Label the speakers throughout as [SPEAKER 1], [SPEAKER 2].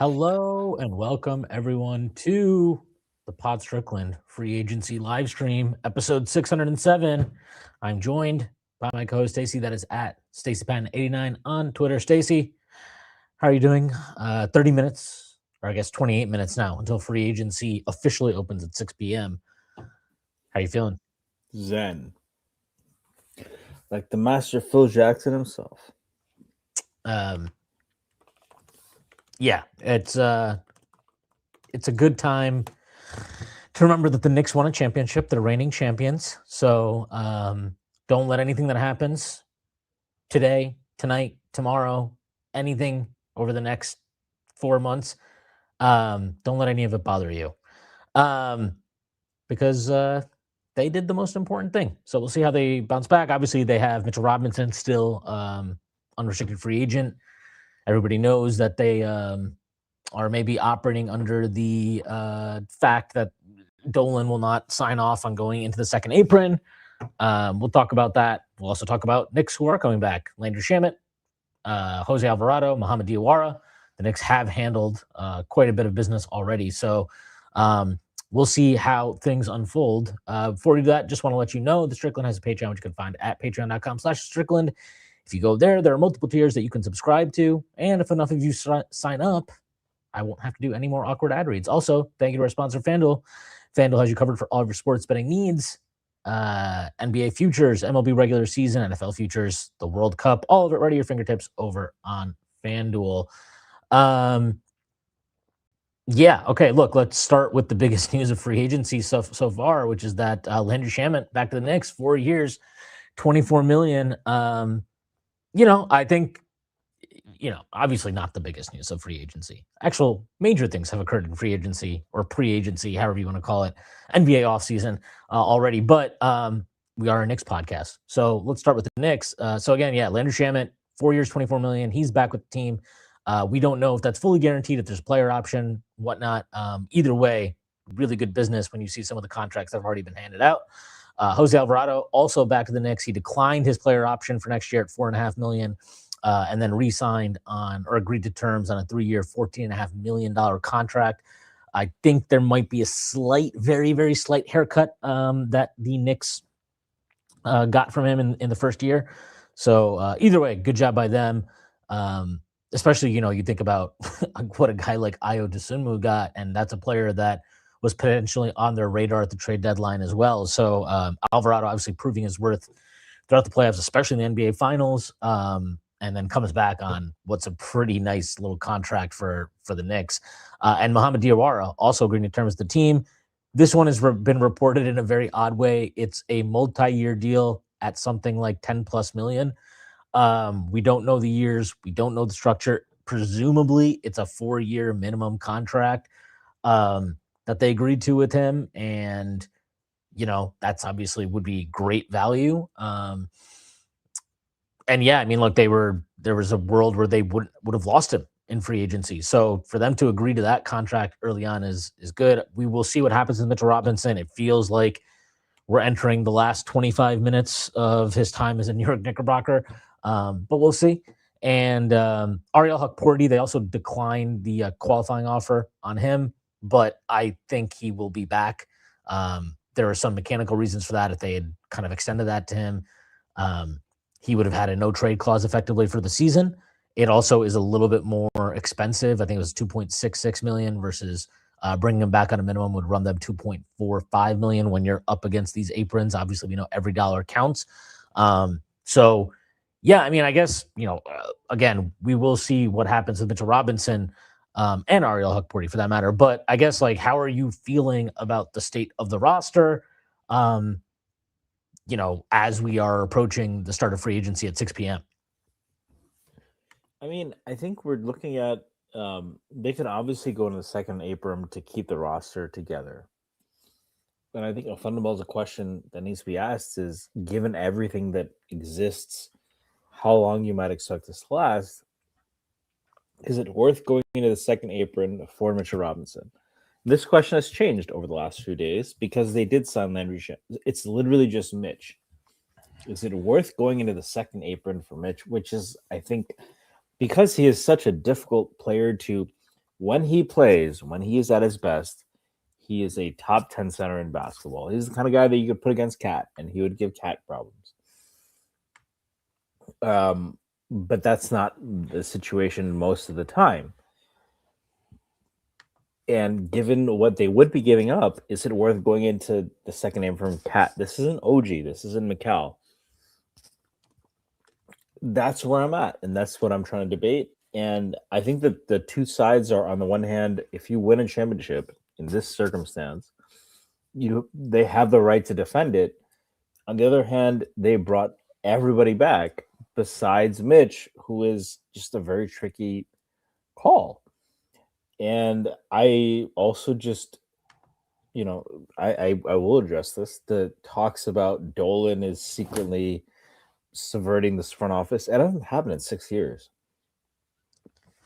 [SPEAKER 1] Hello and welcome everyone to the Pod Strickland free agency live stream, episode 607. I'm joined by my co-host Stacy, that is at StacyPatton89 on Twitter. Stacy, how are you doing? 30 minutes, or I guess 28 minutes now until free agency officially opens at 6 p.m. How are you feeling?
[SPEAKER 2] Zen. Like the master Phil Jackson himself.
[SPEAKER 1] Yeah, it's a good time to remember that the Knicks won a championship. They're reigning champions. So don't let anything that happens today, tonight, tomorrow, anything over the next 4 months, don't let any of it bother you. Because they did the most important thing. So we'll see how they bounce back. Obviously, they have Mitchell Robinson still unrestricted free agent. Everybody knows that they are maybe operating under the fact that Dolan will not sign off on going into the second apron. We'll talk about that. We'll also talk about Knicks who are coming back. Landry Shamet, Jose Alvarado, Mohamed Diawara. The Knicks have handled quite a bit of business already. So we'll see how things unfold. Before we do that, just want to let you know that Strickland has a Patreon, which you can find at patreon.com/Strickland. If you go there are multiple tiers that you can subscribe to. And if enough of you sign up, I won't have to do any more awkward ad reads. Also, thank you to our sponsor, FanDuel. FanDuel has you covered for all of your sports betting needs. NBA futures, MLB regular season, NFL futures, the World Cup, all of it right at your fingertips over on FanDuel. Yeah, okay, look, let's start with the biggest news of free agency so far, which is that Landry Shamet back to the Knicks, 4 years, $24 million. I think obviously not the biggest news of free agency. Actual major things have occurred in free agency or pre-agency, however you want to call it, NBA offseason already. But we are a Knicks podcast. So let's start with the Knicks. So again, Landry Shamet, 4 years, $24 million. He's back with the team. We don't know if that's fully guaranteed, if there's a player option, whatnot. Either way, really good business when you see some of the contracts that have already been handed out. Jose Alvarado also back to the Knicks. He declined his player option for next year at $4.5 million. And then re-signed on or agreed to terms on a 3-year, $14.5 million contract. I think there might be a slight, very, very slight haircut that the Knicks got from him in the first year. So either way, good job by them. Especially, you think about what a guy like Ayo Dosunmu got, and that's a player that was potentially on their radar at the trade deadline as well. So Alvarado obviously proving his worth throughout the playoffs, especially in the NBA Finals. And then comes back on what's a pretty nice little contract for the Knicks. And Mohamed Diawara also agreeing to terms with the team. This one has been reported in a very odd way. It's a multi-year deal at something like 10 plus million. We don't know the years. We don't know the structure. Presumably, it's a 4-year minimum contract that they agreed to with him. And, that's obviously would be great value. And look, there was a world where they would have lost him in free agency. So for them to agree to that contract early on is good. We will see what happens with Mitchell Robinson. It feels like we're entering the last 25 minutes of his time as a New York Knickerbocker, but we'll see. And Ariel Hukporti, they also declined the qualifying offer on him, but I think he will be back. There are some mechanical reasons for that. If they had kind of extended that to him, he would have had a no-trade clause effectively for the season. It also is a little bit more expensive. I think it was $2.66 million versus bringing him back on a minimum would run them $2.45 million when you're up against these aprons. Obviously, we know every dollar counts. I guess, again, we will see what happens with Mitchell Robinson and Ariel Hukporti for that matter. But I guess, how are you feeling about the state of the roster? As we are approaching the start of free agency at 6 p.m.
[SPEAKER 2] I think we're looking at they could obviously go in the second apron to keep the roster together. And I think a fundamental question that needs to be asked is, given everything that exists, how long you might expect this to last, is it worth going into the second apron for Mitchell Robinson? This question has changed over the last few days because they did sign Landry Shamet. It's literally just Mitch. Is it worth going into the second apron for Mitch? Which is, I think, because he is such a difficult player to when he plays, when he is at his best, he is a top 10 center in basketball. He's the kind of guy that you could put against Cat, and he would give Cat problems. But that's not the situation most of the time. And given what they would be giving up, is it worth going into the second name from Cat? This isn't OG. This isn't Mikal. That's where I'm at, and that's what I'm trying to debate. And I think that the two sides are, on the one hand, if you win a championship in this circumstance, they have the right to defend it. On the other hand, they brought everybody back besides Mitch, who is just a very tricky call. And I also just, I will address this. The talks about Dolan is secretly subverting this front office. It hasn't happened in 6 years.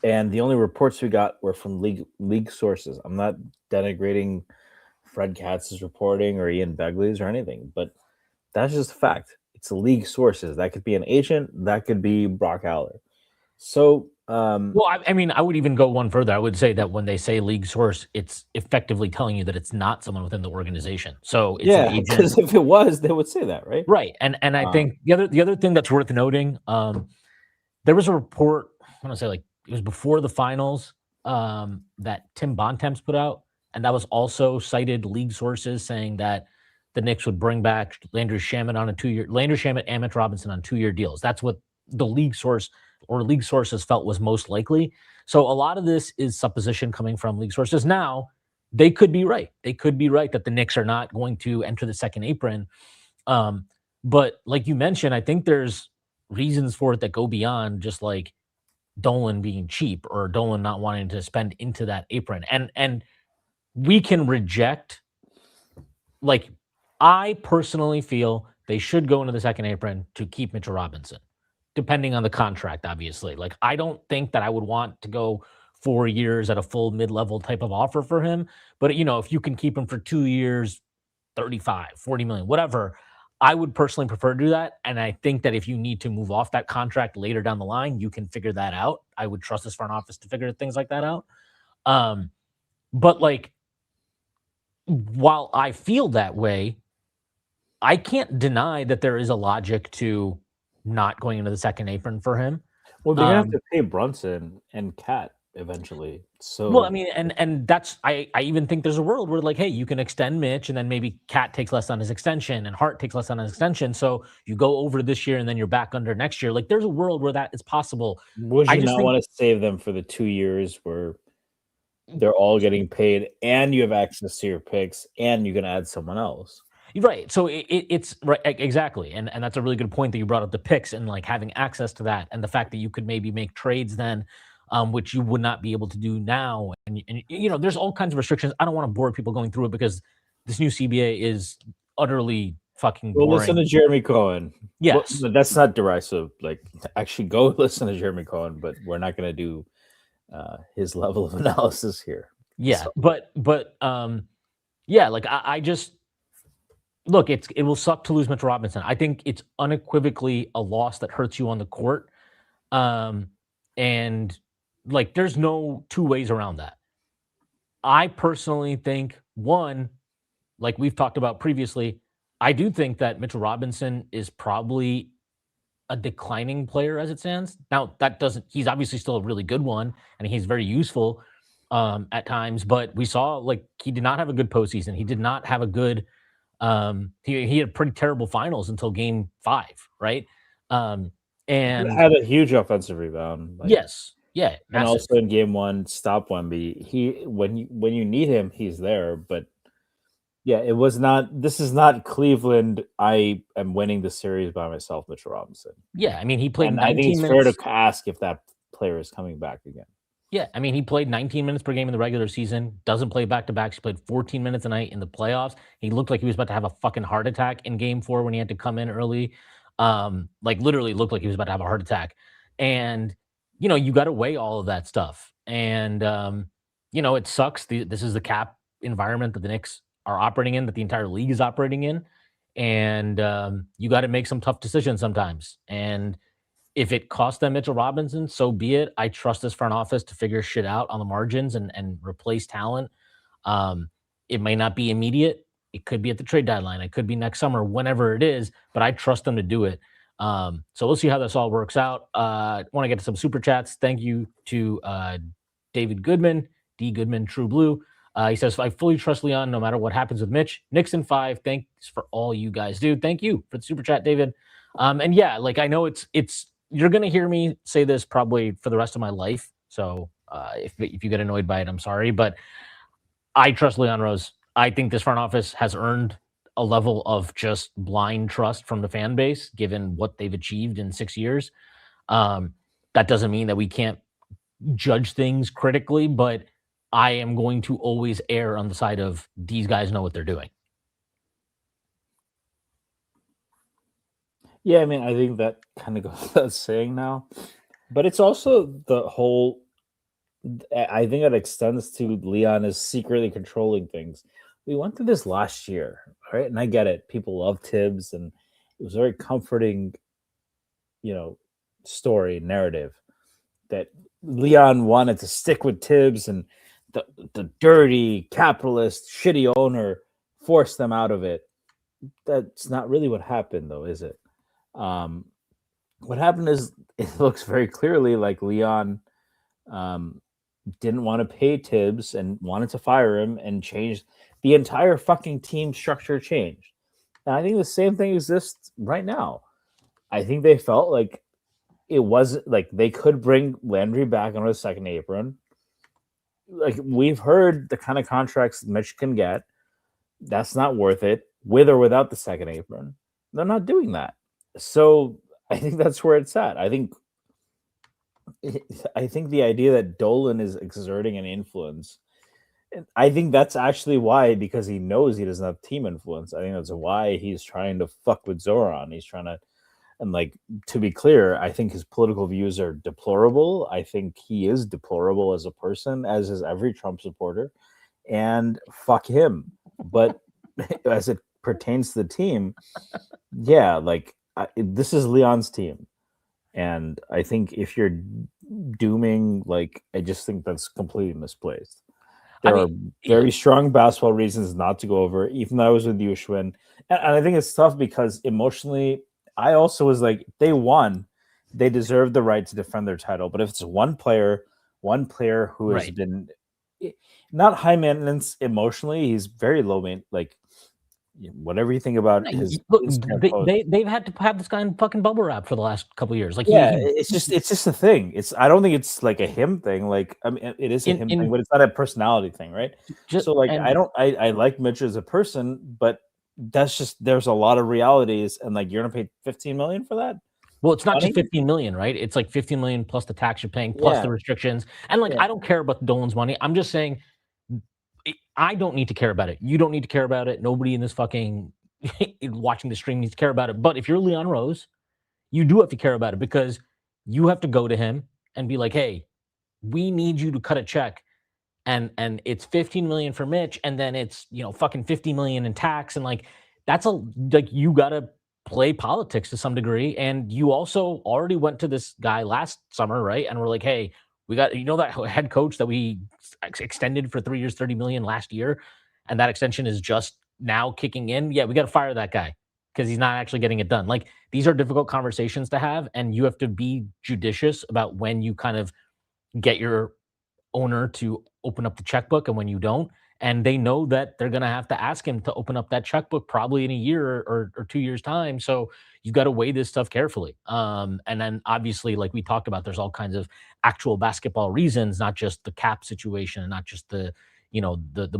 [SPEAKER 2] And the only reports we got were from league sources. I'm not denigrating Fred Katz's reporting or Ian Begley's or anything, but that's just a fact. It's league sources. That could be an agent. That could be Brock Aller. So,
[SPEAKER 1] well, I mean, I would even go one further. I would say that when they say league source, it's effectively telling you that it's not someone within the organization. So it's an agent.
[SPEAKER 2] Because if it was, they would say that, right?
[SPEAKER 1] Right. And I think the other thing that's worth noting, there was a report, I want to say, like, it was before the finals, that Tim Bontemps put out, and that was also cited league sources saying that the Knicks would bring back Landry Shamet and Mitch Robinson on 2-year deals. That's what the league source or league sources felt was most likely. So a lot of this is supposition coming from league sources. Now, they could be right. They could be right that the Knicks are not going to enter the second apron. But like you mentioned, I think there's reasons for it that go beyond just like Dolan being cheap or Dolan not wanting to spend into that apron. And we can reject, like, I personally feel they should go into the second apron to keep Mitchell Robinson, depending on the contract, obviously. Like, I don't think that I would want to go 4 years at a full mid-level type of offer for him. But, if you can keep him for 2 years, 35, 40 million, whatever, I would personally prefer to do that. And I think that if you need to move off that contract later down the line, you can figure that out. I would trust this front office to figure things like that out. But like, while I feel that way, I can't deny that there is a logic to not going into the second apron for him.
[SPEAKER 2] Well, they're gonna have to pay Brunson and Cat eventually. So,
[SPEAKER 1] well, I mean, and that's I even think there's a world where, like, hey, you can extend Mitch, and then maybe Cat takes less on his extension, and Hart takes less on his extension. So you go over this year, and then you're back under next year. Like, there's a world where that is possible.
[SPEAKER 2] would
[SPEAKER 1] I
[SPEAKER 2] you
[SPEAKER 1] just
[SPEAKER 2] not
[SPEAKER 1] think
[SPEAKER 2] want to save them for the 2 years where they're all getting paid, and you have access to your picks, and you can add someone else?
[SPEAKER 1] right. So it's right, exactly, and that's a really good point that you brought up, the picks and like having access to that, and the fact that you could maybe make trades then, which you would not be able to do now. And there's all kinds of restrictions. I don't want to bore people going through it because this new CBA is utterly fucking boring.
[SPEAKER 2] Well, listen to Jeremy Cohen.
[SPEAKER 1] Yes,
[SPEAKER 2] well, that's not derisive. Like, actually, go listen to Jeremy Cohen, but we're not going to do his level of analysis here.
[SPEAKER 1] Yeah,
[SPEAKER 2] So,
[SPEAKER 1] but yeah, like I just look, it will suck to lose Mitch Robinson. I think it's unequivocally a loss that hurts you on the court. And like, there's no two ways around that. I personally think, one, like we've talked about previously, I do think that Mitchell Robinson is probably a declining player as it stands. Now, he's obviously still a really good one, and he's very useful at times, but we saw, like, he did not have a good postseason. He did not have a good, he had pretty terrible finals until game 5, right? And
[SPEAKER 2] had a huge offensive rebound.
[SPEAKER 1] Yes. Yeah.
[SPEAKER 2] And also in game 1, stop Wemby. When you need him, he's there. But yeah, this is not Cleveland. I am winning the series by myself, Mitchell Robinson.
[SPEAKER 1] Yeah. I mean, he played
[SPEAKER 2] and
[SPEAKER 1] 19
[SPEAKER 2] I think it's
[SPEAKER 1] minutes.
[SPEAKER 2] fair to ask if that player is coming back again.
[SPEAKER 1] Yeah. I mean, he played 19 minutes per game in the regular season, doesn't play back-to-backs. He played 14 minutes a night in the playoffs. He looked like he was about to have a fucking heart attack in game 4 when he had to come in early. Like, literally looked like he was about to have a heart attack. And, you got to weigh all of that stuff. And, it sucks. This is the cap environment that the Knicks are operating in, that the entire league is operating in. And you got to make some tough decisions sometimes. And if it costs them Mitchell Robinson, so be it. I trust this front office to figure shit out on the margins and replace talent. Um, it may not be immediate. It could be at the trade deadline. It could be next summer, whenever it is, but I trust them to do it. So we'll see how this all works out. Want to get to some super chats. Thank you to David Goodman, D Goodman, True Blue. He says, I fully trust Leon no matter what happens with Mitch. Nixon 5. Thanks for all you guys do. Thank you for the super chat, David. And yeah, like I know it's you're gonna hear me say this probably for the rest of my life. So if you get annoyed by it, I'm sorry, but I trust Leon Rose. I think this front office has earned a level of just blind trust from the fan base, given what they've achieved in 6 years. That doesn't mean that we can't judge things critically, but I am going to always err on the side of these guys know what they're doing.
[SPEAKER 2] Yeah, I mean, I think that kind of goes without saying now, but it's also the whole. I think it extends to Leon is secretly controlling things. We went through this last year, right? And I get it. People love Tibbs, and it was a very comforting, story narrative that Leon wanted to stick with Tibbs, and the dirty capitalist, shitty owner forced them out of it. That's not really what happened, though, is it? What happened is it looks very clearly like Leon didn't want to pay Tibbs and wanted to fire him and change the entire fucking team structure changed. And I think the same thing exists right now. I think they felt like it wasn't like they could bring Landry back on the second apron. Like we've heard the kind of contracts Mitch can get. That's not worth it with or without the second apron. They're not doing that. So I think that's where it's at. I think the idea that Dolan is exerting an influence, I think that's actually why, because he knows he doesn't have team influence. I think that's why he's trying to fuck with Zoran. He's trying to, and like, to be clear, I think his political views are deplorable. I think he is deplorable as a person, as is every Trump supporter, and fuck him. But as it pertains to the team, yeah, like this is Leon's team. And I think if you're dooming, like, I just think that's completely misplaced. There are very strong basketball reasons not to go over, even though I was with you, Schwinn. And I think it's tough because emotionally, I also was like, they won. They deserve the right to defend their title. But if it's one player who has been not high maintenance emotionally, he's very low maintenance, like, whatever you think about his
[SPEAKER 1] they've had to have this guy in fucking bubble wrap for the last couple of years. Like,
[SPEAKER 2] it's just a thing. I don't think it's like a him thing. Like, I mean, it is a him thing, but it's not a personality thing, right? So like, I like Mitch as a person, but that's just, there's a lot of realities, and like, you're gonna pay $15 million for that.
[SPEAKER 1] Well, it's not just 15 million, right? It's like 15 million plus the tax you're paying, plus the restrictions. And like, I don't care about Dolan's money. I'm just saying, I don't need to care about it. You don't need to care about it. Nobody in this fucking watching the stream needs to care about it. But if you're Leon Rose, you do have to care about it, because you have to go to him and be like, hey, we need you to cut a check. And it's 15 million for Mitch, and then it's, fucking 50 million in tax. And like, that's you gotta play politics to some degree. And you also already went to this guy last summer, right? And we're like, hey, we got, that head coach that we extended for 3 years, 30 million last year, and that extension is just now kicking in. Yeah, we got to fire that guy because he's not actually getting it done. Like, these are difficult conversations to have, and you have to be judicious about when you kind of get your owner to open up the checkbook and when you don't. And they know that they're going to have to ask him to open up that checkbook probably in a year or 2 years time. So you've got to weigh this stuff carefully. And then obviously, like we talked about, there's all kinds of actual basketball reasons, not just the cap situation, and not just the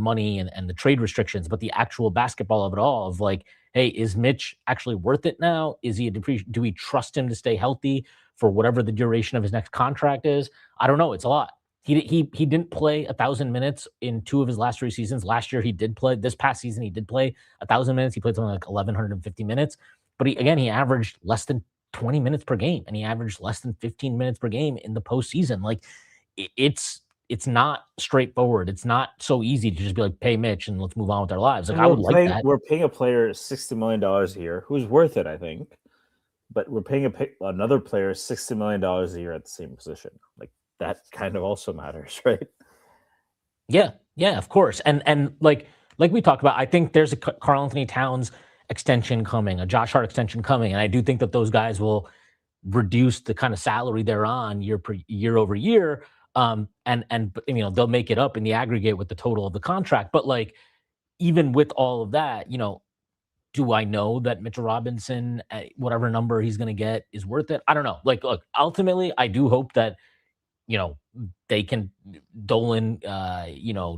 [SPEAKER 1] money and the trade restrictions, but the actual basketball of it all, of like, hey, is Mitch actually worth it now? Is he do we trust him to stay healthy for whatever the duration of his next contract is? I don't know. It's a lot. He didn't play 1,000 minutes in 2 of his last 3 seasons. Last year he did play. This past season he did play 1,000 minutes. He played something like 1,150 minutes. But he averaged less than 20 minutes per game, and he averaged less than 15 minutes per game in the postseason. Like, it's not straightforward. It's not so easy to just be like, pay Mitch and let's move on with our lives. Like, I would like that.
[SPEAKER 2] We're paying a player $60 million a year who's worth it, I think. but we're paying another player $60 million a year at the same position. Like that kind of also matters, right?
[SPEAKER 1] Yeah, yeah, of course. And like we talked about, I think there's a Karl Anthony Towns extension coming, a Josh Hart extension coming, and I do think that those guys will reduce the kind of salary they're on year over year. They'll make it up in the aggregate with the total of the contract. But like even with all of that, do I know that Mitchell Robinson, whatever number he's going to get, is worth it? I don't know. Like, look, ultimately, I do hope that you know, they can Dolan,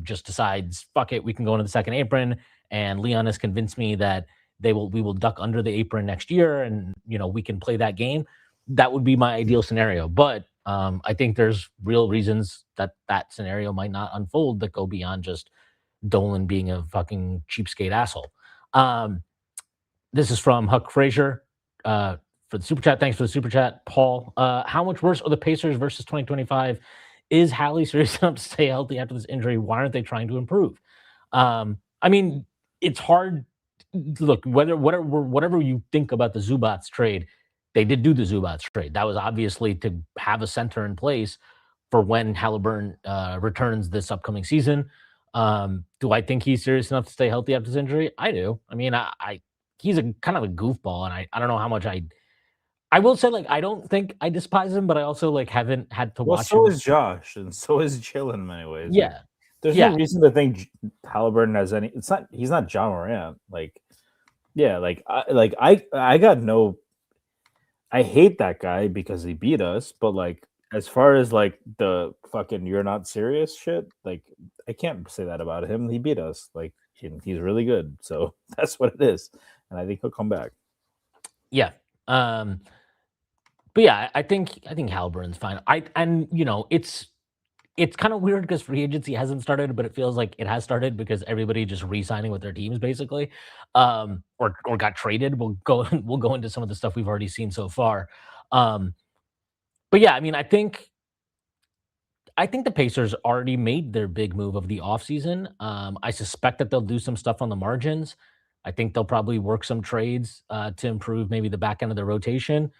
[SPEAKER 1] just decides, fuck it, we can go into the second apron. And Leon has convinced me that we will duck under the apron next year and, we can play that game. That would be my ideal scenario. But I think there's real reasons that that scenario might not unfold that go beyond just Dolan being a fucking cheapskate asshole. This is from Huck Frazier for the super chat. Thanks for the super chat, Paul. How much worse are the Pacers versus 2025? Is Hallie serious enough to stay healthy after this injury? Why aren't they trying to improve? I mean, it's hard. Look, whatever you think about the Zubats trade, they did do the Zubats trade. That was obviously to have a center in place for when Halliburton returns this upcoming season. Do I think he's serious enough to stay healthy after this injury? I do. I mean, I he's a kind of a goofball, and I don't know how much I will say, like, I don't think I despise him, but I also like haven't had to
[SPEAKER 2] Well,
[SPEAKER 1] watch
[SPEAKER 2] so
[SPEAKER 1] him.
[SPEAKER 2] is Josh, and so is Jalen in many ways. Like,
[SPEAKER 1] Yeah,
[SPEAKER 2] there's no
[SPEAKER 1] yeah,
[SPEAKER 2] reason to think Halliburton has any. It's not. He's not John Morant. Like, yeah, I got no. I hate that guy because he beat us. But like, as far as like the fucking you're not serious shit, like I can't say that about him. He beat us. Like, he's really good. So that's what it is, and I think he'll come back.
[SPEAKER 1] yeah. But yeah, I think Halliburton's fine. It's kind of weird because free agency hasn't started, but it feels like it has started because everybody just re-signing with their teams basically, or got traded. We'll go into some of the stuff we've already seen so far. Um, but yeah, I mean, I think the Pacers already made their big move of the offseason. I suspect that they'll do some stuff on the margins. I think they'll probably work some trades to improve maybe the back end of the rotation.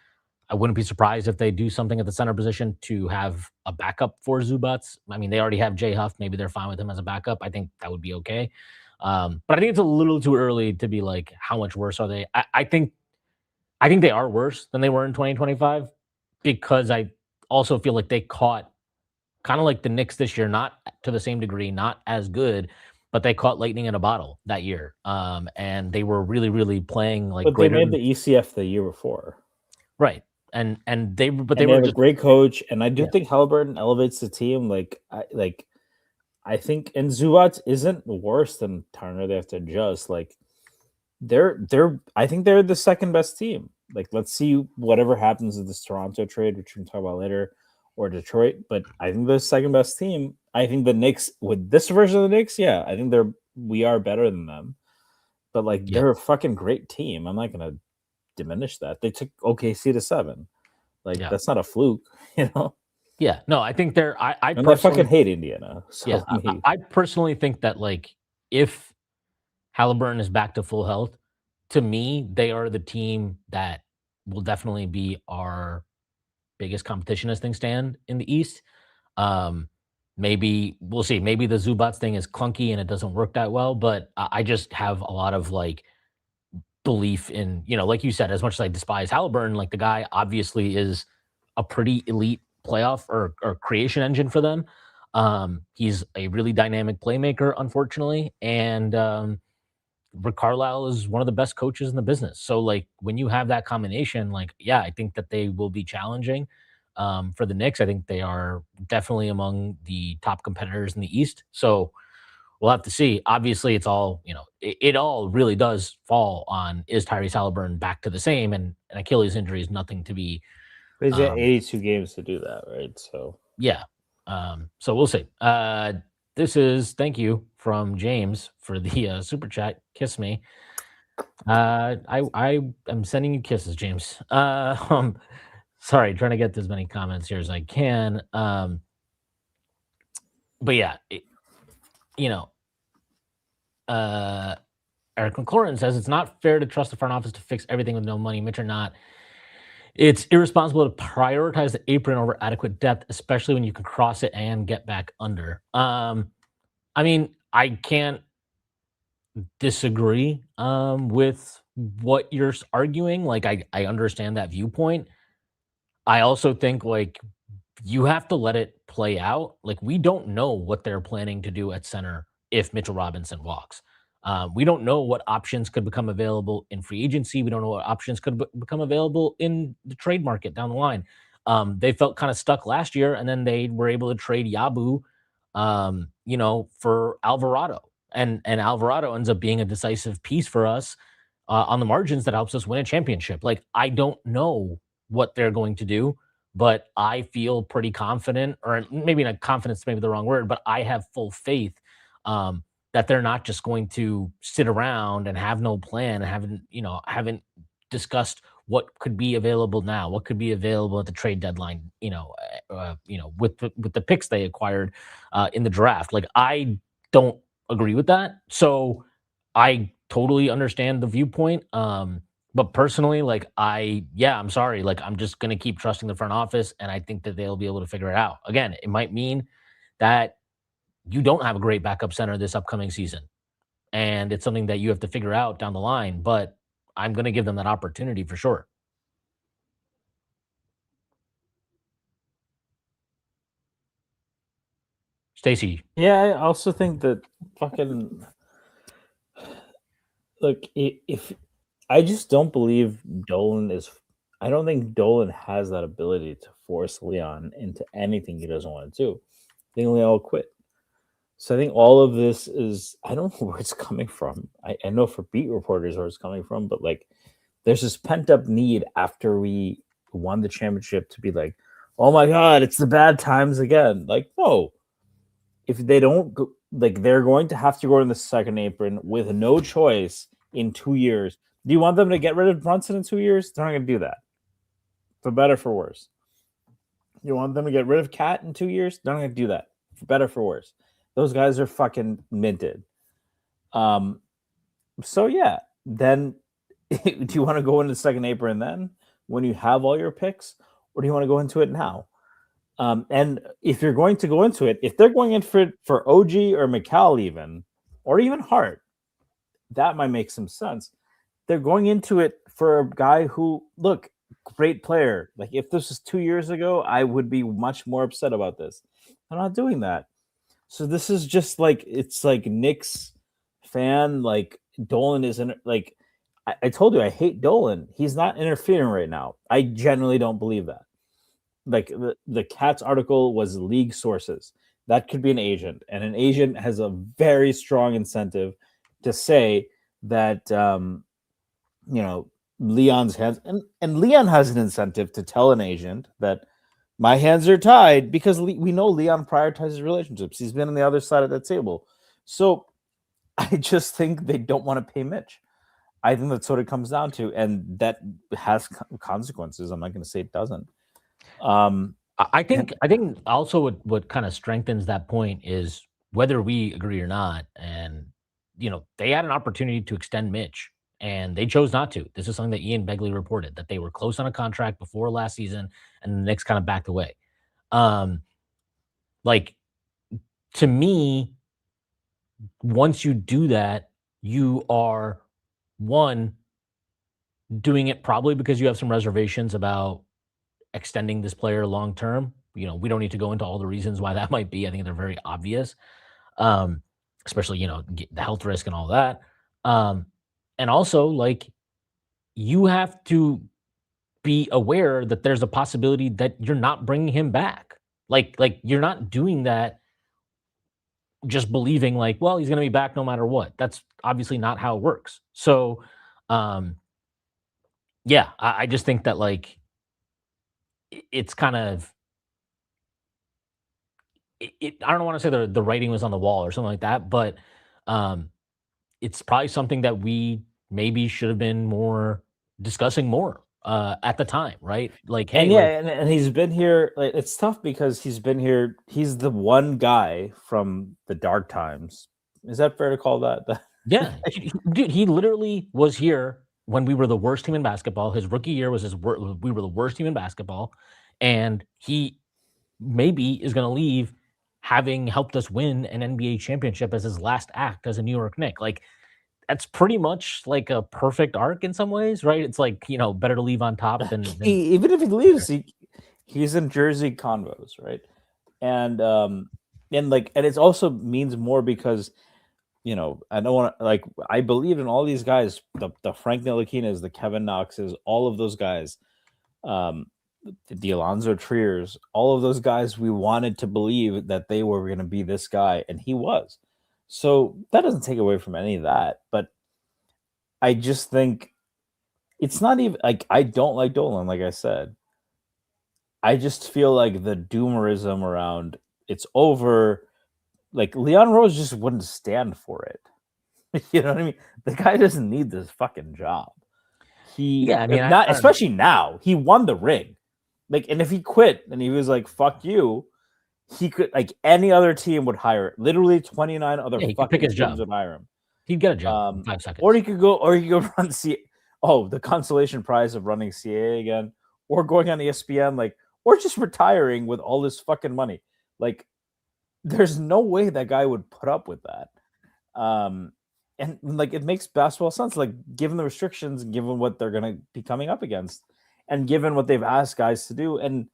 [SPEAKER 1] I wouldn't be surprised if they do something at the center position to have a backup for Zubats. I mean, they already have Jay Huff. Maybe they're fine with him as a backup. I think that would be okay. But I think it's a little too early to be like, how much worse are they? I think they are worse than they were in 2025 because I also feel like they caught kind of like the Knicks this year, not to the same degree, not as good, but they caught lightning in a bottle that year. And they were really, really playing like
[SPEAKER 2] But they
[SPEAKER 1] greater
[SPEAKER 2] made the ECF the year before.
[SPEAKER 1] right. And they
[SPEAKER 2] And they
[SPEAKER 1] were
[SPEAKER 2] have a
[SPEAKER 1] just
[SPEAKER 2] great coach, and I do
[SPEAKER 1] yeah.
[SPEAKER 2] think Halliburton elevates the team. I think, and Zubac isn't worse than Turner. They have to adjust. Like I think they're the second best team. Like, let's see whatever happens with this Toronto trade, which we can talk about later, or Detroit. But I think they're the second best team. I think the Knicks with this version of the Knicks, yeah, I think we are better than them. But like,
[SPEAKER 1] Yeah.
[SPEAKER 2] they're a fucking great team. I'm not gonna diminish that. They took OKC to 7. Like,
[SPEAKER 1] Yeah.
[SPEAKER 2] that's not a fluke, you know.
[SPEAKER 1] Yeah. No, I think I
[SPEAKER 2] And I fucking
[SPEAKER 1] personally
[SPEAKER 2] hate Indiana.
[SPEAKER 1] yeah,
[SPEAKER 2] So me,
[SPEAKER 1] I personally think that like if Halliburton is back to full health, to me, they are the team that will definitely be our biggest competition as things stand in the East. Maybe we'll see. Maybe the Zubats thing is clunky and it doesn't work that well, but I just have a lot of like belief in, like you said, as much as I despise Halliburton, like the guy obviously is a pretty elite playoff or creation engine for them. He's a really dynamic playmaker, unfortunately, and Rick Carlisle is one of the best coaches in the business. So, like, when you have that combination, like, yeah, I think that they will be challenging for the Knicks. I think they are definitely among the top competitors in the East. So, we'll have to see. Obviously, it's all, it all really does fall on is Tyrese Halliburton back to the same, and an Achilles injury is nothing to be,
[SPEAKER 2] he's got
[SPEAKER 1] um,
[SPEAKER 2] 82 games to do that, right? So
[SPEAKER 1] yeah. So we'll see. This is thank you from James for the super chat. Kiss me. I am sending you kisses, James. Sorry, trying to get as many comments here as I can. But yeah, you know, Eric McLaurin says it's not fair to trust the front office to fix everything with no money, Mitch or not. It's irresponsible to prioritize the apron over adequate depth, especially when you can cross it and get back under. I mean, I can't disagree with what you're arguing. Like, I understand that viewpoint. I also think like you have to let it play out. Like, we don't know what they're planning to do at center if Mitchell Robinson walks. We don't know what options could become available in free agency. We don't know what options could become available in the trade market down the line. They felt kind of stuck last year, and then they were able to trade Yabu, for Alvarado, and Alvarado ends up being a decisive piece for us on the margins that helps us win a championship. Like, I don't know what they're going to do, but I feel pretty confident, or maybe not confidence, maybe the wrong word, but I have full faith that they're not just going to sit around and have no plan and haven't discussed what could be available now, what could be available at the trade deadline, with the picks they acquired in the draft. Like, I don't agree with that. So I totally understand the viewpoint. But personally, like, I'm sorry. Like, I'm just gonna keep trusting the front office, and I think that they'll be able to figure it out. Again, it might mean that you don't have a great backup center this upcoming season, and it's something that you have to figure out down the line. But I'm gonna give them that opportunity for sure. Stacy,
[SPEAKER 2] Yeah, I also think that fucking look, if I just don't believe Dolan is. I don't think Dolan has that ability to force Leon into anything he doesn't want to do. I think Leon will quit. So I think all of this is. I don't know where it's coming from. I know for beat reporters where it's coming from, but like, there's this pent up need after we won the championship to be like, oh my god, it's the bad times again. Like, no, if they don't go, like, they're going to have to go in the second apron with no choice in 2 years. Do you want them to get rid of Brunson in 2 years? They're not going to do that, for better for worse. You want them to get rid of Cat in 2 years? They're not going to do that, for better for worse. Those guys are fucking minted. So yeah, then do you want to go into the second apron then when you have all your picks, or do you want to go into it now? And if you're going to go into it, if they're going in for OG or McCall even, or even Hart, that might make some sense. They're going into it for a guy who, look, great player. Like, if this was 2 years ago, I would be much more upset about this. I'm not doing that. So this is just like, it's like Knicks fan, like Dolan isn't like, I told you I hate Dolan. He's not interfering right now. I genuinely don't believe that. Like, the Cats article was league sources. That could be an agent, and an agent has a very strong incentive to say that Leon's hands, and Leon has an incentive to tell an agent that my hands are tied, because we know Leon prioritizes relationships. He's been on the other side of that table. So I just think they don't want to pay Mitch. I think that's what it comes down to, and that has consequences. I'm not going to say it doesn't.
[SPEAKER 1] I think also what kind of strengthens that point is whether we agree or not, and they had an opportunity to extend Mitch, and they chose not to. This is something that Ian Begley reported, that they were close on a contract before last season, and the Knicks kind of backed away. Like, to me, once you do that, you are, one, doing it probably because you have some reservations about extending this player long term. We don't need to go into all the reasons why that might be. I think they're very obvious, especially the health risk and all that. And also, like, you have to be aware that there's a possibility that you're not bringing him back. Like you're not doing that just believing like, well, he's going to be back no matter what. That's obviously not how it works. So, yeah, I just think that, like, it's kind of I don't want to say the writing was on the wall or something like that, but um, it's probably something that we maybe should have been more discussing more at the time, right? Like, hey,
[SPEAKER 2] And
[SPEAKER 1] like,
[SPEAKER 2] yeah, and he's been here. Like, it's tough because he's been here. He's the one guy from the dark times. Is that fair to call that?
[SPEAKER 1] yeah, dude, he literally was here when we were the worst team in basketball. His rookie year was we were the worst team in basketball, and he maybe is going to leave having helped us win an NBA championship as his last act as a New York Knick. Like, that's pretty much like a perfect arc in some ways, right? It's like, better to leave on top than
[SPEAKER 2] Even if he leaves, he's in Jersey convos, right? And it also means more because I don't want to I believe in all these guys, the Frank Ntilikina's, the Kevin Knoxes, all of those guys, the Alonzo Triers, all of those guys. We wanted to believe that they were going to be this guy, and he was. So that doesn't take away from any of that, but I just think it's not even like I don't like Dolan, like I said. I just feel like the doomerism around it's over. Like Leon Rose just wouldn't stand for it. You know what I mean? The guy doesn't need this fucking job. Especially now. He won the ring. And if he quit and he was like, "Fuck you," he could any other team would hire. Literally 29 other fucking teams would hire him.
[SPEAKER 1] He'd get a job in 5 seconds.
[SPEAKER 2] Or he could go run the consolation prize of running CA again, or going on ESPN, or just retiring with all this fucking money. There's no way that guy would put up with that. And it makes basketball sense, given the restrictions, given what they're gonna be coming up against, and given what they've asked guys to do. And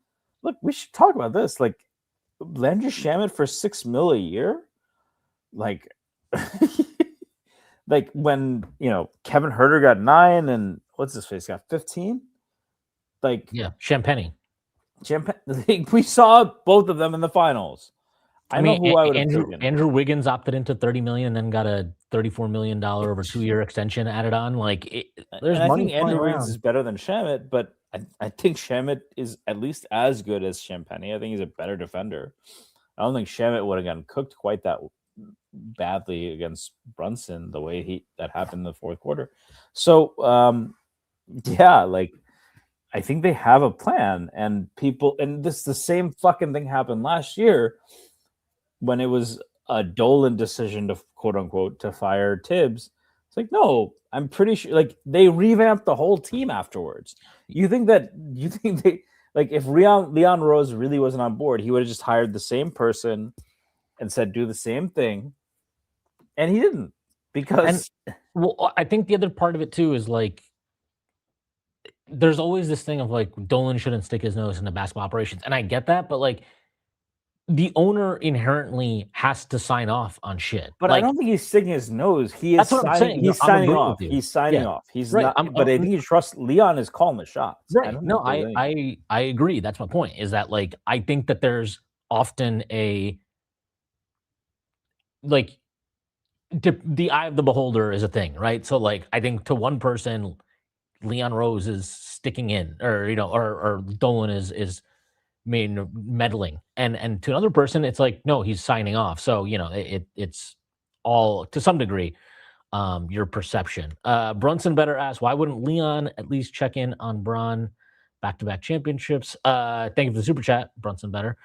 [SPEAKER 2] look, we should talk about this. Landry Shamet for $6 million a year, when Kevin Huerter got 9 and what's his face got 15.
[SPEAKER 1] Champagne.
[SPEAKER 2] We saw both of them in the finals. I know who I would have taken.
[SPEAKER 1] Andrew Wiggins opted into $30 million and then got a $34 million over 2-year extension added on. There's money.
[SPEAKER 2] I think Andrew Wiggins is better than Shamet, but I think Shamet is at least as good as Champagne. I think he's a better defender. I don't think Shamet would have gotten cooked quite that badly against Brunson the way that happened in the fourth quarter. So I think they have a plan, and the same fucking thing happened last year when it was a Dolan decision to quote unquote to fire Tibbs. It's no, I'm pretty sure they revamped the whole team afterwards. You think they if Leon Rose really wasn't on board, he would have just hired the same person and said do the same thing, and he didn't, because
[SPEAKER 1] I think the other part of it too is there's always this thing of Dolan shouldn't stick his nose into basketball operations, and I get that, but the owner inherently has to sign off on shit.
[SPEAKER 2] But I don't think he's sticking his nose. He's signing off. He's signing off. He's right. Not. But I think you trust Leon is calling the shots.
[SPEAKER 1] Right. I agree. That's my point. Is that I think that there's often a the eye of the beholder is a thing, right? So I think to one person, Leon Rose is sticking in, or Dolan is meddling, and to another person it's no, he's signing off. So it's all to some degree your perception. Brunson Better asks, why wouldn't Leon at least check in on Bron back-to-back championships? Thank you for the super chat, Brunson Better.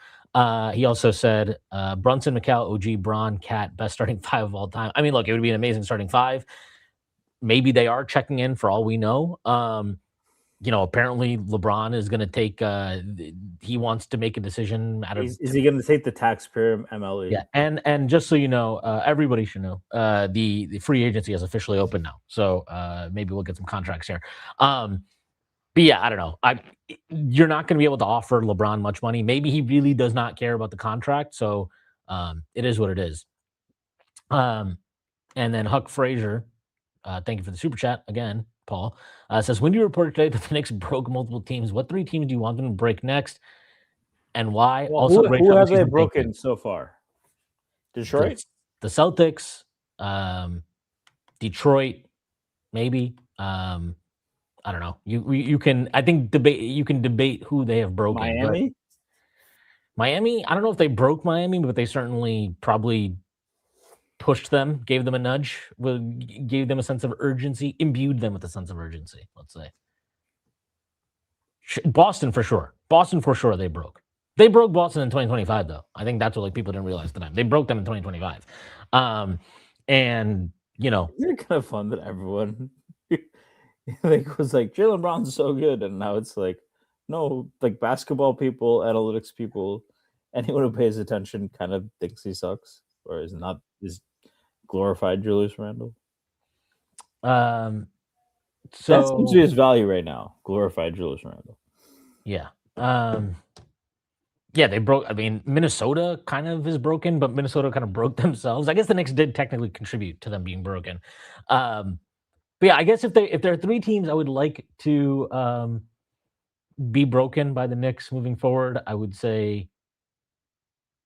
[SPEAKER 1] He also said Brunson, McCall, OG, Bron, Cat, best starting 5 of all time. I mean, look, it would be an amazing starting 5. Maybe they are checking in for all we know. Apparently LeBron is going to take. He wants to make a decision.
[SPEAKER 2] Is he going to take the taxpayer MLE?
[SPEAKER 1] Yeah, and just so you know, everybody should know, the free agency has officially opened now. So maybe we'll get some contracts here. But yeah, I don't know. You're not going to be able to offer LeBron much money. Maybe he really does not care about the contract. So it is what it is. And then Huck Frazier, thank you for the super chat again. Paul says, when you reported today that the Knicks broke multiple teams, what 3 teams do you want them to break next, and why?
[SPEAKER 2] Well, also, who have they broken so far? Detroit,
[SPEAKER 1] the Celtics, Detroit, maybe. I don't know. You can, I think, debate. You can debate who they have broken. Miami. I don't know if they broke Miami, but they certainly probably pushed them, gave them a nudge, gave them a sense of urgency, imbued them with a sense of urgency, let's say. Boston for sure. They broke. They broke Boston in 2025, though. I think that's what people didn't realize at the time. They broke them in 2025. And,
[SPEAKER 2] Isn't it kind of fun that everyone Like it was like Jaylen Brown's so good, and now it's like no, like basketball people, analytics people, anyone who pays attention kind of thinks he sucks or is glorified Julius Randle.
[SPEAKER 1] Um,
[SPEAKER 2] That seems to be
[SPEAKER 1] so
[SPEAKER 2] his value right now. Glorified Julius Randle.
[SPEAKER 1] yeah. Yeah, they broke. I mean, Minnesota kind of is broken, but Minnesota kind of broke themselves. I guess the Knicks did technically contribute to them being broken. But yeah, I guess if there are three teams I would like to be broken by the Knicks moving forward, I would say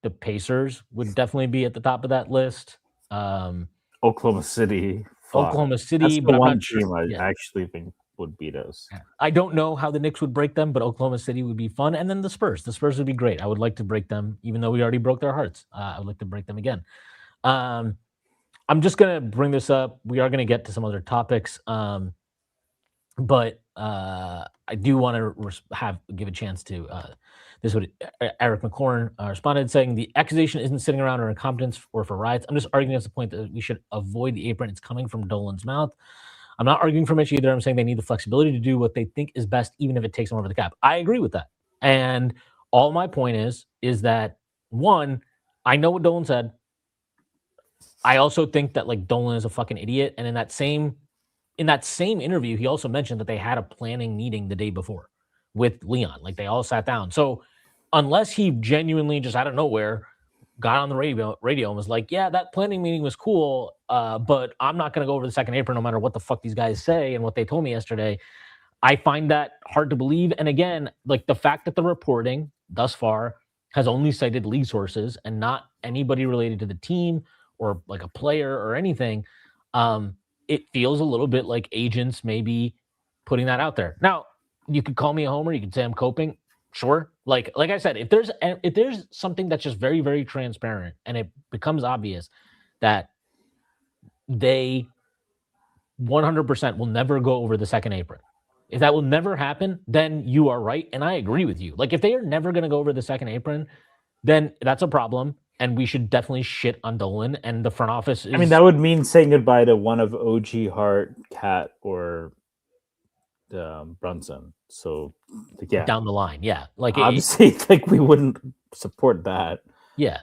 [SPEAKER 1] the Pacers would definitely be at the top of that list. Um,
[SPEAKER 2] Oklahoma City, fuck.
[SPEAKER 1] Oklahoma
[SPEAKER 2] That's
[SPEAKER 1] City,
[SPEAKER 2] the
[SPEAKER 1] but I'm
[SPEAKER 2] one
[SPEAKER 1] not sure.
[SPEAKER 2] team I
[SPEAKER 1] Yeah,
[SPEAKER 2] actually think would beat us.
[SPEAKER 1] I don't know how the Knicks would break them, but Oklahoma City would be fun. And then the Spurs. The Spurs would be great. I would like to break them, even though we already broke their hearts. I would like to break them again. Um, I'm just gonna bring this up. We are gonna get to some other topics, but I do want to give a chance to this. Is what Eric McLaurin responded, saying the accusation isn't sitting around or incompetence or for riots. I'm just arguing against the point that we should avoid the apron. It's coming from Dolan's mouth. I'm not arguing for Mitch either. I'm saying they need the flexibility to do what they think is best, even if it takes them over the cap. I agree with that. And all my point is that one, I know what Dolan said. I also think that like Dolan is a fucking idiot. And in that same interview, he also mentioned that they had a planning meeting the day before with Leon. Like they all sat down. So unless he genuinely just out of nowhere got on the radio and was like, "Yeah, that planning meeting was cool, but I'm not going to go over the second apron no matter what the fuck these guys say and what they told me yesterday." I find that hard to believe. And again, like the fact that the reporting thus far has only cited league sources and not anybody related to the team or like a player or anything, it feels a little bit like agents maybe putting that out there. Now, you could call me a homer. You could say I'm coping. Sure. Like I said, if there's something that's just very, very transparent and it becomes obvious that they 100% will never go over the second apron. If that will never happen, then you are right. And I agree with you. Like, if they are never going to go over the second apron, then that's a problem. And we should definitely shit on Dolan. And the front office is.
[SPEAKER 2] I mean, that would mean saying goodbye to one of OG Hart, Cat, or Brunson. So, yeah,
[SPEAKER 1] down the line. Yeah. Like,
[SPEAKER 2] obviously, like we wouldn't support that.
[SPEAKER 1] Yeah.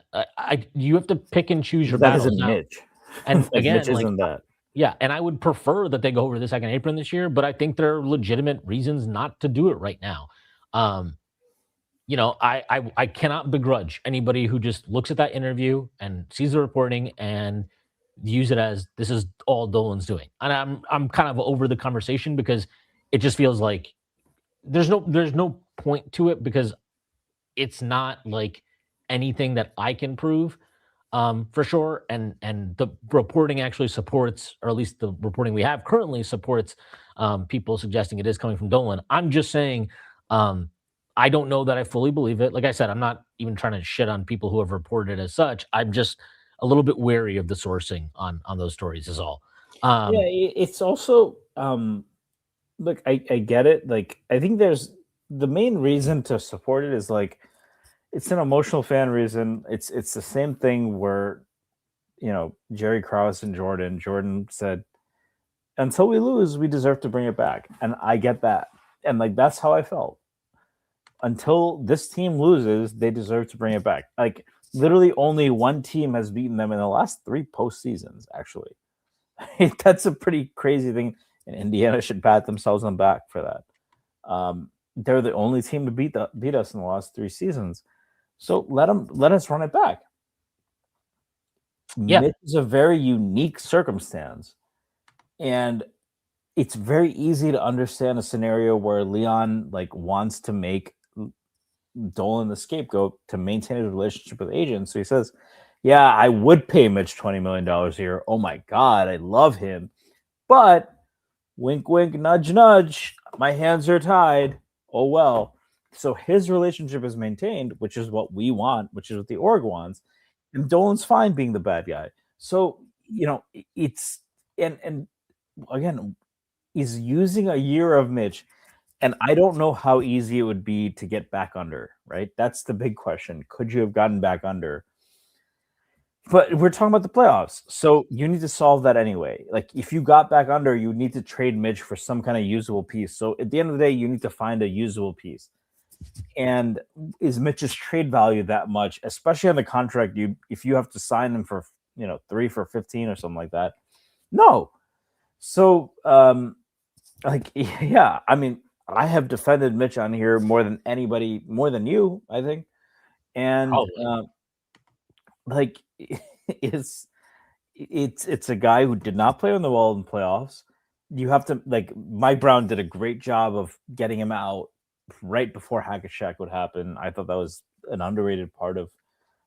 [SPEAKER 1] You have to pick and choose your
[SPEAKER 2] That
[SPEAKER 1] battles
[SPEAKER 2] isn't
[SPEAKER 1] now.
[SPEAKER 2] Mitch.
[SPEAKER 1] And
[SPEAKER 2] Like,
[SPEAKER 1] again,
[SPEAKER 2] Mitch
[SPEAKER 1] like,
[SPEAKER 2] isn't that.
[SPEAKER 1] yeah, and I would prefer that they go over the second apron this year, but I think there are legitimate reasons not to do it right now. I cannot begrudge anybody who just looks at that interview and sees the reporting and views it as this is all Dolan's doing. And I'm kind of over the conversation because it just feels like there's no point to it because it's not like anything that I can prove for sure. And the reporting actually supports, or at least the reporting we have currently supports people suggesting it is coming from Dolan. I'm just saying, I don't know that I fully believe it. Like I said, I'm not even trying to shit on people who have reported it as such. I'm just a little bit wary of the sourcing on those stories. Is all.
[SPEAKER 2] Yeah, it's also look, I get it. Like, I think there's the main reason to support it is like it's an emotional fan reason. It's the same thing where Jerry Krause and Jordan said, until we lose, we deserve to bring it back. And I get that. And like that's how I felt. Until this team loses, they deserve to bring it back. Like literally only one team has beaten them in the last 3 postseasons, actually. That's a pretty crazy thing. And Indiana should pat themselves on the back for that. They're the only team to beat us in the last 3 seasons. So let us run it back.
[SPEAKER 1] Yeah.
[SPEAKER 2] Mitch is a very unique circumstance. And it's very easy to understand a scenario where Leon like wants to make Dolan the scapegoat to maintain his relationship with agents. So he says, yeah, I would pay Mitch $20 million a year. Oh my God, I love him. But wink, wink, nudge, nudge. My hands are tied. Oh, well. So his relationship is maintained, which is what we want, which is what the org wants. And Dolan's fine being the bad guy. So, it's, and again, he's using a year of Mitch. And I don't know how easy it would be to get back under, right? That's the big question. Could you have gotten back under? But we're talking about the playoffs, so you need to solve that anyway. Like if you got back under, you need to trade Mitch for some kind of usable piece. So at the end of the day, you need to find a usable piece. And is Mitch's trade value that much, especially on the contract? If you have to sign him for 3 for 15 or something like that, no. So like yeah, I mean, I have defended Mitch on here more than anybody, more than you, I think, and like it's a guy who did not play on the wall in playoffs. You have to Mike Brown did a great job of getting him out right before Hackashack would happen. I thought that was an underrated part of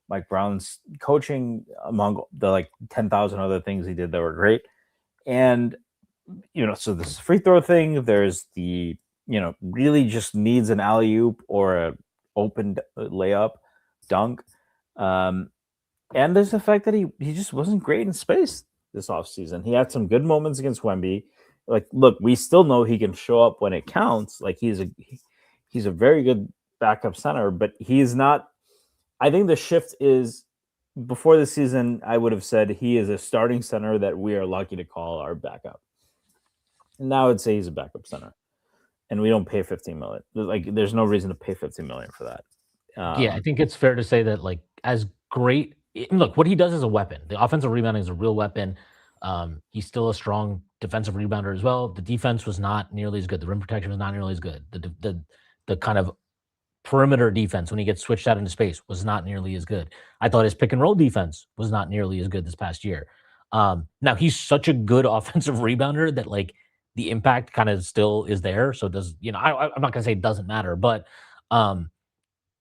[SPEAKER 2] Mike Brown's coaching among the 10,000 other things he did that were great. And so this free throw thing, there's the really just needs an alley-oop or a open layup dunk. And there's the fact that he just wasn't great in space this offseason. He had some good moments against Wemby. Look, we still know he can show up when it counts. He's a very good backup center, but he's not. I think the shift is before the season, I would have said he is a starting center that we are lucky to call our backup. And now I would say he's a backup center. And we don't pay $15 million. There's no reason to pay $15 million for that.
[SPEAKER 1] Yeah, I think it's fair to say that as great. Look, what he does is a weapon. The offensive rebounding is a real weapon. He's still a strong defensive rebounder as well. The defense was not nearly as good. The rim protection was not nearly as good. The kind of perimeter defense when he gets switched out into space was not nearly as good. I thought his pick and roll defense was not nearly as good this past year. Now he's such a good offensive rebounder that the impact kind of still is there. So does I'm not gonna say it doesn't matter, but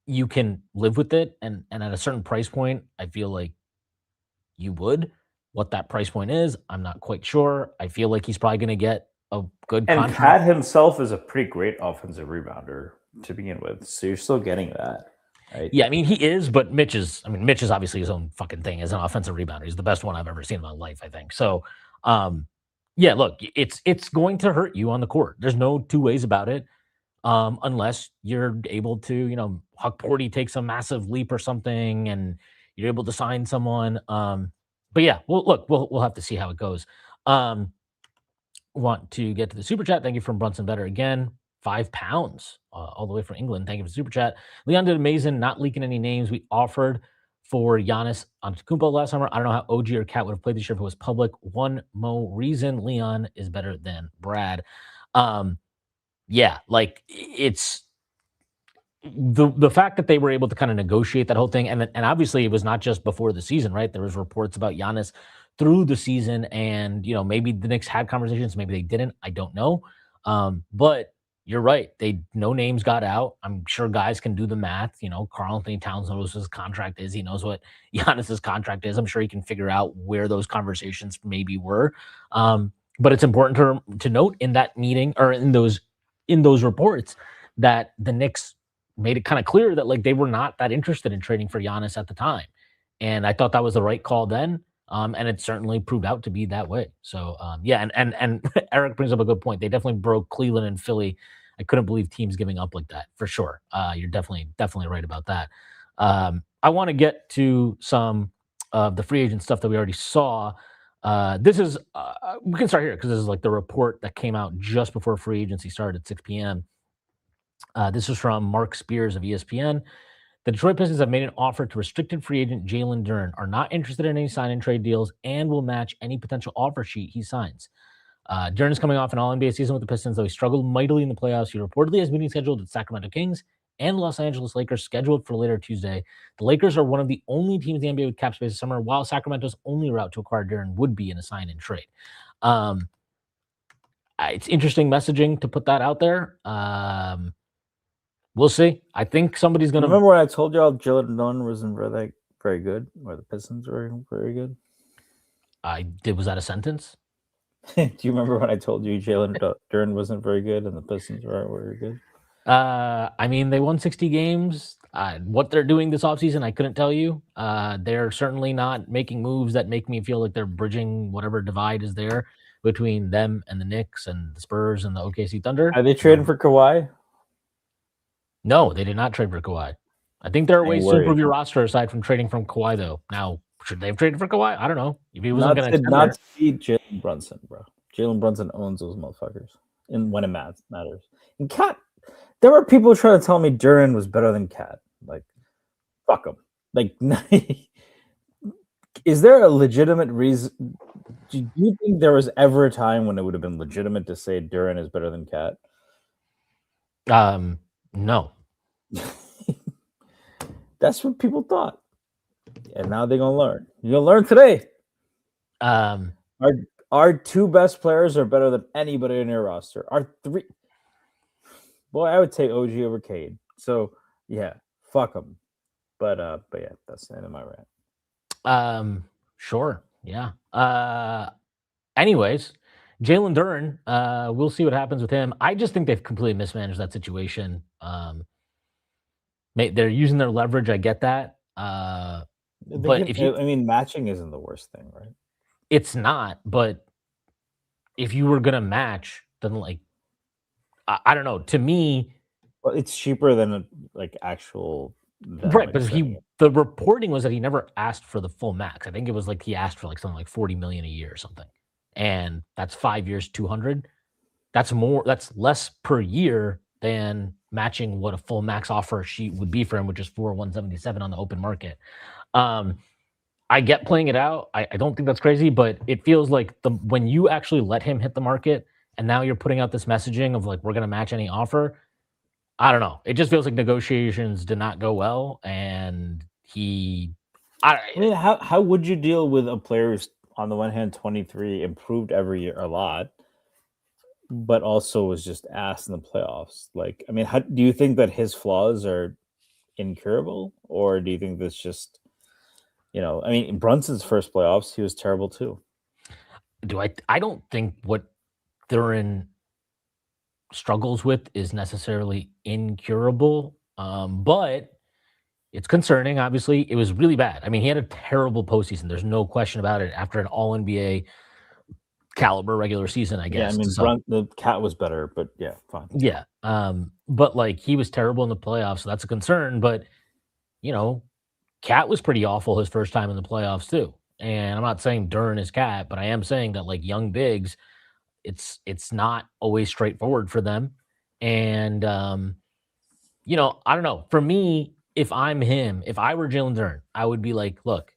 [SPEAKER 1] you can live with it, and at a certain price point, I feel like you would. What that price point is, I'm not quite sure. I feel like he's probably going to get a good
[SPEAKER 2] and
[SPEAKER 1] contract.
[SPEAKER 2] Cat himself is a pretty great offensive rebounder to begin with, so you're still getting that, right?
[SPEAKER 1] Yeah, I mean he is, but Mitch is obviously his own fucking thing as an offensive rebounder. He's the best one I've ever seen in my life, I think. So, yeah, look, it's going to hurt you on the court. There's no two ways about it. Unless you're able to, Huck Porty takes a massive leap or something, and you're able to sign someone. But yeah, we'll have to see how it goes. Want to get to the super chat? Thank you from Brunson Better again. £5 all the way from England. Thank you for the super chat. Leon did amazing, not leaking any names. We offered for Giannis Antetokounmpo last summer. I don't know how OG or Cat would have played this year if it was public. One more reason Leon is better than Brad. Yeah, it's the fact that they were able to kind of negotiate that whole thing, and obviously it was not just before the season, right? There was reports about Giannis through the season, and maybe the Knicks had conversations, maybe they didn't. I don't know, but you're right. No names got out. I'm sure guys can do the math. Karl Anthony Towns knows what his contract is. He knows what Giannis's contract is. I'm sure he can figure out where those conversations maybe were. But it's important to note in that meeting or in those reports that the Knicks made it kind of clear that they were not that interested in trading for Giannis at the time. And I thought that was the right call then. And it certainly proved out to be that way. So yeah, and Eric brings up a good point. They definitely broke Cleveland and Philly. I couldn't believe teams giving up like that, for sure. You're definitely right about that. I want to get to some of the free agent stuff that we already saw. This is we can start here because this is the report that came out just before free agency started at 6 p.m. This is from Mark Spears of ESPN. The Detroit Pistons have made an offer to restricted free agent Jalen Duren, are not interested in any sign-and trade deals, and will match any potential offer sheet he signs. Duren is coming off an All-NBA season with the Pistons, though he struggled mightily in the playoffs. He reportedly has meetings scheduled with Sacramento Kings and Los Angeles Lakers scheduled for later Tuesday. The Lakers are one of the only teams in the NBA with cap space this summer, while Sacramento's only route to acquire Duren would be in a sign-and trade. It's interesting messaging to put that out there. We'll see. I think somebody's going to...
[SPEAKER 2] Remember when I told y'all Jalen Duren wasn't very good, or the Pistons were very good?
[SPEAKER 1] Was that a sentence?
[SPEAKER 2] Do you remember when I told you Jalen Duren wasn't very good and the Pistons weren't very good?
[SPEAKER 1] I mean, they won 60 games. What they're doing this offseason, I couldn't tell you. They're certainly not making moves that make me feel like they're bridging whatever divide is there between them and the Knicks and the Spurs and the OKC Thunder.
[SPEAKER 2] Are they trading for Kawhi?
[SPEAKER 1] No, they did not trade for Kawhi. I think there are ways to improve your roster aside from trading from Kawhi, though. Now, should they have traded for Kawhi? I don't know. If he wasn't going to extend
[SPEAKER 2] Not
[SPEAKER 1] there.
[SPEAKER 2] to beat Jalen Brunson, bro. Jalen Brunson owns those motherfuckers, and when it matters. And Cat, there were people trying to tell me Duran was better than Cat. Like, fuck him. Like, is there a legitimate reason? Do you think there was ever a time when it would have been legitimate to say Duran is better than Cat?
[SPEAKER 1] No.
[SPEAKER 2] That's what people thought, and now they're gonna learn. You're gonna learn today. Our two best players are better than anybody in your roster. Our three, boy, I would take OG over Cade. So yeah, fuck them. But yeah, that's the end of my rant.
[SPEAKER 1] Sure, yeah. Anyways, Jalen Duren, we'll see what happens with him. I just think they've completely mismanaged that situation. They're using their leverage. I get that. But
[SPEAKER 2] matching isn't the worst thing, right?
[SPEAKER 1] It's not. But if you were gonna match, then like, I don't know. To me,
[SPEAKER 2] well, it's cheaper than actual.
[SPEAKER 1] Right, but the reporting was that he never asked for the full max. I think it was like he asked for like something like $40 million a year or something, and that's 5 years, 200. That's less per year than matching what a full max offer sheet would be for him, which is 177 on the open market. I get playing it out. I don't think that's crazy, but it feels like when you actually let him hit the market, and now you're putting out this messaging of like we're gonna match any offer. I don't know. It just feels like negotiations did not go well, and
[SPEAKER 2] how would you deal with a player who's on the one hand 23, improved every year a lot, but also was just ass in the playoffs? Like, I mean, how do you think that his flaws are incurable, or do you think that's just, I mean, in Brunson's first playoffs, he was terrible too.
[SPEAKER 1] I don't think what Thurin struggles with is necessarily incurable, but it's concerning. Obviously, it was really bad. I mean, he had a terrible postseason. There's no question about it. After an All NBA caliber regular season, I guess.
[SPEAKER 2] Yeah, I mean, the Cat was better, but yeah, fine.
[SPEAKER 1] Yeah, but like he was terrible in the playoffs, so that's a concern. But Cat was pretty awful his first time in the playoffs too. And I'm not saying Duren is Cat, but I am saying that like young bigs, it's not always straightforward for them. And I don't know. For me, if I'm him, if I were Jalen Duren, I would be like, look,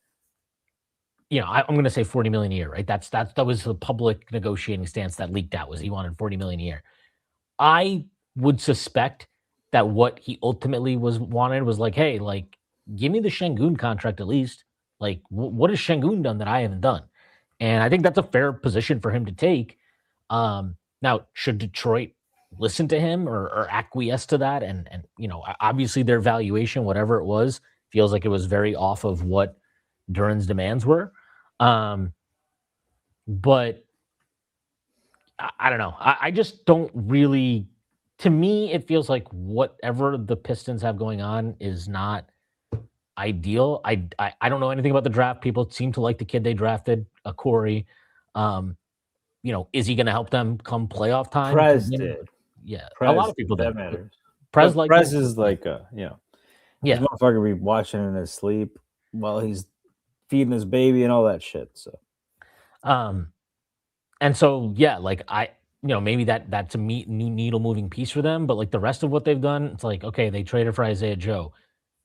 [SPEAKER 1] I'm going to say 40 million a year, right? That was the public negotiating stance that leaked out, was he wanted 40 million a year. I would suspect that what he ultimately wanted was like, hey, like, give me the Şengün contract at least. Like, what has Şengün done that I haven't done? And I think that's a fair position for him to take. Now, should Detroit listen to him or acquiesce to that? And obviously their valuation, whatever it was, feels like it was very off of what Duren's demands were. But I don't know. I just don't really. To me, it feels like whatever the Pistons have going on is not ideal. I don't know anything about the draft. People seem to like the kid they drafted, Corey. Is he going to help them come playoff time?
[SPEAKER 2] Prez did.
[SPEAKER 1] Yeah,
[SPEAKER 2] Prez,
[SPEAKER 1] a lot of people
[SPEAKER 2] that
[SPEAKER 1] did.
[SPEAKER 2] matters.
[SPEAKER 1] Prez
[SPEAKER 2] is like this motherfucker be watching in his sleep while he's feeding his baby and all that shit. So,
[SPEAKER 1] and so yeah, like maybe that's a new needle moving piece for them. But like the rest of what they've done, it's like, okay, they traded for Isaiah Joe,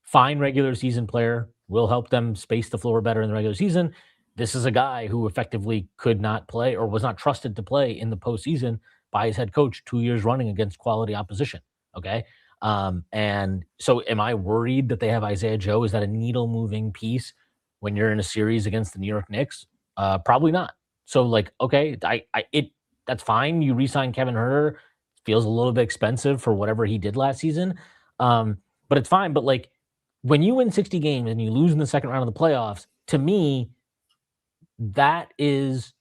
[SPEAKER 1] fine regular season player, will help them space the floor better in the regular season. This is a guy who effectively could not play or was not trusted to play in the postseason by his head coach 2 years running against quality opposition. Okay. And so am I worried that they have Isaiah Joe? Is that a needle moving piece when you're in a series against the New York Knicks? Probably not. So like, okay, that's fine. You re-sign Kevin Huerter. Feels a little bit expensive for whatever he did last season. But it's fine. But like when you win 60 games and you lose in the second round of the playoffs, to me, that is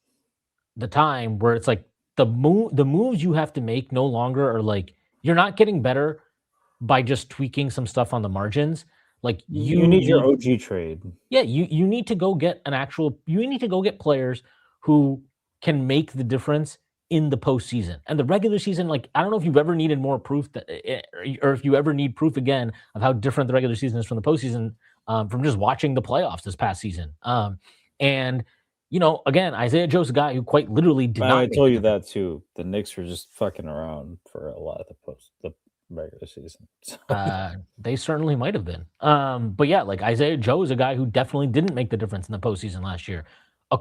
[SPEAKER 1] the time where it's like the moves you have to make no longer are like, you're not getting better by just tweaking some stuff on the margins. Like
[SPEAKER 2] you need your OG trade.
[SPEAKER 1] Yeah, you need to go get you need to go get players who can make the difference in the postseason. And the regular season, like, I don't know if you've ever needed more proof or if you ever need proof again of how different the regular season is from the postseason. from just watching the playoffs this past season. And again, Isaiah Joe's a guy who quite literally did not
[SPEAKER 2] I
[SPEAKER 1] make
[SPEAKER 2] told
[SPEAKER 1] the
[SPEAKER 2] you
[SPEAKER 1] difference.
[SPEAKER 2] that too. The Knicks were just fucking around for a lot of the regular season. So,
[SPEAKER 1] They certainly might have been. But yeah, like Isaiah Joe is a guy who definitely didn't make the difference in the postseason last year.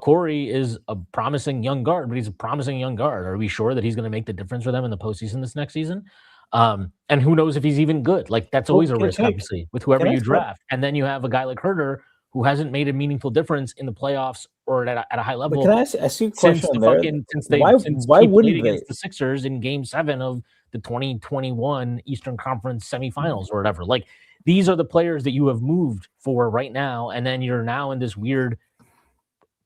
[SPEAKER 1] Corey is a promising young guard, but he's a promising young guard. Are we sure that he's going to make the difference for them in the postseason this next season? And who knows if he's even good? Like that's
[SPEAKER 2] well,
[SPEAKER 1] always a risk, obviously, with whoever
[SPEAKER 2] can I
[SPEAKER 1] you
[SPEAKER 2] start?
[SPEAKER 1] draft. And then you have a guy like Herter who hasn't made a meaningful difference in the playoffs or at a high
[SPEAKER 2] But can
[SPEAKER 1] level
[SPEAKER 2] I ask you a question in there?
[SPEAKER 1] since
[SPEAKER 2] Why
[SPEAKER 1] he played
[SPEAKER 2] wouldn't they?
[SPEAKER 1] against the Sixers in Game 7 of the 2021 Eastern Conference semifinals or whatever. Like these are the players that you have moved for right now, and then you're now in this weird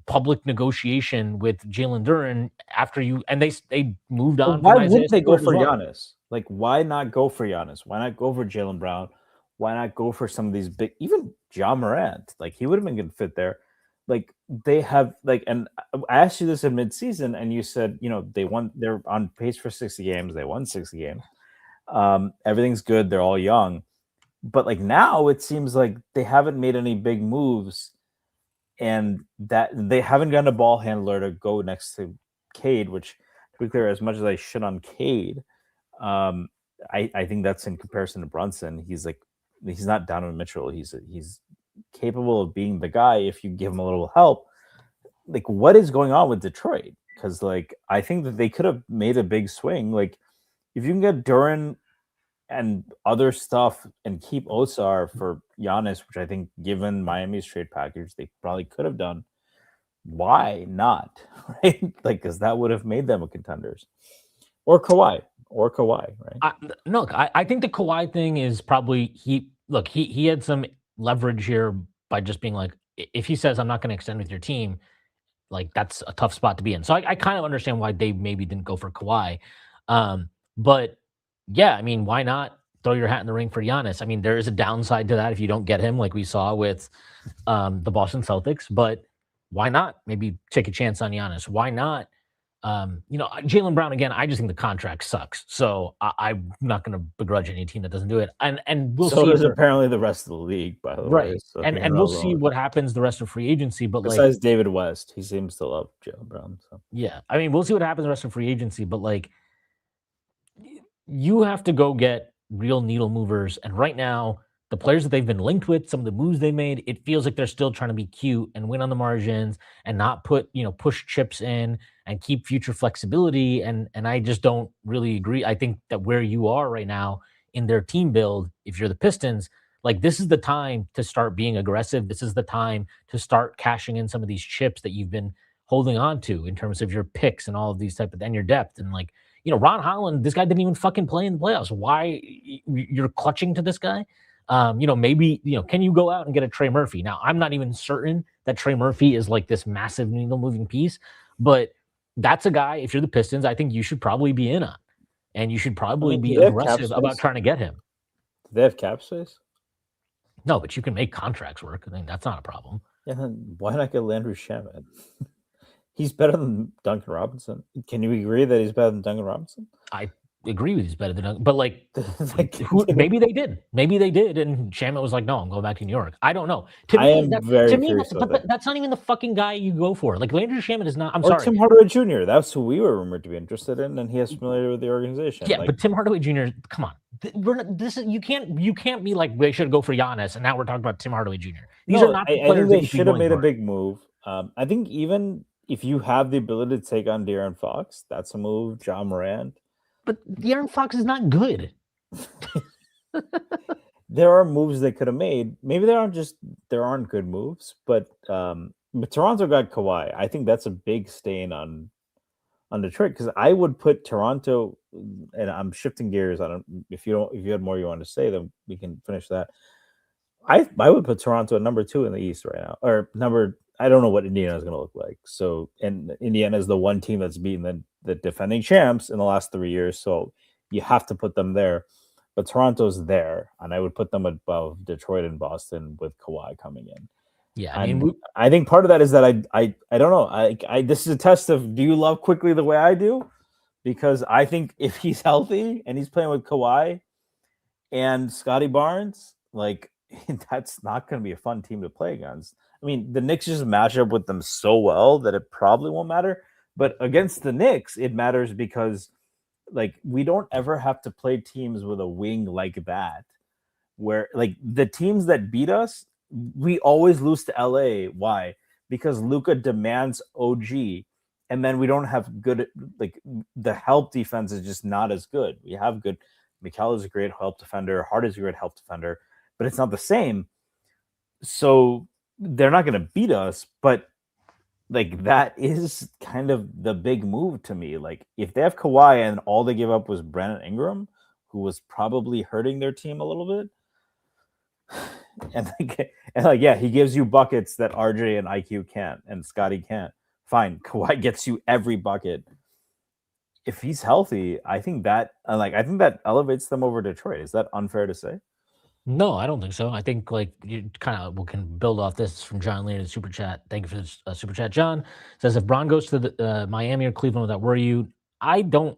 [SPEAKER 1] public negotiation with Jalen Duren after you and they moved
[SPEAKER 2] But
[SPEAKER 1] on
[SPEAKER 2] why
[SPEAKER 1] from Isaiah
[SPEAKER 2] wouldn't they go
[SPEAKER 1] Stewart as
[SPEAKER 2] for
[SPEAKER 1] well.
[SPEAKER 2] Giannis? Like, why not go for Giannis? Why not go for Jalen Brown? Why not go for some of these big, even John Morant? Like, he would have been good fit there. Like, they have like, and I asked you this in midseason, and you said, they're on pace for 60 games. They won 60 games. Everything's good. They're all young, but like now it seems like they haven't made any big moves, and that they haven't gotten a ball handler to go next to Cade, which, to be clear, as much as I shit on Cade, um, I think that's in comparison to Brunson. He's not Donovan Mitchell. He's capable of being the guy if you give him a little help. Like, what is going on with Detroit? Because like I think that they could have made a big swing. Like, if you can get Duran and other stuff and keep Osar for Giannis, which I think, given Miami's trade package, they probably could have done. Why not? Right? Like, because that would have made them a contenders. Or Kawhi. Right?
[SPEAKER 1] I think the Kawhi thing is probably he had some leverage here by just being like, if he says I'm not going to extend with your team, like that's a tough spot to be in. So I kind of understand why they maybe didn't go for Kawhi. But yeah, I mean, why not throw your hat in the ring for Giannis? I mean, there is a downside to that if you don't get him, like we saw with the Boston Celtics. But why not maybe take a chance on Giannis? Why not? Jalen Brown again. I just think the contract sucks, so I'm not going to begrudge any team that doesn't do it. And we'll
[SPEAKER 2] So
[SPEAKER 1] see if
[SPEAKER 2] does
[SPEAKER 1] they're
[SPEAKER 2] apparently the rest of the league, by the way.
[SPEAKER 1] right.
[SPEAKER 2] So
[SPEAKER 1] And
[SPEAKER 2] you're
[SPEAKER 1] and
[SPEAKER 2] not
[SPEAKER 1] we'll see
[SPEAKER 2] alone.
[SPEAKER 1] what happens the rest of free agency. But like,
[SPEAKER 2] Besides David West, he seems to love Jalen Brown. So
[SPEAKER 1] yeah, I mean, we'll see what happens the rest of free agency. But like, you have to go get real needle movers. And right now, the players that they've been linked with, some of the moves they made, it feels like they're still trying to be cute and win on the margins and not push chips in and keep future flexibility. And I just don't really agree. I think that where you are right now in their team build, if you're the Pistons, like this is the time to start being aggressive. This is the time to start cashing in some of these chips that you've been holding on to in terms of your picks and all of these and your depth. And like, Ron Holland, this guy didn't even fucking play in the playoffs. Why you're clutching to this guy? Maybe, can you go out and get a Trey Murphy? Now, I'm not even certain that Trey Murphy is like this massive needle moving piece, but that's a guy, if you're the Pistons, I think you should probably be in on. And you should probably be
[SPEAKER 2] do they have cap
[SPEAKER 1] aggressive about
[SPEAKER 2] space?
[SPEAKER 1] trying to get him.
[SPEAKER 2] Do they have cap space?
[SPEAKER 1] No, but you can make contracts work. I think that's not a problem.
[SPEAKER 2] Yeah, then why not get Landry Shamet? He's better than Duncan Robinson. Can you agree that he's better than Duncan Robinson?
[SPEAKER 1] I agree with he's better than Duncan, but like,
[SPEAKER 2] Like,
[SPEAKER 1] maybe they did. Maybe they did, and Shamet was like, "No, I'm going back to New York." I don't know.
[SPEAKER 2] I am very curious about that.
[SPEAKER 1] That's not even the fucking guy you go for. Like Landry Shamet is not. I'm
[SPEAKER 2] Or
[SPEAKER 1] sorry.
[SPEAKER 2] Tim Hardaway Jr. That's who we were rumored to be interested in, and he has familiarity with the organization.
[SPEAKER 1] Yeah, but Tim Hardaway Jr. Come on, you can't be like they should go for Giannis, and now we're talking about Tim Hardaway Jr. These are not the
[SPEAKER 2] I
[SPEAKER 1] players
[SPEAKER 2] think they
[SPEAKER 1] that
[SPEAKER 2] should have made a big move. I think even if you have the ability to take on De'Aaron Fox, that's a move. John Morant.
[SPEAKER 1] But De'Aaron Fox is not good.
[SPEAKER 2] There are moves they could have made. Maybe there aren't good moves, but Toronto got Kawhi. I think that's a big stain on Detroit, because I would put Toronto, and I'm shifting gears. I don't if you had more you want to say, then we can finish that. I would put Toronto at number 2 in the East right now, or I don't know what Indiana is going to look like. So, and Indiana is the one team that's beaten the defending champs in the last 3 years. So you have to put them there. But Toronto's there, and I would put them above Detroit and Boston with Kawhi coming in.
[SPEAKER 1] Yeah, I mean,
[SPEAKER 2] I think part of that is that I don't know. I this is a test of, do you love Quickly the way I do? Because I think if he's healthy and he's playing with Kawhi and Scotty Barnes, like, that's not going to be a fun team to play against. I mean, the Knicks just match up with them so well that it probably won't matter. But against the Knicks, it matters because like we don't ever have to play teams with a wing like that, where like the teams that beat us, we always lose to LA. Why? Because Luka demands OG, and then we don't have good like the help defense is just not as good. We have good. Mikal is a great help defender. Hart is a great help defender, but it's not the same. So they're not going to beat us, but like that is kind of the big move to me. Like if they have Kawhi and all they give up was Brandon Ingram, who was probably hurting their team a little bit, and yeah, he gives you buckets that RJ and IQ can't, and Scotty can't. Fine, Kawhi gets you every bucket. If he's healthy, I think that elevates them over Detroit. Is that unfair to say?
[SPEAKER 1] No, I don't think so. I think like you kind of we can build off this from John Lear in super chat. Thank you for this super chat. John says if Bron goes to the Miami or Cleveland, would that worry you? I don't.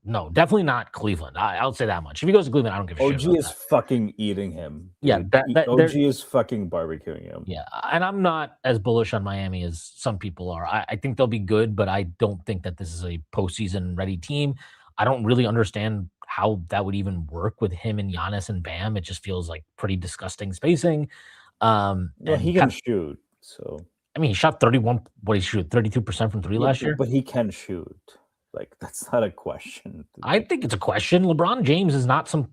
[SPEAKER 1] No, definitely not Cleveland. I'll say that much. If he goes to Cleveland, I don't give a shit.
[SPEAKER 2] OG is fucking eating him.
[SPEAKER 1] Dude.
[SPEAKER 2] Yeah, OG is fucking barbecuing him.
[SPEAKER 1] Yeah, and I'm not as bullish on Miami as some people are. I think they'll be good, but I don't think that this is a postseason ready team. I don't really understand how that would even work with him and Giannis and Bam. It just feels like pretty disgusting spacing.
[SPEAKER 2] Well, he can shoot. So
[SPEAKER 1] I mean, he shot 31. What did he shoot? 32% from three last year.
[SPEAKER 2] But he can shoot. Like that's not a question.
[SPEAKER 1] I think it's a question. LeBron James is not some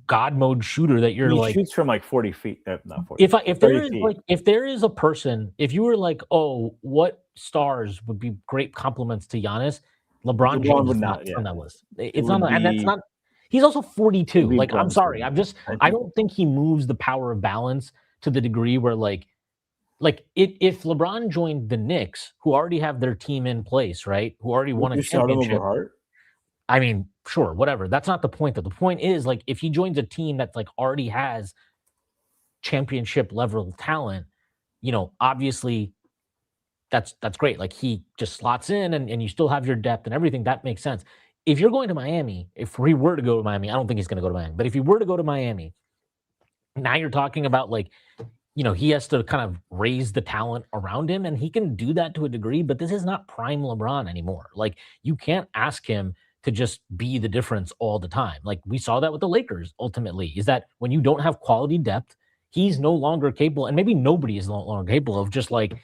[SPEAKER 1] god mode shooter that you're
[SPEAKER 2] he shoots from like 40 feet. Not 40.
[SPEAKER 1] If there is a person, if you were like, oh, what stars would be great compliments to Giannis? LeBron James is not on that list. It's not, and that's not. He's also 42. Like, I'm sorry, I don't think he moves the power of balance to the degree where like if LeBron joined the Knicks, who already have their team in place, right? Who already won a championship. I mean, sure, whatever. That's not the point, though. The point is, like, if he joins a team that's like already has championship level talent, you know, obviously that's great. Like he just slots in and you still have your depth and everything. That makes sense. If you're going to Miami, if he were to go to Miami, I don't think he's going to go to Miami, but if he were to go to Miami, now you're talking about like, you know, he has to kind of raise the talent around him, and he can do that to a degree, but this is not prime LeBron anymore. Like, you can't ask him to just be the difference all the time. Like, we saw that with the Lakers ultimately, is that when you don't have quality depth, he's no longer capable, and maybe nobody is no longer capable of just like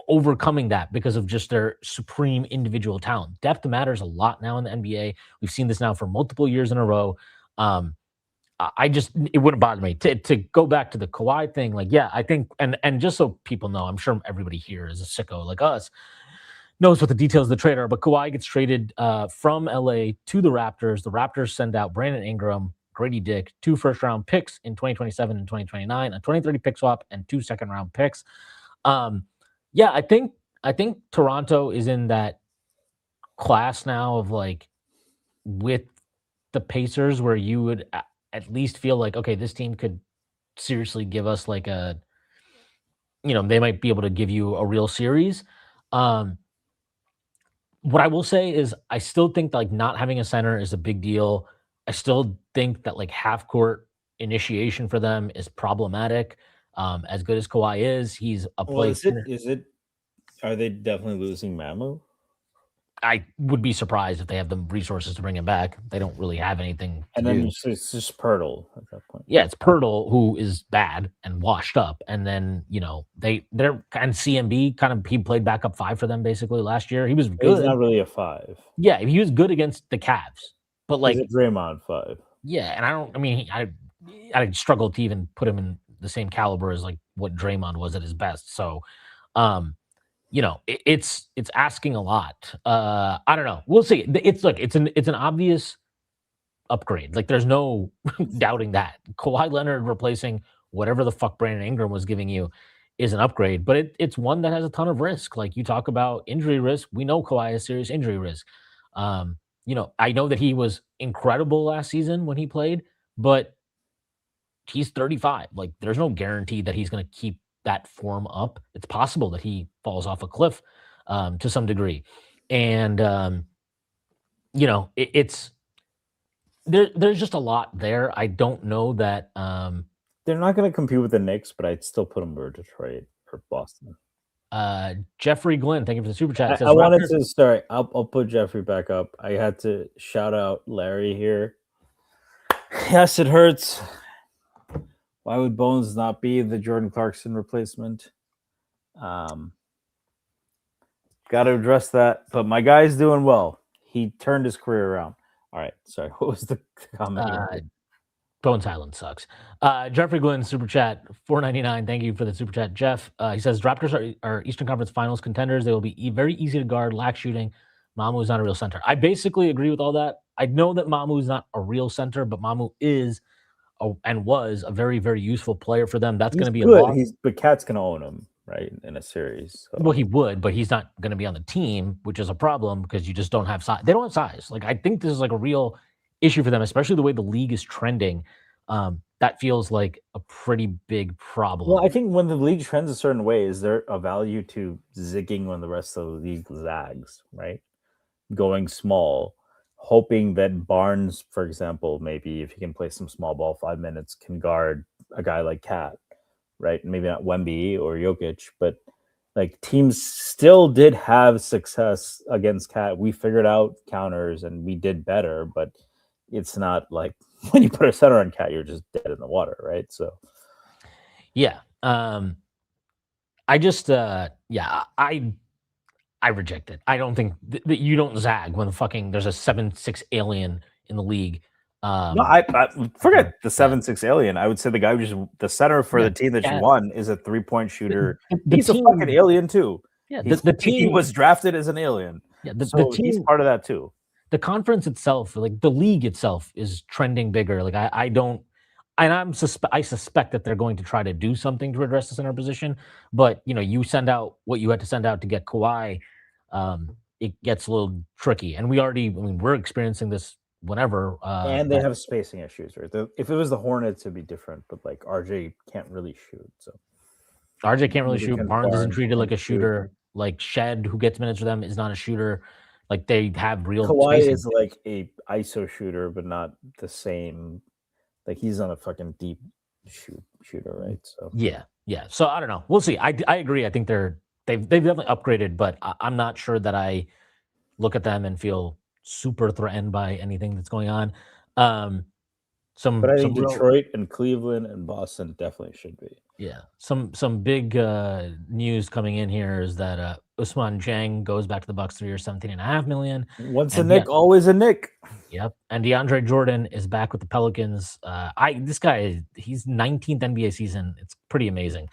[SPEAKER 1] overcoming that because of just their supreme individual talent. Depth matters a lot now in the NBA. We've seen this now for multiple years in a row. It wouldn't bother me to go back to the Kawhi thing. Like, yeah, I think, and just so people know, I'm sure everybody here is a sicko like us, knows what the details of the trade are, but Kawhi gets traded from LA to the Raptors. The Raptors send out Brandon Ingram, Grady Dick, 2 first-round picks in 2027 and 2029, a 2030 pick swap, and 2 second-round picks. Yeah, I think Toronto is in that class now of like with the Pacers where you would at least feel like, okay, this team could seriously give us like a, you know, they might be able to give you a real series. What I will say is I still think like not having a center is a big deal. I still think that like half court initiation for them is problematic. As good as Kawhi is, he's a play.
[SPEAKER 2] Are they definitely losing Mamu?
[SPEAKER 1] I would be surprised if they have the resources to bring him back. They don't really have anything to
[SPEAKER 2] do. It's just Pirtle at that point. Yeah,
[SPEAKER 1] it's Pirtle who is bad and washed up. And then, you know, they're kind of CMB kind of, he played backup 5 for them basically last year. He was good.
[SPEAKER 2] He's not really a 5.
[SPEAKER 1] Yeah, he was good against the Cavs. But like
[SPEAKER 2] he's a Draymond 5.
[SPEAKER 1] Yeah, and I struggled to even put him in the same caliber as like what Draymond was at his best. So you know, it's asking a lot. I don't know. We'll see. It's an obvious upgrade. Like there's no doubting that. Kawhi Leonard replacing whatever the fuck Brandon Ingram was giving you is an upgrade, but it's one that has a ton of risk. Like you talk about injury risk. We know Kawhi has serious injury risk. You know, I know that he was incredible last season when he played, but he's 35. Like there's no guarantee that he's going to keep that form up. It's possible that he falls off a cliff to some degree. And, you know, there's just a lot there. I don't know that
[SPEAKER 2] They're not going to compete with the Knicks, but I'd still put them over Detroit or Boston.
[SPEAKER 1] Jeffrey Glenn, thank you for the super chat. It
[SPEAKER 2] I
[SPEAKER 1] says
[SPEAKER 2] wanted
[SPEAKER 1] Raptors.
[SPEAKER 2] to sorry. I'll put Jeffrey back up. I had to shout out Larry here. Yes, it hurts. Why would Bones not be the Jordan Clarkson replacement? Got to address that. But my guy's doing well. He turned his career around. All right. Sorry. What was the comment?
[SPEAKER 1] Bones Island sucks. Jeffrey Glenn, super chat, $4.99. Thank you for the super chat, Jeff. He says Raptors are Eastern Conference Finals contenders. They will be very easy to guard, lack shooting. Mamu is not a real center. I basically agree with all that. I know that Mamu is not a real center, but Mamu is and was a very, very useful player for them. That's going to be
[SPEAKER 2] good.
[SPEAKER 1] a lot.
[SPEAKER 2] But Cat's going to own him, right, in a series. So.
[SPEAKER 1] Well, he would, but he's not going to be on the team, which is a problem because you just don't have size. They don't have size. Like, I think this is like a real issue for them, especially the way the league is trending. That feels like a pretty big problem.
[SPEAKER 2] Well, I think when the league trends a certain way, is there a value to zigging when the rest of the league zags, right? Going small, hoping that Barnes, for example, maybe if he can play some small ball 5 minutes, can guard a guy like Cat, right? Maybe not Wemby or Jokic, but like teams still did have success against Cat. We figured out counters and we did better, but it's not like when you put a center on Cat, you're just dead in the water, right? So,
[SPEAKER 1] yeah. I just, I reject it. I don't think that you don't zag when there's a 7'6" alien in the league.
[SPEAKER 2] No, I forget the 7'6" alien. I would say the guy who just the center for the team that you won is a 3-point shooter. He's a fucking alien too.
[SPEAKER 1] Yeah, the team
[SPEAKER 2] he was drafted as an alien.
[SPEAKER 1] Yeah,
[SPEAKER 2] the team, he's part of that too.
[SPEAKER 1] The conference itself, like the league itself, is trending bigger. Like I don't, and I suspect that they're going to try to do something to address the center position. But you send out what you had to send out to get Kawhi. It gets a little tricky, and we're experiencing this whenever.
[SPEAKER 2] And they have spacing issues, right? If it was the Hornets, it'd be different. But like RJ can't really shoot, so
[SPEAKER 1] RJ can't really shoot. Barnes isn't treated like a shooter. Like Shed, who gets minutes for them, is not a shooter. Like they have real.
[SPEAKER 2] Kawhi is like a ISO shooter, but not the same. Like he's not a fucking deep shooter, right? So
[SPEAKER 1] yeah. So I don't know. We'll see. I agree. I think they've definitely upgraded, but I'm not sure that I look at them and feel super threatened by anything that's going on.
[SPEAKER 2] But I think Detroit and Cleveland and Boston definitely should be.
[SPEAKER 1] Yeah. Some big news coming in here is that Ousmane Dieng goes back to the Bucks 3 years, $17.5 million.
[SPEAKER 2] Once a Nick, always a Nick.
[SPEAKER 1] Yep. And DeAndre Jordan is back with the Pelicans. This guy, he's 19th NBA season. It's pretty amazing.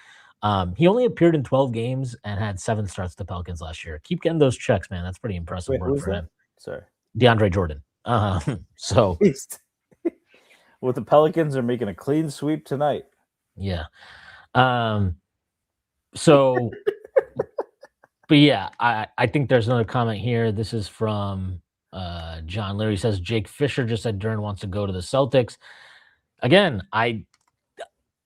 [SPEAKER 1] He only appeared in 12 games and had 7 starts to the Pelicans last year. Keep getting those checks, man. That's pretty impressive work for him.
[SPEAKER 2] Sorry.
[SPEAKER 1] DeAndre Jordan. So
[SPEAKER 2] well, the Pelicans are making a clean sweep tonight.
[SPEAKER 1] Yeah. So but yeah, I think there's another comment here. This is from John Leary. Says Jake Fisher just said Duren wants to go to the Celtics. Again,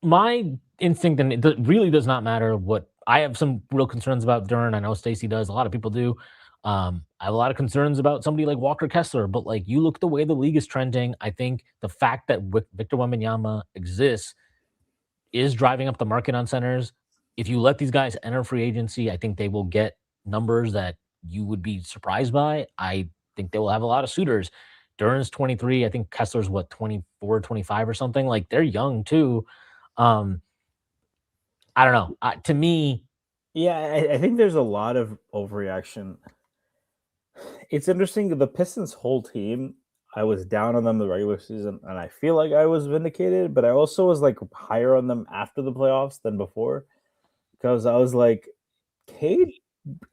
[SPEAKER 1] my instinct, and it really does not matter what I have some real concerns about Duren. I know Stacey does. A lot of people do. I have a lot of concerns about somebody like Walker Kessler, but like you look at the way the league is trending, I think the fact that Victor Wembanyama exists is driving up the market on centers. If you let these guys enter free agency, I think they will get numbers that you would be surprised by. I think they will have a lot of suitors. Duren's 23. I think Kessler's 24, 25 or something. Like they're young too. I don't know. To me,
[SPEAKER 2] yeah, I think there's a lot of overreaction. It's interesting. The Pistons' whole team, I was down on them the regular season, and I feel like I was vindicated, but I also was like higher on them after the playoffs than before, because I was like, Cade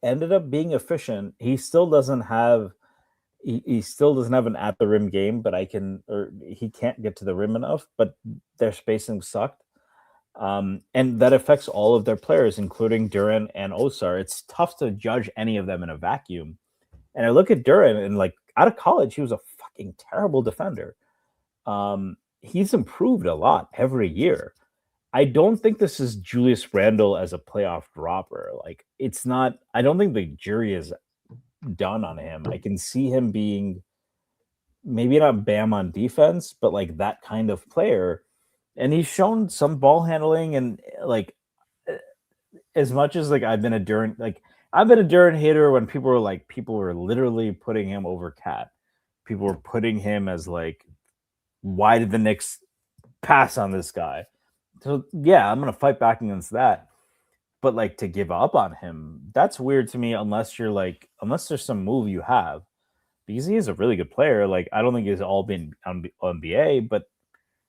[SPEAKER 2] ended up being efficient. He still doesn't have an at the rim game, but he can't get to the rim enough, but their spacing sucked. And that affects all of their players, including Duren and Osar. It's tough to judge any of them in a vacuum. And I look at Duren, and like out of college, he was a fucking terrible defender. He's improved a lot every year. I don't think this is Julius Randle as a playoff dropper. Like it's not. I don't think the jury is done on him. I can see him being maybe not Bam on defense, but like that kind of player. and he's shown some ball handling, and like as much as like I've been a Duran hater when people were literally putting him over Cat. People were putting him as like, why did the Knicks pass on this guy? So yeah, I'm gonna fight back against that. But like to give up on him, that's weird to me. Unless there's some move you have, because he is a really good player. Like I don't think he's all been on NBA, but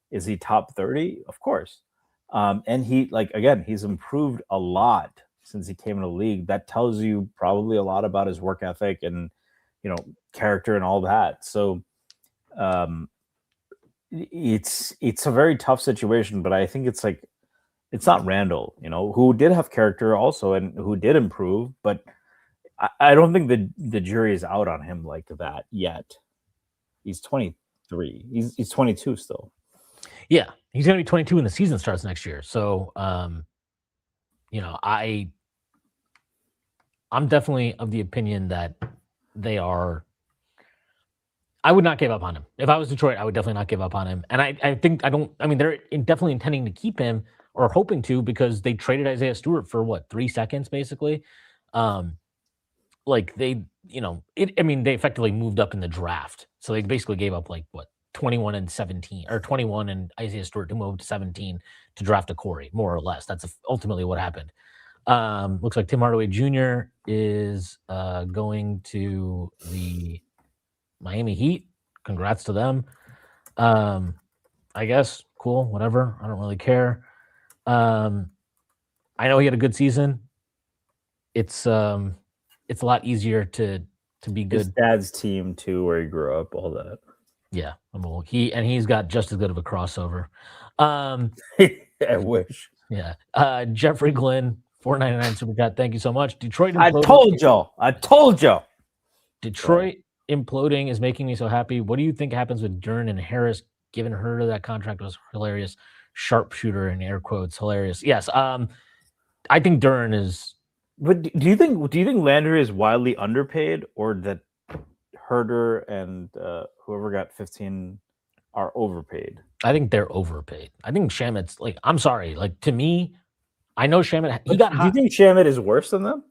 [SPEAKER 2] is he top 30? Of course. And he he's improved a lot since he came in the league. That tells you probably a lot about his work ethic and character and all that. So it's a very tough situation, but I think it's like it's not Randall, who did have character also and who did improve, but I don't think the jury is out on him like that yet. He's 23. He's 22 still.
[SPEAKER 1] Yeah, he's going to be 22 when the season starts next year. So, I'm definitely of the opinion that they are. I would not give up on him. If I was Detroit, I would definitely not give up on him. And I mean, they're definitely intending to keep him or hoping to, because they traded Isaiah Stewart for what, 3 seconds basically. Like they effectively moved up in the draft. So they basically gave up like what, 21 and 17, or 21 and Isaiah Stewart to move to 17 to draft a Corey, more or less. That's ultimately what happened. Looks like Tim Hardaway Jr. is going to the Miami Heat. Congrats to them. I guess cool, whatever. I don't really care. I know he had a good season. It's a lot easier to be good.
[SPEAKER 2] His dad's team too, where he grew up, all that.
[SPEAKER 1] Yeah, he's got just as good of a crossover.
[SPEAKER 2] I wish.
[SPEAKER 1] Yeah. Jeffrey Glenn, $4.99 super chat. Thank you so much. Detroit.
[SPEAKER 2] I told you.
[SPEAKER 1] Detroit imploding is making me so happy. What do you think happens with Dern and Harris? Given her that contract was hilarious. Sharpshooter in air quotes, hilarious. Yes. I think Dern is.
[SPEAKER 2] But do you think Landry is wildly underpaid, or that Herder and whoever got 15 are overpaid?
[SPEAKER 1] I think they're overpaid. I think Shamit's like, I'm sorry, like to me, I know Shamit. He got hot.
[SPEAKER 2] Do you think Shamit is worse than them?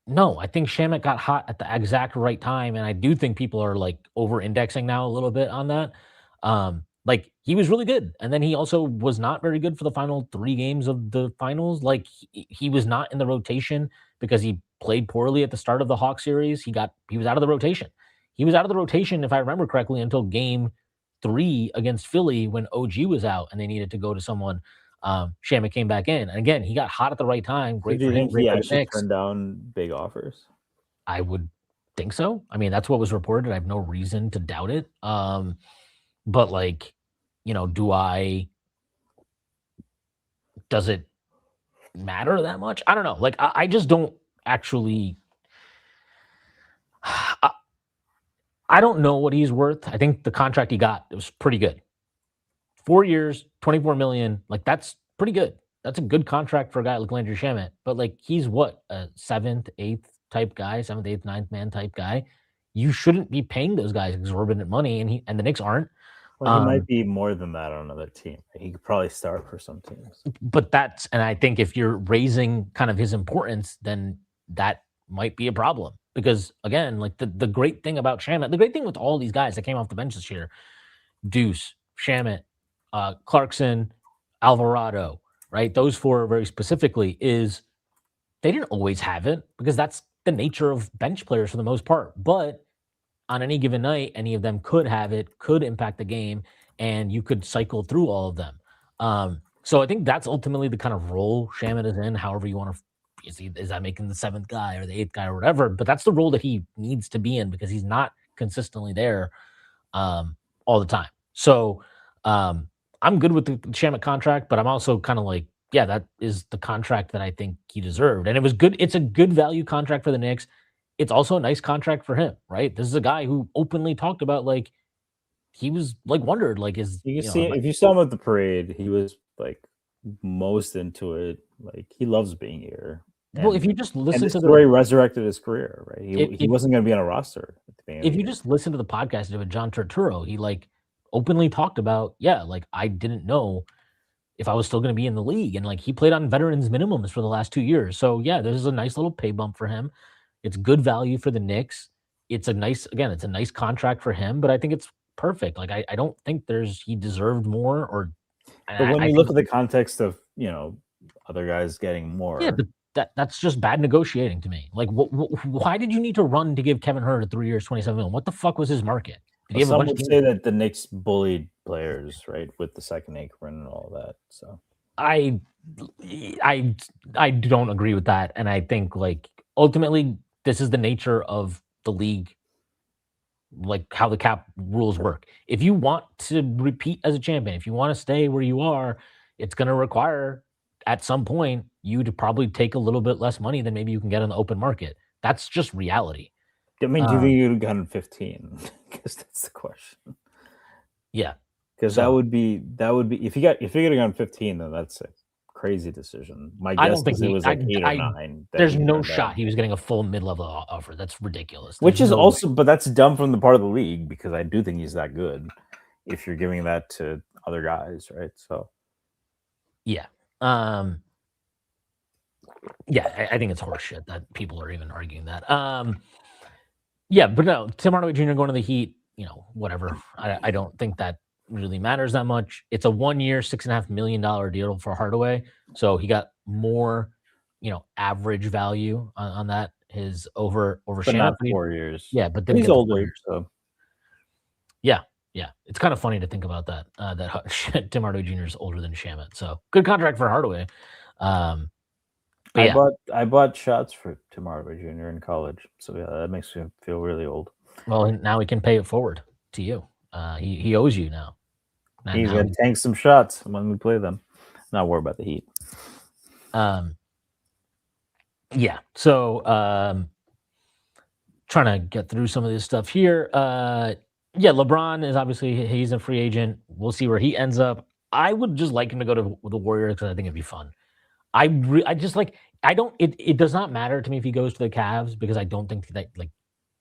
[SPEAKER 1] No, I think Shamit got hot at the exact right time, and I do think people are like over-indexing now a little bit on that. Like he was really good, and then he also was not very good for the final 3 games of the finals. Like he was not in the rotation because he played poorly at the start of the Hawks series. He was out of the rotation. He was out of the rotation, if I remember correctly, until game 3 against Philly when OG was out and they needed to go to someone. Shamit came back in, and again, he got hot at the right time. Great.
[SPEAKER 2] Do you think he actually turned down big offers?
[SPEAKER 1] I would think so. I mean, that's what was reported. I have no reason to doubt it. But like, does it matter that much? I don't know. Like, I just don't actually. I don't know what he's worth. I think the contract he got, it was pretty good. 4 years, $24 million. Like, that's pretty good. That's a good contract for a guy like Landry Shamet. But like, he's what, a 7th, 8th type guy, 7th, 8th, 9th man type guy. You shouldn't be paying those guys exorbitant money, and the Knicks aren't.
[SPEAKER 2] Well, he might be more than that on another team. He could probably start for some teams.
[SPEAKER 1] But and I think if you're raising kind of his importance, then that might be a problem. Because again, like the great thing about Shamet, the great thing with all these guys that came off the bench this year, Deuce, Shamet, Clarkson, Alvarado, right? Those 4 very specifically is they didn't always have it, because that's the nature of bench players for the most part. But on any given night, any of them could have it, could impact the game, and you could cycle through all of them. So I think that's ultimately the kind of role Shamet is in, however you want to. Is that making the 7th guy or the 8th guy or whatever? But that's the role that he needs to be in, because he's not consistently there all the time. So I'm good with the Shamet contract, but I'm also kind of like, yeah, that is the contract that I think he deserved. And it was good. It's a good value contract for the Knicks. It's also a nice contract for him, right? This is a guy who openly talked about, like, he was like wondered, like, if
[SPEAKER 2] you saw him at the parade, he was like most into it. Like, he loves being here.
[SPEAKER 1] Well, if you just listen to
[SPEAKER 2] the story, resurrected his career, right? He wasn't going to be on a roster.
[SPEAKER 1] If you just listen to the podcast with John Turturro, he like openly talked about, yeah, like I didn't know if I was still going to be in the league. And like he played on veterans minimums for the last 2 years. So yeah, this is a nice little pay bump for him. It's good value for the Knicks. It's a nice contract for him, but I think it's perfect. Like I don't think he deserved more or.
[SPEAKER 2] But when you look at the context of, other guys getting more.
[SPEAKER 1] Yeah, but that's just bad negotiating to me. Like, why did you need to run to give Kevin Hurt a 3 years, $27 million? What the fuck was his market?
[SPEAKER 2] Well, some would say that the Knicks bullied players, right, with the second apron and all that. So
[SPEAKER 1] I don't agree with that, and I think like ultimately this is the nature of the league, like how the cap rules work. If you want to repeat as a champion, if you want to stay where you are, it's going to require at some point you to probably take a little bit less money than maybe you can get on the open market. That's just reality.
[SPEAKER 2] I mean, do you think you'd have gotten 15? Because that's the question.
[SPEAKER 1] Yeah,
[SPEAKER 2] because that would be if you could have gone 15, then that's a crazy decision. My guess
[SPEAKER 1] I don't think
[SPEAKER 2] is it was like 8 or 9.
[SPEAKER 1] There's no shot he was getting a full mid-level offer. That's ridiculous.
[SPEAKER 2] Which is also, but that's dumb from the part of the league because I do think he's that good. If you're giving that to other guys, right? So,
[SPEAKER 1] yeah, I think it's horseshit that people are even arguing that. Yeah, but no, Tim Hardaway Jr. going to the Heat, whatever. I don't think that really matters that much. It's a 1 year, $6.5 million deal for Hardaway. So he got more, average value on that. His over
[SPEAKER 2] but
[SPEAKER 1] Shannon.
[SPEAKER 2] Not 4 years.
[SPEAKER 1] Yeah, but
[SPEAKER 2] he's older. So
[SPEAKER 1] yeah. It's kind of funny to think about that. That Tim Hardaway Jr. is older than Shamet. So good contract for Hardaway.
[SPEAKER 2] I bought shots for Tim Hardaway Jr. in college, so yeah, that makes me feel really old.
[SPEAKER 1] Well, now he can pay it forward to you. He owes you now.
[SPEAKER 2] He's gonna tank some shots when we play them. Not worry about the Heat.
[SPEAKER 1] Yeah. So trying to get through some of this stuff here. Yeah, LeBron is obviously he's a free agent. We'll see where he ends up. I would just like him to go to the Warriors because I think it'd be fun. It does not matter to me if he goes to the Cavs because I don't think that like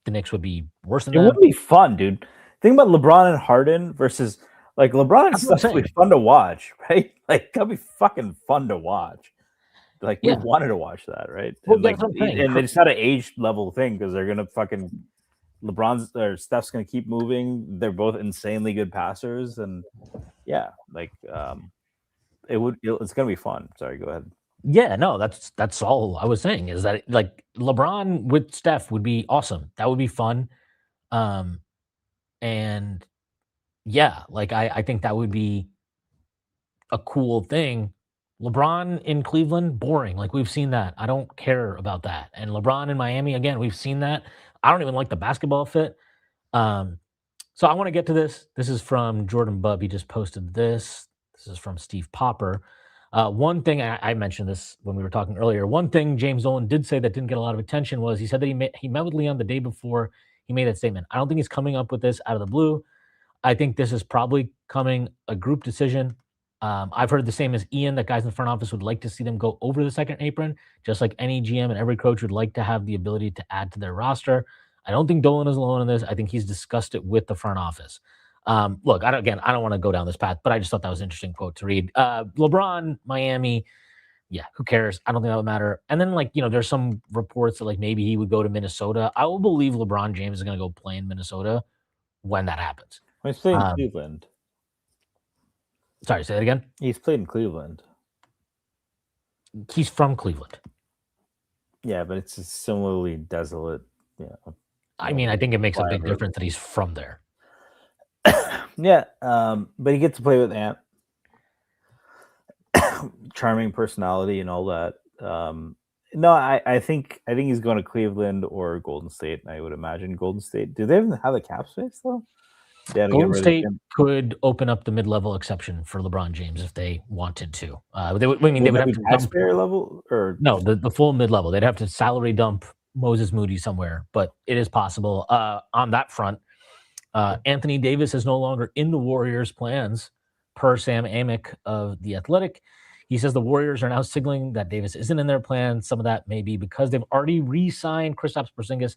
[SPEAKER 1] the Knicks would be worse than that.
[SPEAKER 2] It would be fun, dude. Think about LeBron and Harden versus like LeBron and stuff would be fun to watch, right? Like that'd be fucking fun to watch. Like we wanted to watch that, right?
[SPEAKER 1] Well,
[SPEAKER 2] and it's not an age level thing because they're gonna fucking LeBron's or Steph's gonna keep moving. They're both insanely good passers, and it's gonna be fun. Sorry, go ahead.
[SPEAKER 1] Yeah, no, that's all I was saying is that like LeBron with Steph would be awesome. That would be fun. And yeah, like I think that would be a cool thing. LeBron in Cleveland, boring. Like we've seen that. I don't care about that. And LeBron in Miami, again, we've seen that. I don't even like the basketball fit. So I want to get to this. This is from Jordan Bubb. He just posted this. This is from Steve Popper. One thing I mentioned this when we were talking earlier. One thing James Dolan did say that didn't get a lot of attention was he said that he met with Leon the day before he made that statement. I don't think he's coming up with this out of the blue. I think this is probably coming a group decision. I've heard the same as Ian that guys in the front office would like to see them go over the second apron, just like any GM and every coach would like to have the ability to add to their roster. I don't think Dolan is alone in this. I think he's discussed it with the front office. Look, I don't want to go down this path, but I just thought that was an interesting quote to read. LeBron, Miami, yeah, who cares? I don't think that would matter. And then, there's some reports that, maybe he would go to Minnesota. I will believe LeBron James is going to go play in Minnesota when that happens.
[SPEAKER 2] He's played in Cleveland.
[SPEAKER 1] Sorry, say that again?
[SPEAKER 2] He's played in Cleveland.
[SPEAKER 1] He's from Cleveland.
[SPEAKER 2] Yeah, but it's similarly desolate. Yeah.
[SPEAKER 1] I mean, I think it makes a big difference that he's from there.
[SPEAKER 2] Yeah, but he gets to play with Ant. Charming personality and all that. No, I think he's going to Cleveland or Golden State. I would imagine Golden State. Do they even have the cap space though?
[SPEAKER 1] Golden State could open up the mid-level exception for LeBron James if they wanted to. They would have to
[SPEAKER 2] taxpayer level or
[SPEAKER 1] no, the full mid-level. They'd have to salary dump Moses Moody somewhere, but it is possible. On that front, Anthony Davis is no longer in the Warriors' plans, per Sam Amick of The Athletic. He says the Warriors are now signaling that Davis isn't in their plans. Some of that may be because they've already re-signed Kristaps Porzingis,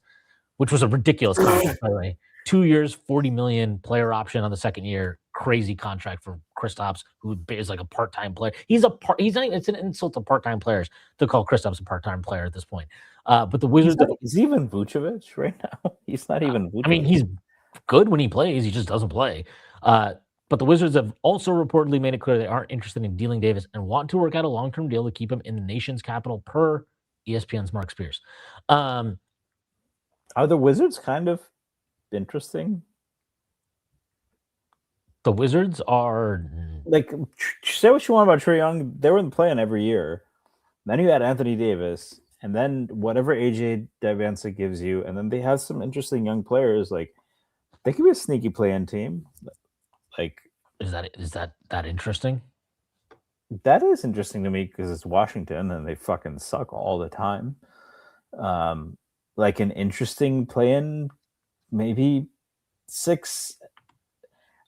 [SPEAKER 1] which was a ridiculous contract, by the way. 2 years, $40 million player option on the second year. crazy contract for Kristaps, who is like a part-time player. He's not even, it's an insult to part-time players to call Kristaps a part-time player at this point. But the Wizards,
[SPEAKER 2] is he even Vucevic right now? He's not even Vucevic.
[SPEAKER 1] I mean, he's good when he plays. He just doesn't play. But the Wizards have also reportedly made it clear they aren't interested in dealing Davis and want to work out a long-term deal to keep him in the nation's capital, per ESPN's Mark Spears.
[SPEAKER 2] Are the Wizards kind of interesting?
[SPEAKER 1] The Wizards are
[SPEAKER 2] like, say what you want about Trae Young. They were in the play-in every year. Then you had Anthony Davis, and then whatever AJ Davansa gives you, and then they have some interesting young players. Like, they could be a sneaky play-in team. Like,
[SPEAKER 1] is that interesting?
[SPEAKER 2] That is interesting to me because it's Washington and they fucking suck all the time. Like an interesting play-in, maybe 6.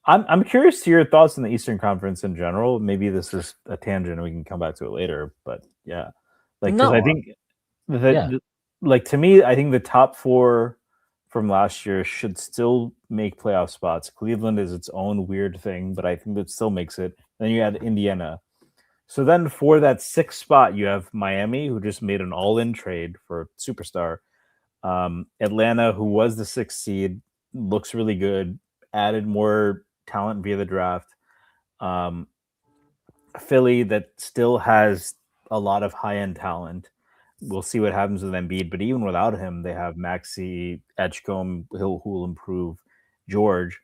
[SPEAKER 2] I'm curious to your thoughts on the Eastern Conference in general. Maybe this is a tangent and we can come back to it later. But yeah, like, because I think like, to me, I think the top 4 from last year should still make playoff spots. Cleveland is its own weird thing, but I think that still makes it. Then you had Indiana. So then for that 6th spot, you have Miami, who just made an all-in trade for a superstar. Atlanta, who was the 6th seed, looks really good, added more talent via the draft. Philly, that still has a lot of high-end talent. We'll see what happens with Embiid, but even without him, they have Maxey, Edgecombe, who will improve, George.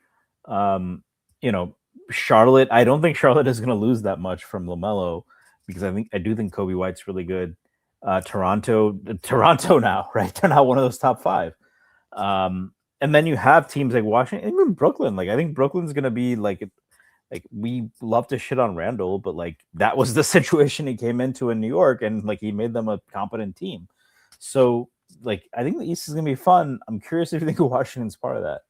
[SPEAKER 2] Charlotte, I don't think Charlotte is going to lose that much from LaMelo, because I do think Kobe White's really good. Toronto now, right? They're not one of those top 5. And then you have teams like Washington, even Brooklyn. Like, I think Brooklyn's going to be like we love to shit on Randall, but like that was the situation he came into in New York, and like he made them a competent team. So like, I think the East is going to be fun. I'm curious if you think Washington's part of that.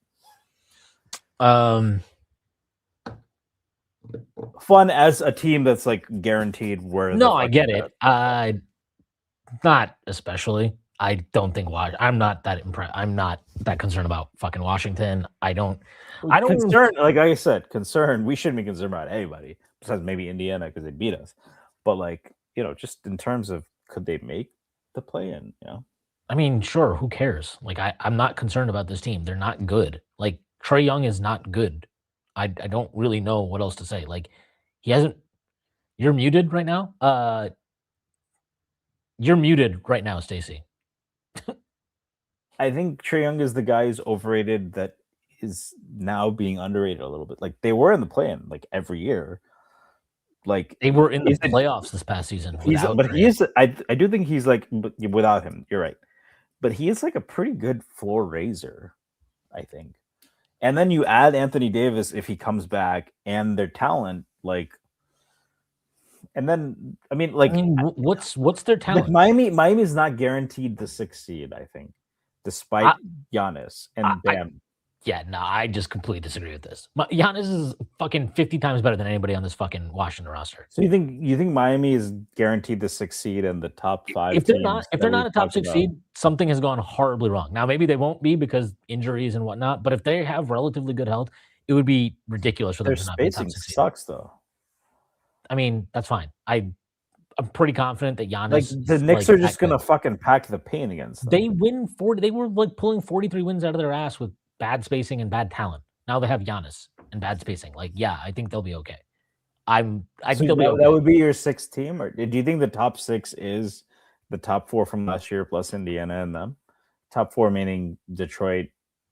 [SPEAKER 2] Fun as a team that's like guaranteed where.
[SPEAKER 1] No, I get it. Not especially. I don't think I'm not that impressed. I'm not that concerned about fucking Washington. I don't
[SPEAKER 2] concern. Like I said, concern. We shouldn't be concerned about anybody besides maybe Indiana because they beat us. But like, just in terms of could they make the play-in?
[SPEAKER 1] I mean, sure. Who cares? Like, I'm not concerned about this team. They're not good. Like, Trae Young is not good. I don't really know what else to say. Like, he hasn't. You're muted right now. You're muted right now, Stacey.
[SPEAKER 2] I think Trae Young is the guy who's overrated that is now being underrated a little bit. Like, they were in the play-in like every year. Like,
[SPEAKER 1] they were in the playoffs this past season.
[SPEAKER 2] I do think he's like, without him, you're right. But he is like a pretty good floor raiser, I think. And then you add Anthony Davis if he comes back and their talent, like. And then
[SPEAKER 1] what's their talent?
[SPEAKER 2] Like Miami's not guaranteed the 6th seed, I think, despite Giannis and Bam.
[SPEAKER 1] I just completely disagree with this. Giannis is fucking 50 times better than anybody on this fucking Washington roster.
[SPEAKER 2] So you think Miami is guaranteed the 6th seed and the top 5?
[SPEAKER 1] If they're not a top 6 seed, something has gone horribly wrong. Now maybe they won't be because injuries and whatnot, but if they have relatively good health, it would be ridiculous for them to not be top 6 seed.
[SPEAKER 2] Sucks though.
[SPEAKER 1] I mean, that's fine. I'm pretty confident that Giannis.
[SPEAKER 2] Like, the Knicks are just gonna fucking pack the paint against them.
[SPEAKER 1] They win 40. They were like pulling 43 wins out of their ass with bad spacing and bad talent. Now they have Giannis and bad spacing. Like, yeah, I think they'll be okay. I think they'll be okay.
[SPEAKER 2] That would be your 6th team, or do you think the top 6 is the top 4 from last year plus Indiana and them? Top 4 meaning Detroit,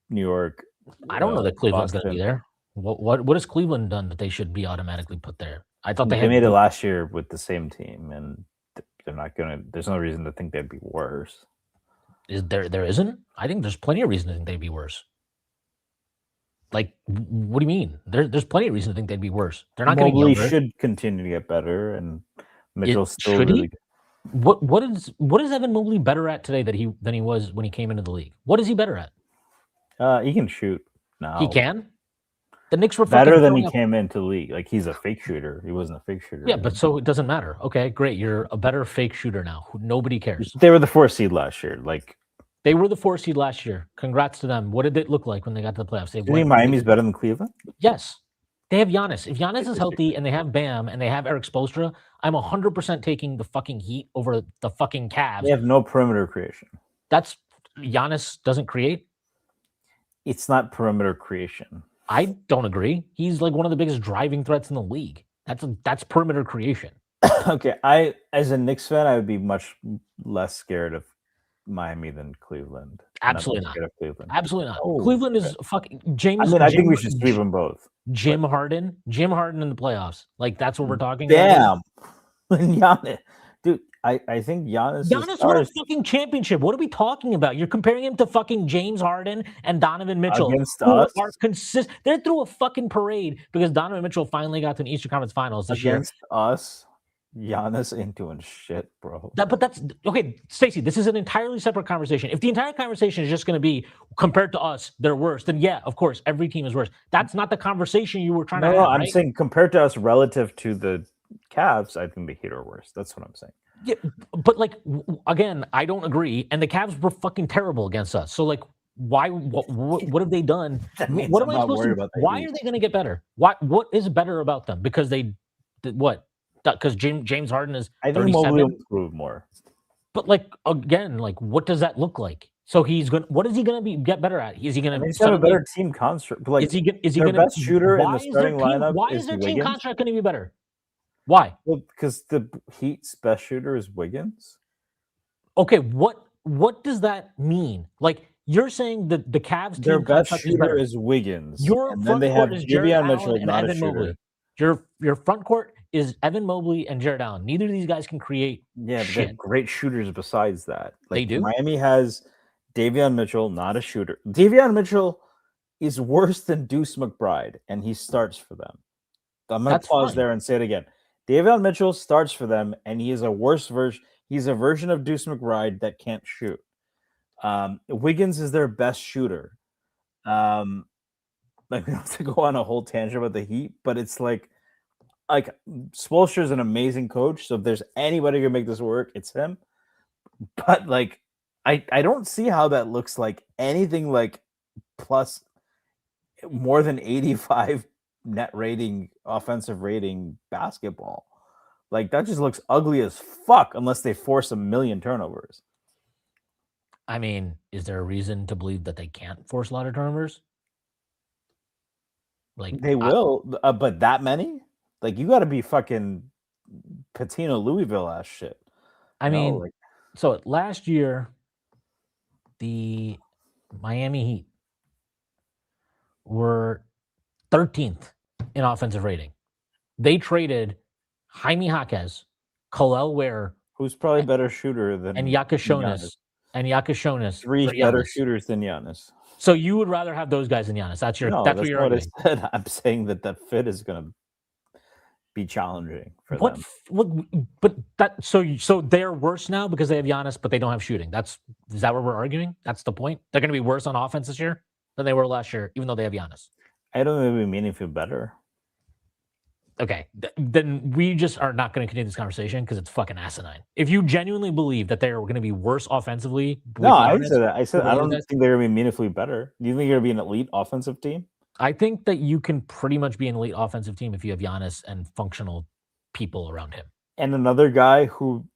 [SPEAKER 2] New York.
[SPEAKER 1] I don't know that Cleveland's going to be there. What has Cleveland done that they should be automatically put there? I thought they
[SPEAKER 2] made it last year with the same team, and they're not going to. There's no reason to think they'd be worse.
[SPEAKER 1] There isn't? I think there's plenty of reason to think they'd be worse. Like, what do you mean? There's plenty of reason to think they'd be worse. They're not going to get better.
[SPEAKER 2] Should continue to get better, and Mitchell's still really good.
[SPEAKER 1] What is Evan Mobley better at today than he was when he came into the league? What is he better at?
[SPEAKER 2] He can shoot now.
[SPEAKER 1] He can? The Knicks were
[SPEAKER 2] better than he came into the league. Like, he's a fake shooter. He wasn't a fake shooter.
[SPEAKER 1] Yeah, but so it doesn't matter. Okay, great. You're a better fake shooter now. Nobody cares.
[SPEAKER 2] They were the 4th seed last year. Like,
[SPEAKER 1] they were the 4th seed last year. Congrats to them. What did it look like when they got to the playoffs?
[SPEAKER 2] Do you think Miami's better than Cleveland?
[SPEAKER 1] Yes. They have Giannis. If Giannis is healthy and they have Bam and they have Eric Spoelstra, I'm 100% taking the fucking Heat over the fucking Cavs.
[SPEAKER 2] They have no perimeter creation.
[SPEAKER 1] That's Giannis doesn't create.
[SPEAKER 2] It's not perimeter creation.
[SPEAKER 1] I don't agree. He's like one of the biggest driving threats in the league. That's perimeter creation.
[SPEAKER 2] Okay, as a Knicks fan, I would be much less scared of Miami than Cleveland.
[SPEAKER 1] Absolutely not.
[SPEAKER 2] Cleveland.
[SPEAKER 1] Absolutely not. Cleveland is fucking James.
[SPEAKER 2] I think we should sweep them both.
[SPEAKER 1] Jim Harden in the playoffs. Like that's what we're talking
[SPEAKER 2] about. Damn, Giannis, dude. I think Giannis
[SPEAKER 1] won a fucking championship. What are we talking about? You're comparing him to fucking James Harden and Donovan Mitchell.
[SPEAKER 2] Against us?
[SPEAKER 1] They're through a fucking parade because Donovan Mitchell finally got to an Eastern Conference Finals this year.
[SPEAKER 2] Against us, Giannis ain't doing shit, bro.
[SPEAKER 1] But that's okay, Stacey. This is an entirely separate conversation. If the entire conversation is just going to be compared to us, they're worse, then yeah, of course, every team is worse. That's not the conversation you were trying to have.
[SPEAKER 2] I'm saying compared to us relative to the Cavs, I think the Heat are worse. That's what I'm saying.
[SPEAKER 1] Yeah, but like again, I don't agree. And the Cavs were fucking terrible against us. So like, why? What have they done? What am I supposed to? Why are they going to get better? What is better about them? Because they what? Because James Harden is.
[SPEAKER 2] I think Mobley will improve more.
[SPEAKER 1] But like again, like what does that look like? So he's going. What is he going to get better at? Is he going to
[SPEAKER 2] have a better team construct? Like, is he going to best shooter in the starting lineup?
[SPEAKER 1] Why is their team construct going to be better? Why?
[SPEAKER 2] Well, because the Heat's best shooter is Wiggins.
[SPEAKER 1] Okay, what does that mean? Like you're saying that the Cavs team
[SPEAKER 2] their best shooter is Wiggins.
[SPEAKER 1] Your front court is Jared Allen and Evan Mobley. Your front court is Evan Mobley and Jared Allen. Neither of these guys can create.
[SPEAKER 2] Yeah, but they have great shooters besides that.
[SPEAKER 1] Like, they do.
[SPEAKER 2] Miami has Davion Mitchell, not a shooter. Davion Mitchell is worse than Deuce McBride, and he starts for them. I'm going to pause there and say it again. Davion Mitchell starts for them, and he is a worse version. He's a version of Deuce McBride that can't shoot. Wiggins is their best shooter. Like we don't have to go on a whole tangent about the Heat, but it's like Spoelstra is an amazing coach. So if there's anybody who can make this work, it's him. But like, I don't see how that looks like anything like plus more than 85 net rating, offensive rating basketball. Like that just looks ugly as fuck unless they force 1 million turnovers.
[SPEAKER 1] I mean, is there a reason to believe that they can't force a lot of turnovers? Like
[SPEAKER 2] they will, but that many? Like you got to be fucking Patino Louisville ass shit.
[SPEAKER 1] I mean, so last year, the Miami Heat were 13th in offensive rating. They traded Jaime Jaquez, Khalil Ware,
[SPEAKER 2] who's probably a better shooter than
[SPEAKER 1] Yakashonis.
[SPEAKER 2] Three better shooters than Giannis.
[SPEAKER 1] So you would rather have those guys than Giannis. That's what you're
[SPEAKER 2] arguing. I said. I'm saying that fit is going to be challenging for them.
[SPEAKER 1] So they're worse now because they have Giannis, but they don't have shooting. Is that what we're arguing? That's the point. They're going to be worse on offense this year than they were last year, even though they have Giannis.
[SPEAKER 2] I don't think it would be meaningfully better.
[SPEAKER 1] Okay, then we just are not going to continue this conversation because it's fucking asinine. If you genuinely believe that they are going to be worse offensively,
[SPEAKER 2] no, I said that. I said I don't think they're going to be meaningfully better. Do you think you're going to be an elite offensive team?
[SPEAKER 1] I think that you can pretty much be an elite offensive team if you have Giannis and functional people around him.
[SPEAKER 2] And another guy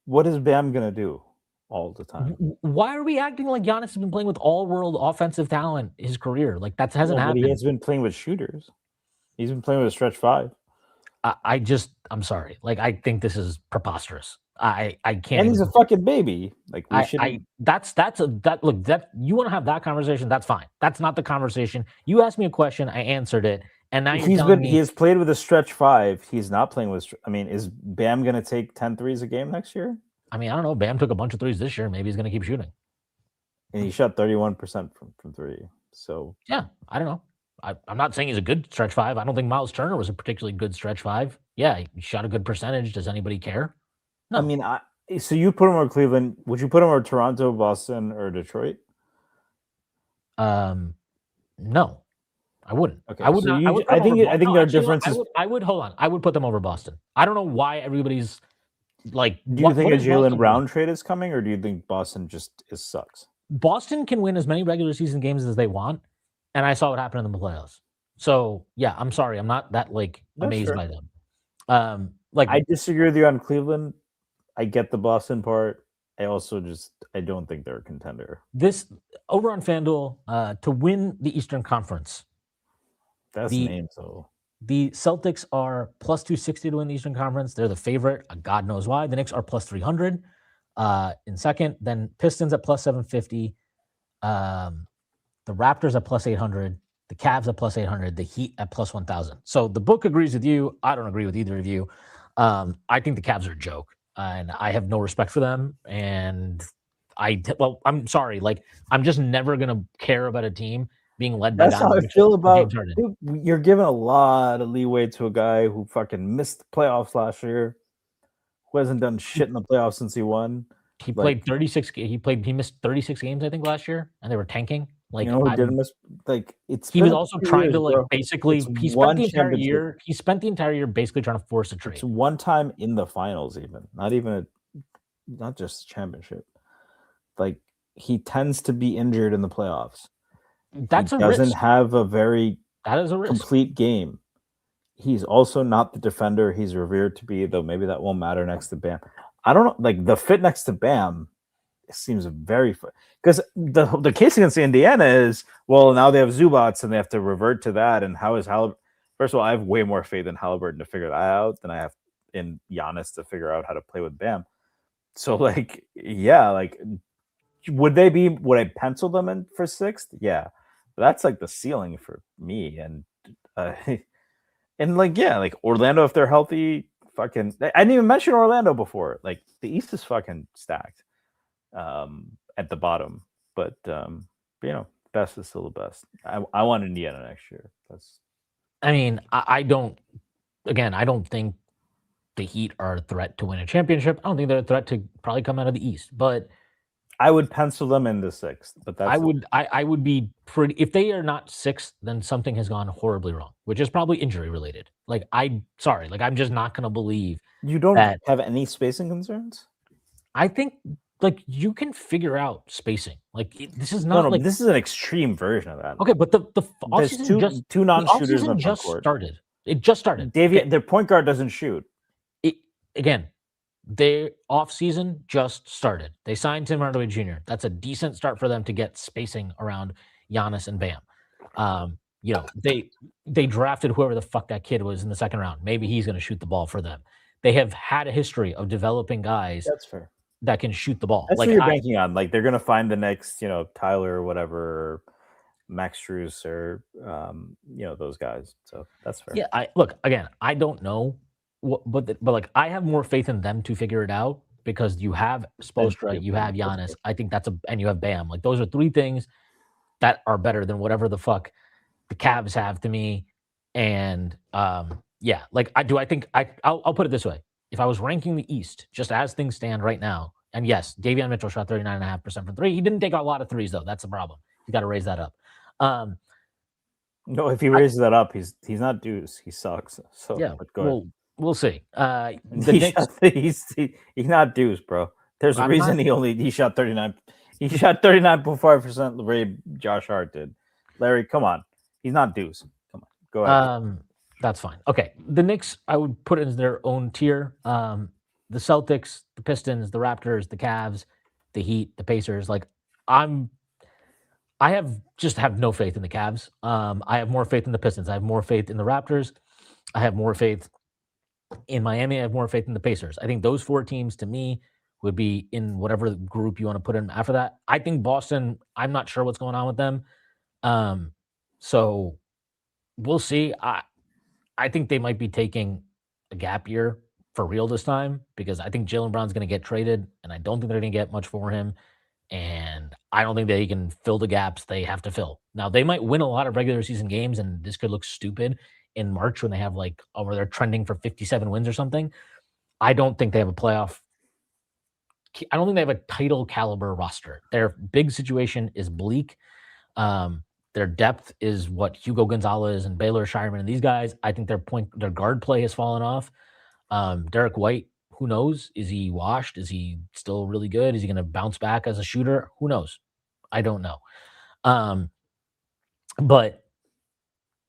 [SPEAKER 2] what is Bam going to do all the time?
[SPEAKER 1] Why are we acting like Giannis has been playing with all-world offensive talent his career? Like that hasn't happened.
[SPEAKER 2] He has been playing with shooters. He's been playing with a stretch five.
[SPEAKER 1] I'm sorry. Like, I think this is preposterous. I can't.
[SPEAKER 2] And he's a fucking baby. Like, we should.
[SPEAKER 1] You want to have that conversation? That's fine. That's not the conversation. You asked me a question, I answered it, and now he has
[SPEAKER 2] played with a stretch five. He's not playing with. I mean, is Bam going to take 10 threes a game next year?
[SPEAKER 1] I mean, I don't know. Bam took a bunch of threes this year. Maybe he's going to keep shooting.
[SPEAKER 2] And he shot 31% from three. So
[SPEAKER 1] yeah, I don't know. I'm not saying he's a good stretch five. I don't think Miles Turner was a particularly good stretch five. Yeah, he shot a good percentage. Does anybody care? No.
[SPEAKER 2] I mean, so you put him over Cleveland. Would you put him over Toronto, Boston, or Detroit?
[SPEAKER 1] No, I wouldn't.
[SPEAKER 2] Okay,
[SPEAKER 1] I would not.
[SPEAKER 2] I think there are differences.
[SPEAKER 1] I would hold on. I would put them over Boston. I don't know why everybody's like.
[SPEAKER 2] Do you think a Jaylen Brown trade is coming, or do you think Boston just sucks?
[SPEAKER 1] Boston can win as many regular season games as they want. And I saw what happened in the playoffs. So yeah, I'm sorry, I'm not that like
[SPEAKER 2] That's
[SPEAKER 1] amazed
[SPEAKER 2] fair.
[SPEAKER 1] by them. Like
[SPEAKER 2] I disagree with you on Cleveland. I get the Boston part. I don't think they're a contender.
[SPEAKER 1] this over on FanDuel, to win the Eastern Conference,
[SPEAKER 2] That's
[SPEAKER 1] the
[SPEAKER 2] name so.
[SPEAKER 1] the Celtics are plus 260 to win the Eastern Conference. They're the favorite. God knows why. The Knicks are plus 300 in second. Then Pistons at plus 750. Um, the Raptors at plus 800. The Cavs at plus 800. The Heat at plus 1,000. So the book agrees with you. I don't agree with either of you. I think the Cavs are a joke, and I have no respect for them. And I'm sorry. Like, I'm just never going to care about a team being led by
[SPEAKER 2] That's how
[SPEAKER 1] Donovan
[SPEAKER 2] I
[SPEAKER 1] Mitchell
[SPEAKER 2] feel
[SPEAKER 1] and James
[SPEAKER 2] about
[SPEAKER 1] Harden.
[SPEAKER 2] dude, you're giving a lot of leeway to a guy who fucking missed the playoffs last year, who hasn't done shit in the playoffs since he won.
[SPEAKER 1] He
[SPEAKER 2] Like,
[SPEAKER 1] played 36. He missed 36 games, I think, last year, and they were tanking.
[SPEAKER 2] you
[SPEAKER 1] Like
[SPEAKER 2] know who
[SPEAKER 1] I'm
[SPEAKER 2] didn't miss? Like, it's
[SPEAKER 1] he
[SPEAKER 2] been
[SPEAKER 1] was
[SPEAKER 2] a
[SPEAKER 1] also
[SPEAKER 2] few
[SPEAKER 1] trying
[SPEAKER 2] years,
[SPEAKER 1] to like
[SPEAKER 2] bro. It's
[SPEAKER 1] basically
[SPEAKER 2] one championship.
[SPEAKER 1] he spent the entire year basically trying to force a
[SPEAKER 2] It's
[SPEAKER 1] trade.
[SPEAKER 2] one time in the finals, even not just a championship. Like, he tends to be injured in the playoffs. He
[SPEAKER 1] That's a
[SPEAKER 2] doesn't
[SPEAKER 1] risk.
[SPEAKER 2] have a very
[SPEAKER 1] That is a risk.
[SPEAKER 2] complete game. He's also not the defender he's revered to be, though maybe that won't matter next to Bam. I don't know. Like, the fit next to Bam seems very because the case against Indiana is, well, now they have Zubats and they have to revert to that. And how is Halliburton? First of all, I have way more faith in Halliburton to figure that out than I have in Giannis to figure out how to play with Bam. So, like, yeah, like, would I pencil them in for sixth? Yeah, but that's like the ceiling for me. And and like, yeah, like Orlando, if they're healthy, fucking, I didn't even mention Orlando before. Like, the East is fucking stacked at the bottom, but best is still the best. I want Indiana next year.
[SPEAKER 1] I mean, I don't. Again, I don't think the Heat are a threat to win a championship. I don't think they're a threat to probably come out of the East, but
[SPEAKER 2] I would pencil them in the sixth, but
[SPEAKER 1] I
[SPEAKER 2] that's
[SPEAKER 1] would I would be pretty if they are not sixth, then something has gone horribly wrong, which is probably injury related. Like sorry, like I'm just not gonna believe
[SPEAKER 2] you don't
[SPEAKER 1] that.
[SPEAKER 2] have any spacing concerns.
[SPEAKER 1] I think like you can figure out spacing. Like this is
[SPEAKER 2] No,
[SPEAKER 1] not
[SPEAKER 2] no,
[SPEAKER 1] like
[SPEAKER 2] this is an extreme version of that.
[SPEAKER 1] okay, but the
[SPEAKER 2] There's
[SPEAKER 1] offseason just
[SPEAKER 2] two
[SPEAKER 1] the
[SPEAKER 2] non-shooters in the
[SPEAKER 1] offseason
[SPEAKER 2] front
[SPEAKER 1] just
[SPEAKER 2] court.
[SPEAKER 1] started. It just started. Okay.
[SPEAKER 2] Their point guard doesn't shoot.
[SPEAKER 1] Again, their offseason just started. They signed Tim Hardaway Jr. That's a decent start for them to get spacing around Giannis and Bam. They drafted whoever the fuck that kid was in the second round. Maybe he's going to shoot the ball for them. They have had a history of developing guys
[SPEAKER 2] That's fair.
[SPEAKER 1] that can shoot the ball.
[SPEAKER 2] That's
[SPEAKER 1] Like
[SPEAKER 2] what you're banking on. Like, they're gonna find the next, Tyler or whatever, or Max Strus, or those guys. So that's fair.
[SPEAKER 1] yeah, I look again. I don't know, but like I have more faith in them to figure it out because you have Spoelstra, you have Giannis. I think and you have Bam. Like those are three things that are better than whatever the fuck the Cavs have to me. And yeah, like I think I'll put it this way: if I was ranking the East just as things stand right now, and yes, Davion Mitchell shot 39.5% from three. He didn't take a lot of threes though. That's the problem. You got to raise that up.
[SPEAKER 2] No, if he raises that up, he's not Deuce. He sucks. So
[SPEAKER 1] Yeah,
[SPEAKER 2] go ahead.
[SPEAKER 1] we'll see. The
[SPEAKER 2] He's not Deuce, bro. There's a reason he shot 39. He shot 39.5% the way Josh Hart did. Larry, come on. He's not Deuce. Come on. Go ahead.
[SPEAKER 1] That's fine. Okay. The Knicks, I would put in their own tier. The Celtics, the Pistons, the Raptors, the Cavs, the Heat, the Pacers. Like I have no faith in the Cavs. I have more faith in the Pistons. I have more faith in the Raptors. I have more faith in Miami. I have more faith in the Pacers. I think those four teams to me would be in whatever group you want to put in after that. I think Boston, I'm not sure what's going on with them. So we'll see. I think they might be taking a gap year for real this time because I think Jaylen Brown's going to get traded, and I don't think they're going to get much for him. And I don't think they can fill the gaps they have to fill. Now, they might win a lot of regular season games, and this could look stupid in March when they have where they're trending for 57 wins or something. I don't think they have a playoff. I don't think they have a title caliber roster. Their big situation is bleak. Their depth is what Hugo Gonzalez and Baylor Shireman and these guys. I think their guard play has fallen off. Derek White, who knows? Is he washed? Is he still really good? Is he going to bounce back as a shooter? Who knows? I don't know. But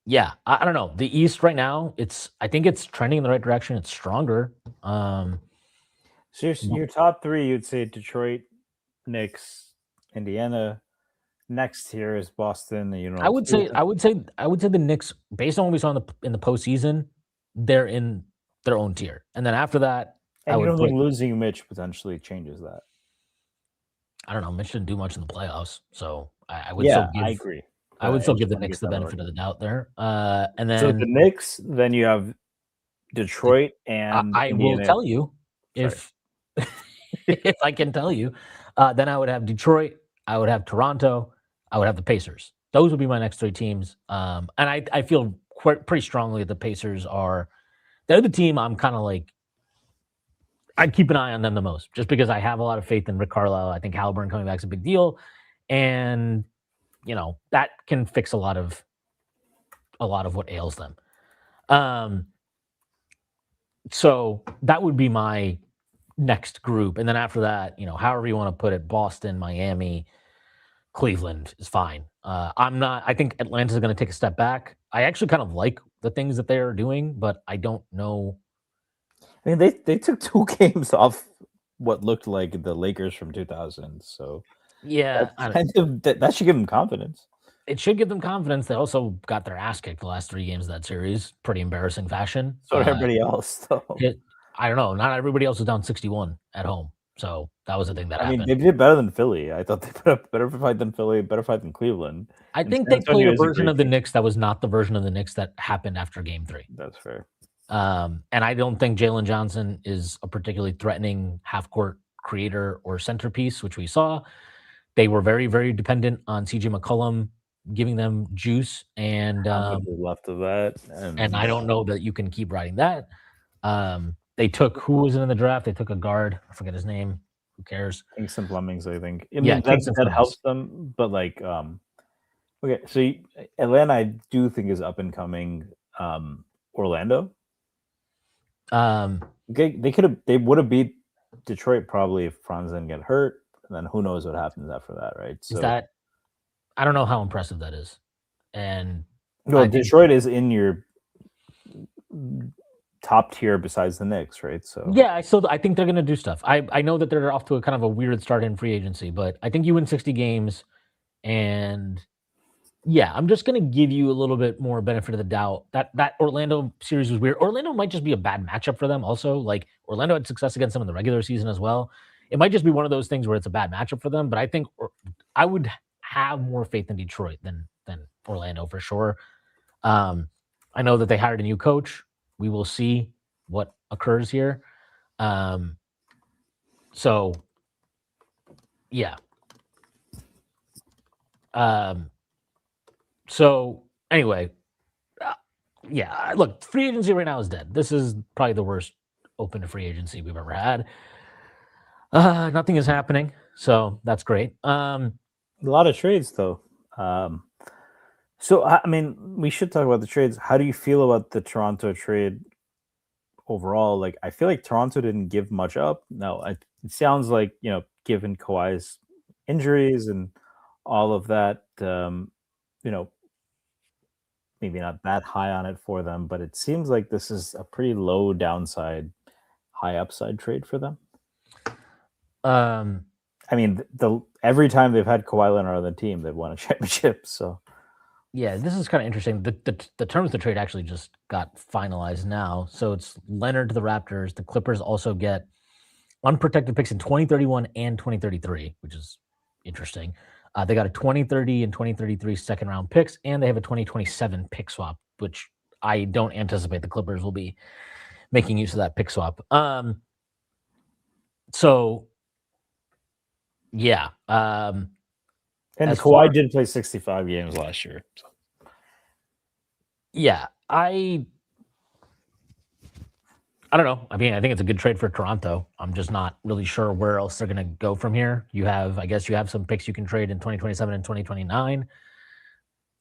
[SPEAKER 1] Yeah, I don't know. The East right now, I think it's trending in the right direction. It's stronger.
[SPEAKER 2] So your top three, you'd say Detroit, Knicks, Indiana. Next here is Boston. You know,
[SPEAKER 1] I would say the Knicks, based on what we saw in the postseason, they're in their own tier. And then after that, I
[SPEAKER 2] and you
[SPEAKER 1] would
[SPEAKER 2] don't think
[SPEAKER 1] put
[SPEAKER 2] losing Mitch potentially changes that?
[SPEAKER 1] I don't know. Mitch didn't do much in the playoffs, so I would still
[SPEAKER 2] Yeah,
[SPEAKER 1] give
[SPEAKER 2] I agree.
[SPEAKER 1] I
[SPEAKER 2] But
[SPEAKER 1] would
[SPEAKER 2] I
[SPEAKER 1] still
[SPEAKER 2] just
[SPEAKER 1] give the
[SPEAKER 2] want to
[SPEAKER 1] Knicks
[SPEAKER 2] get
[SPEAKER 1] the
[SPEAKER 2] that on
[SPEAKER 1] benefit of
[SPEAKER 2] record.
[SPEAKER 1] the doubt there. And
[SPEAKER 2] So the
[SPEAKER 1] then
[SPEAKER 2] Knicks, then you have
[SPEAKER 1] the,
[SPEAKER 2] Detroit and
[SPEAKER 1] I will
[SPEAKER 2] Indiana.
[SPEAKER 1] tell you
[SPEAKER 2] Sorry.
[SPEAKER 1] if if I can tell you, then I would have Detroit, I would have Toronto, I would have the Pacers. Those would be my next three teams. And I feel pretty strongly that the Pacers they're the team I'm kind of like I'd keep an eye on them the most, just because I have a lot of faith in Rick Carlisle. I think Halliburton coming back is a big deal, and that can fix a lot of what ails them. So that would be my next group, and then after that, however you want to put it, Boston, Miami, Cleveland is fine. I'm not. I think Atlanta is going to take a step back. I actually kind of like the things that they are doing, but I don't know.
[SPEAKER 2] I mean, they took 2 games off what looked like the Lakers from 2000. So
[SPEAKER 1] Yeah,
[SPEAKER 2] that's kind of that should give them confidence.
[SPEAKER 1] it should give them confidence. They also got their ass kicked the last 3 games of that series, pretty embarrassing fashion.
[SPEAKER 2] So did everybody else, though.
[SPEAKER 1] I don't know. Not everybody else was down 61 at home, so that was the thing that
[SPEAKER 2] I mean,
[SPEAKER 1] happened.
[SPEAKER 2] they did better than Philly. I thought they put up better fight than Philly, better fight than Cleveland.
[SPEAKER 1] I
[SPEAKER 2] And
[SPEAKER 1] think
[SPEAKER 2] San
[SPEAKER 1] they played
[SPEAKER 2] Antonio
[SPEAKER 1] a
[SPEAKER 2] is a
[SPEAKER 1] version
[SPEAKER 2] great
[SPEAKER 1] of the
[SPEAKER 2] team.
[SPEAKER 1] Knicks that was not the version of the Knicks that happened after Game 3.
[SPEAKER 2] That's fair.
[SPEAKER 1] And I don't think Jalen Johnson is a particularly threatening half-court creator or centerpiece, which we saw. They were very, very dependent on CJ McCollum giving them juice, and
[SPEAKER 2] How much is left of that?
[SPEAKER 1] and I don't know that you can keep riding that. They took who was in the draft? They took a guard. I forget his name. Who cares?
[SPEAKER 2] Kingston Flemings, I think. I
[SPEAKER 1] Yeah,
[SPEAKER 2] mean,
[SPEAKER 1] Kingston
[SPEAKER 2] that
[SPEAKER 1] Flemings.
[SPEAKER 2] helps them, but like, okay, so Atlanta, I do think is up and coming. Orlando, they would have beat Detroit probably if Franz didn't get hurt, and then who knows what happens after that, right?
[SPEAKER 1] Is
[SPEAKER 2] So
[SPEAKER 1] that I don't know how impressive that is. And
[SPEAKER 2] well, Detroit is in your top tier besides the Knicks, right? So
[SPEAKER 1] yeah, I think they're going to do stuff. I know that they're off to a kind of a weird start in free agency, but I think you win 60 games, and yeah, I'm just going to give you a little bit more benefit of the doubt. That Orlando series was weird. Orlando might just be a bad matchup for them. Also, like Orlando had success against them in the regular season as well. It might just be one of those things where it's a bad matchup for them. But I think I would have more faith in Detroit than Orlando for sure. I know that they hired a new coach. We will see what occurs here. So yeah. So anyway, yeah, look, free agency right now is dead. This is probably the worst open to free agency we've ever had. Nothing is happening, so that's great.
[SPEAKER 2] A lot of trades, though. So I mean, we should talk about the trades. How do you feel about the Toronto trade overall? Like, I feel like Toronto didn't give much up. No, it sounds like given Kawhi's injuries and all of that, maybe not that high on it for them, but it seems like this is a pretty low downside, high upside trade for them. I mean, every time they've had Kawhi Leonard on the team, they've won a championship. So
[SPEAKER 1] yeah, this is kind of interesting. The terms of the trade actually just got finalized now. So it's Leonard to the Raptors. The Clippers also get unprotected picks in 2031 and 2033, which is interesting. They got a 2030 and 2033 second round picks, and they have a 2027 pick swap, which I don't anticipate the Clippers will be making use of that pick swap. So yeah.
[SPEAKER 2] And Kawhi did play 65 games last year. So.
[SPEAKER 1] Yeah, I don't know. I mean, I think it's a good trade for Toronto. I'm just not really sure where else they're going to go from here. I guess you have some picks you can trade in 2027 and 2029.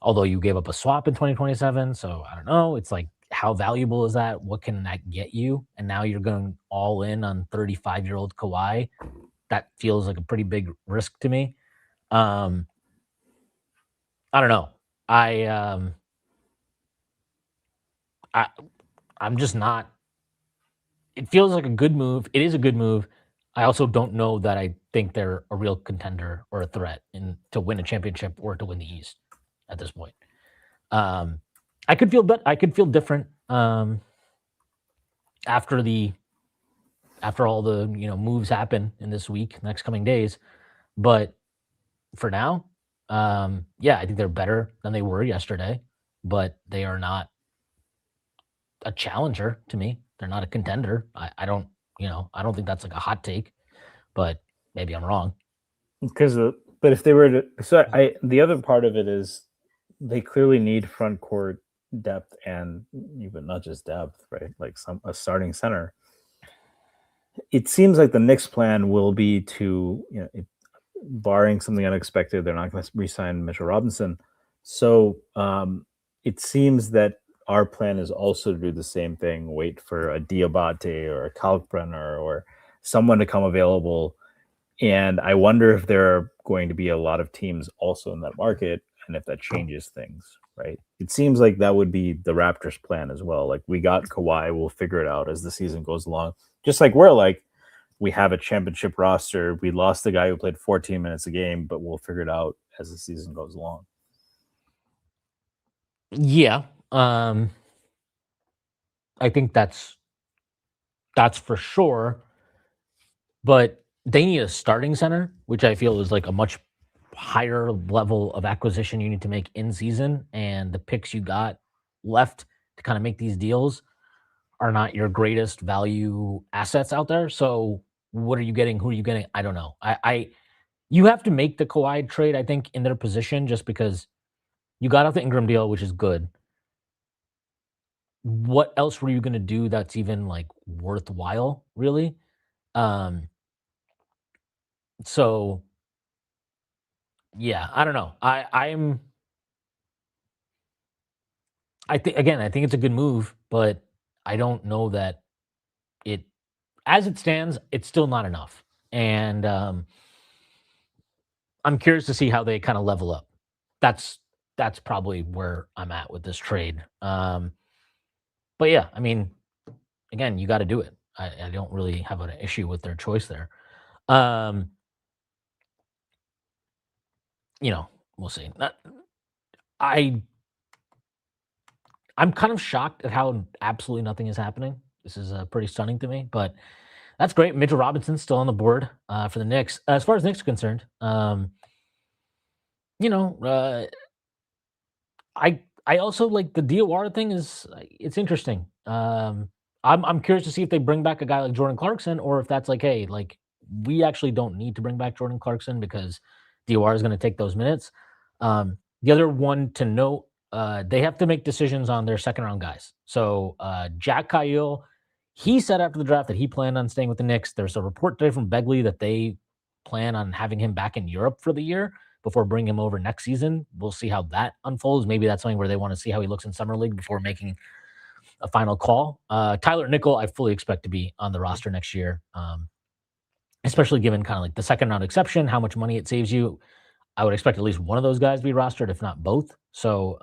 [SPEAKER 1] Although you gave up a swap in 2027, so I don't know. It's like, how valuable is that? What can that get you? And now you're going all in on 35-year-old Kawhi. That feels like a pretty big risk to me. I don't know. I'm just not. It feels like a good move. It is a good move. I also don't know that I think they're a real contender or a threat to win a championship or to win the East at this point. I could feel, but I could feel different after all the moves happen in this week, next coming days. But for now, yeah, I think they're better than they were yesterday, but they are not a challenger to me. They're not a contender. I don't think that's like a hot take, but maybe I'm wrong.
[SPEAKER 2] But if they were to, the other part of it is they clearly need front court depth and even not just depth, right? Like a starting center. It seems like the Knicks' plan will be to, barring something unexpected, they're not going to re-sign Mitchell Robinson. So it seems that our plan is also to do the same thing, wait for a Diabate or a Kalkbrenner or someone to come available. And I wonder if there are going to be a lot of teams also in that market and if that changes things, right? It seems like that would be the Raptors' plan as well. Like, we got Kawhi, we'll figure it out as the season goes along. Just like we're like, we have a championship roster. We lost the guy who played 14 minutes a game, but we'll figure it out as the season goes along.
[SPEAKER 1] Yeah. I think that's for sure. But they need a starting center, which I feel is like a much higher level of acquisition you need to make in season. And the picks you got left to kind of make these deals are not your greatest value assets out there. So what are you getting? Who are you getting? I don't know. You have to make the Kawhi trade, I think, in their position, just because you got out the Ingram deal, which is good. What else were you going to do that's even like worthwhile, really? So yeah, I don't know. I think it's a good move, but I don't know that it, as it stands, it's still not enough. And I'm curious to see how they kind of level up. That's probably where I'm at with this trade. But yeah, I mean, again, you got to do it. I don't really have an issue with their choice there. We'll see. I'm kind of shocked at how absolutely nothing is happening. This is pretty stunning to me, but that's great. Mitchell Robinson's still on the board for the Knicks. As far as Knicks are concerned, I also like the DOR thing is it's interesting. I'm curious to see if they bring back a guy like Jordan Clarkson, or if that's like, hey, like we actually don't need to bring back Jordan Clarkson because DOR is going to take those minutes. The other one to note, they have to make decisions on their second round guys. So Jack Kyle, he said after the draft that he planned on staying with the Knicks. There's a report today from Begley that they plan on having him back in Europe for the year before bringing him over next season. We'll see how that unfolds. Maybe that's something where they want to see how he looks in summer league before making a final call. Tyler Nickel, I fully expect to be on the roster next year, especially given kind of like the second round exception, how much money it saves you. I would expect at least one of those guys to be rostered, if not both. So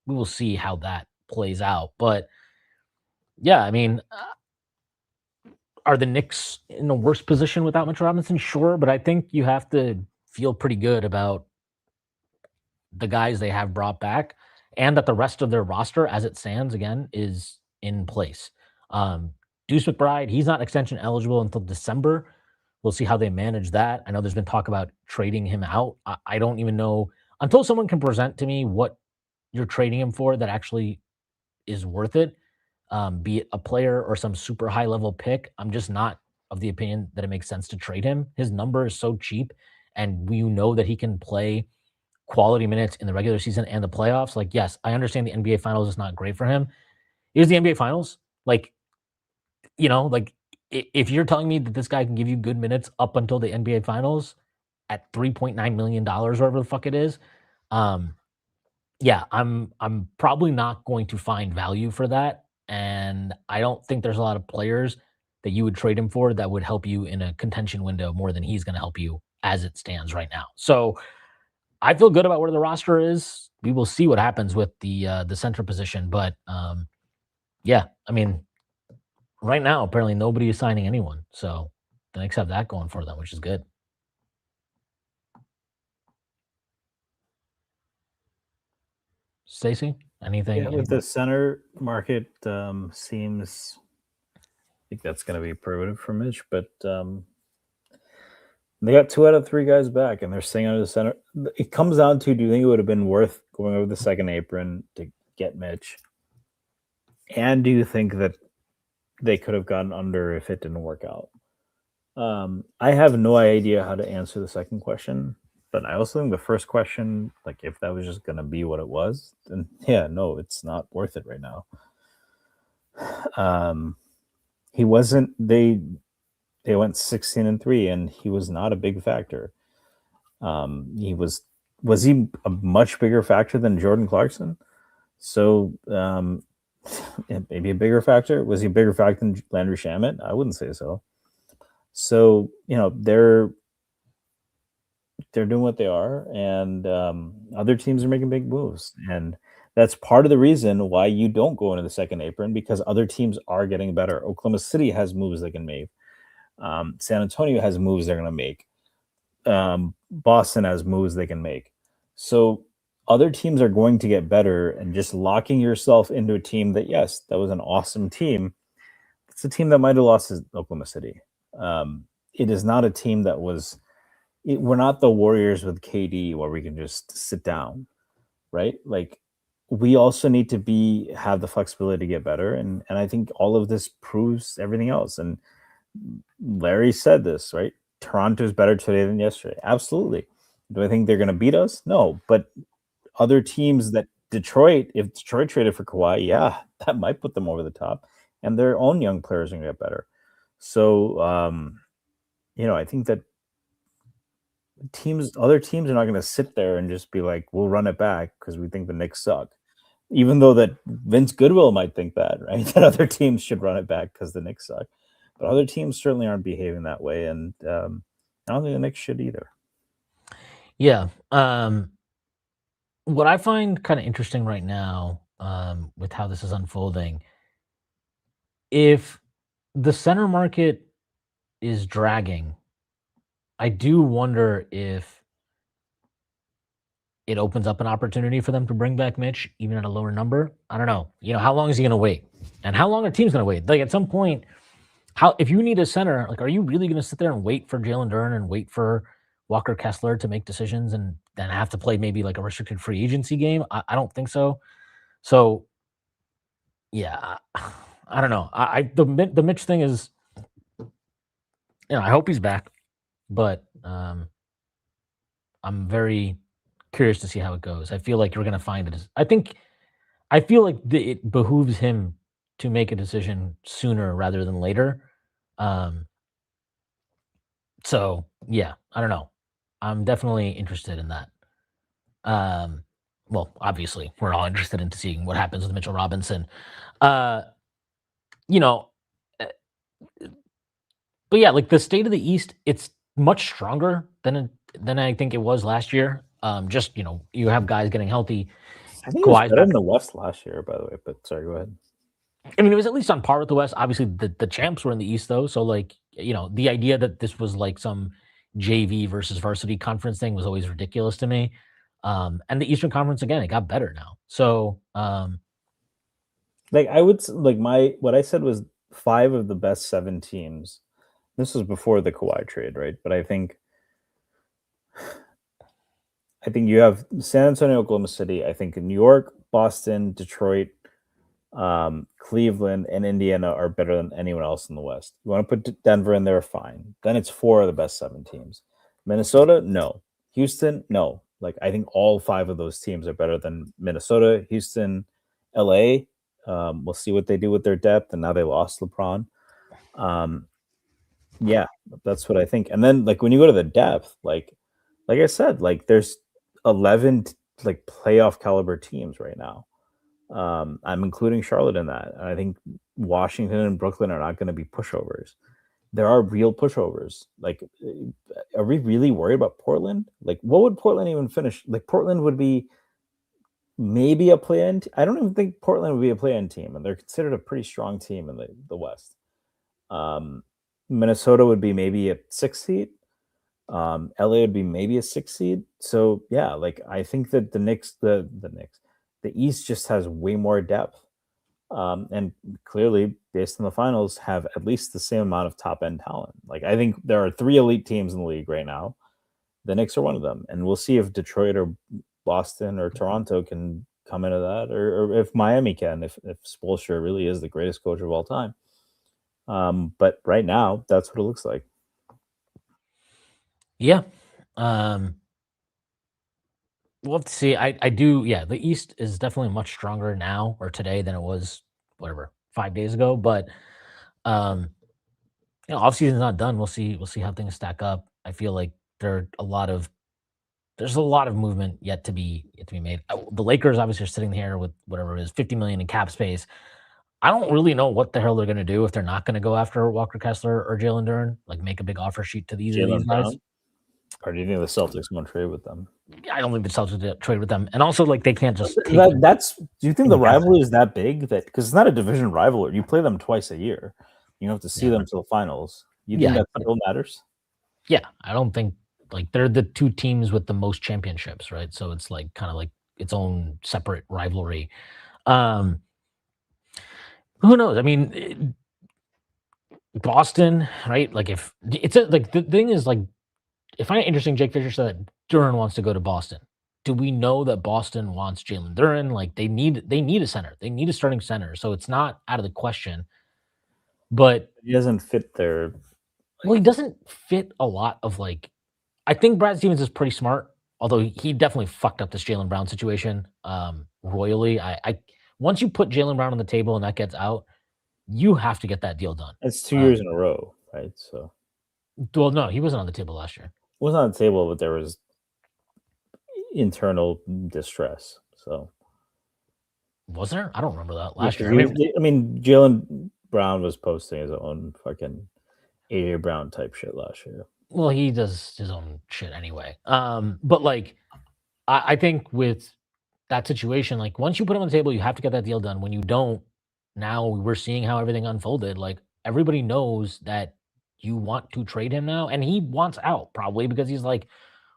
[SPEAKER 1] we will see how that plays out. But yeah, I mean, are the Knicks in a worse position without Mitchell Robinson? Sure, but I think you have to feel pretty good about the guys they have brought back and that the rest of their roster, as it stands, again, is in place. Deuce McBride, he's not extension eligible until December. We'll see how they manage that. I know there's been talk about trading him out. I don't even know until someone can present to me what you're trading him for that actually is worth it, be it a player or some super high level pick. I'm just not of the opinion that it makes sense to trade him. His number is so cheap, and we know that he can play quality minutes in the regular season and the playoffs. Like, yes, I understand the NBA Finals is not great for him. Here's the NBA Finals. Like, if you're telling me that this guy can give you good minutes up until the NBA Finals at $3.9 million, whatever the fuck it is, yeah, I'm probably not going to find value for that. And I don't think there's a lot of players that you would trade him for that would help you in a contention window more than he's going to help you as it stands right now. So I feel good about where the roster is. We will see what happens with the center position, but yeah, I mean, right now apparently nobody is signing anyone, so the Knicks have that going for them, which is good. Stacey, anything?
[SPEAKER 2] With the center market, seems I think that's going to be prohibitive for Mitch, but they got 2 out of 3 guys back, and they're staying under the center. It comes down to: do you think it would have been worth going over the second apron to get Mitch? And do you think that they could have gotten under if it didn't work out? I have no idea how to answer the second question, but I also think the first question, like if that was just going to be what it was, then yeah, no, it's not worth it right now. He wasn't. They went 16-3, and he was not a big factor. He was he a much bigger factor than Jordan Clarkson? So maybe a bigger factor. Was he a bigger factor than Landry Shamet? I wouldn't say so. So they're doing what they are, and other teams are making big moves, and that's part of the reason why you don't go into the second apron, because other teams are getting better. Oklahoma City has moves they can make. San Antonio has moves they're going to make. Boston has moves they can make. So other teams are going to get better, and just locking yourself into a team that, yes, that was an awesome team. It's a team that might have lost to Oklahoma City. It is not a team that was. We're not the Warriors with KD where we can just sit down, right? Like, we also need to have the flexibility to get better, and I think all of this proves everything else. And Larry said this, right? Toronto's better today than yesterday. Absolutely. Do I think they're going to beat us? No, but other teams that if Detroit traded for Kawhi, yeah, that might put them over the top, and their own young players are going to get better. So, I think that other teams are not going to sit there and just be like, we'll run it back because we think the Knicks suck. Even though that Vince Goodwill might think that, right? That other teams should run it back because the Knicks suck. But other teams certainly aren't behaving that way, and I don't think the Knicks should either.
[SPEAKER 1] Yeah. What I find kind of interesting right now, with how this is unfolding, if the center market is dragging, I do wonder if it opens up an opportunity for them to bring back Mitch, even at a lower number. I don't know. How long is he going to wait? And how long are teams going to wait? Like, at some point, if you need a center, like, are you really going to sit there and wait for Jalen Duren and wait for Walker Kessler to make decisions and then have to play maybe like a restricted free agency game? I don't think so. So, yeah, I don't know. The Mitch thing is, I hope he's back, but I'm very curious to see how it goes. I feel like you're going to find it. I feel like it behooves him to make a decision sooner rather than later. So yeah, I don't know. I'm definitely interested in that. Well, obviously, we're all interested in seeing what happens with Mitchell Robinson. You know, uh, but yeah, like the state of the East, it's much stronger than I think it was last year. Just you have guys getting healthy.
[SPEAKER 2] I think it was
[SPEAKER 1] Kawhi's
[SPEAKER 2] better
[SPEAKER 1] back.
[SPEAKER 2] in the West last year, by the way. But sorry, go ahead.
[SPEAKER 1] I mean, it was at least on par with the West. Obviously, the champs were in the East, though. So, like, the idea that this was like some JV versus varsity conference thing was always ridiculous to me. And the Eastern Conference, again, it got better now. So,
[SPEAKER 2] Like, I would what I said was 5 of the best 7 teams. This was before the Kawhi trade, right? But I think you have San Antonio, Oklahoma City. I think New York, Boston, Detroit, Cleveland, and Indiana are better than anyone else in the West. You want to put Denver in there, fine. Then it's 4 of the best 7 teams. Minnesota, no. Houston, no. Like, I think all 5 of those teams are better than Minnesota, Houston, LA. We'll see what they do with their depth, and now they lost LeBron. Yeah, that's what I think. And then, like, when you go to the depth, like I said, like, there's 11 like playoff caliber teams right now. I'm including Charlotte in that. I think Washington and Brooklyn are not going to be pushovers. There are real pushovers. Like, are we really worried about Portland? Like, what would Portland even finish? Like, Portland would be maybe a play-in. I don't even think Portland would be a play-in team, and they're considered a pretty strong team in the West. Minnesota would be maybe a 6th seed. LA would be maybe a 6th seed. So yeah, like I think that the Knicks, the East just has way more depth. And clearly, based on the finals, have at least the same amount of top end talent. Like I think there are 3 elite teams in the league right now. The Knicks are one of them, and we'll see if Detroit or Boston or Toronto can come into that, or if Miami can, if Spoelstra really is the greatest coach of all time. But right now, that's what it looks like.
[SPEAKER 1] Yeah. We'll have to see. I do. Yeah, the East is definitely much stronger now or today than it was whatever 5 days ago. But um, offseason's not done. We'll see. We'll see how things stack up. I feel like there's a lot of movement yet to be made. The Lakers obviously are sitting here with whatever it is, 50 million in cap space. I don't really know what the hell they're going to do if they're not going to go after Walker Kessler or Jalen Duren, like make a big offer sheet to either of these
[SPEAKER 2] Jalen
[SPEAKER 1] guys.
[SPEAKER 2] Brown, or do you think the Celtics won't trade with them?
[SPEAKER 1] I don't think the Celtics would trade with them, and also like they can't just take
[SPEAKER 2] that's. Do you think the rivalry is that big that because it's not a division rivalry? You play them twice a year. You have to see them to the finals. You think that still matters?
[SPEAKER 1] Yeah, I don't think like they're the 2 teams with the most championships, right? So it's like kind of like its own separate rivalry. Um, who knows? I mean, Boston, right? Like if it's like the thing is like if I find it interesting, Jake Fisher said Duren wants to go to Boston. Do we know that Boston wants Jalen Duren? Like they need a center. They need a starting center. So it's not out of the question. But
[SPEAKER 2] he doesn't fit their.
[SPEAKER 1] Well, he doesn't fit a lot of like. I think Brad Stevens is pretty smart, although he definitely fucked up this Jaylen Brown situation royally. I once you put Jaylen Brown on the table and that gets out, you have to get that deal done.
[SPEAKER 2] It's 2 years in a row, right? So,
[SPEAKER 1] well, no, he wasn't on the table last year.
[SPEAKER 2] It wasn't on the table, but there was internal distress. So,
[SPEAKER 1] was there? I don't remember that last year.
[SPEAKER 2] I mean, Jaylen Brown was posting his own fucking AJ Brown type shit last year.
[SPEAKER 1] Well, he does his own shit anyway. But like, I think with that situation, like once you put him on the table, you have to get that deal done. When you don't, now we're seeing how everything unfolded. Like everybody knows that you want to trade him now, and he wants out probably because he's like,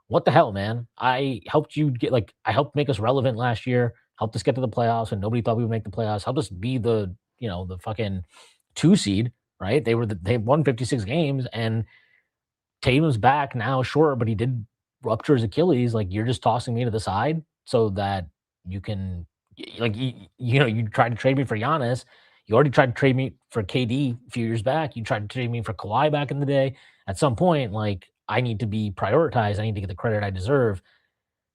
[SPEAKER 1] what the hell, man? I helped you get like I helped make us relevant last year, helped us get to the playoffs, and nobody thought we would make the playoffs, helped us be the fucking 2 seed, right? They won 56 games and Tatum's back now, sure, but he did rupture his Achilles. Like you're just tossing me to the side so that you can, like you tried to trade me for Giannis. You already tried to trade me for KD a few years back. You tried to trade me for Kawhi back in the day. At some point, like I need to be prioritized. I need to get the credit I deserve.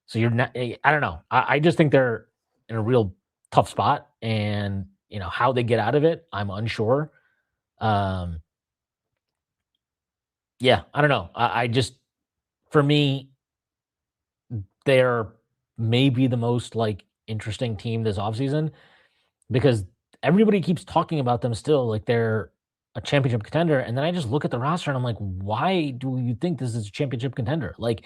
[SPEAKER 1] So you're not. I don't know. I just think they're in a real tough spot, and how they get out of it, I'm unsure. Yeah, I don't know. I just, for me, they're maybe the most like interesting team this offseason because everybody keeps talking about them still like they're a championship contender. And then I just look at the roster and I'm like, why do you think this is a championship contender? Like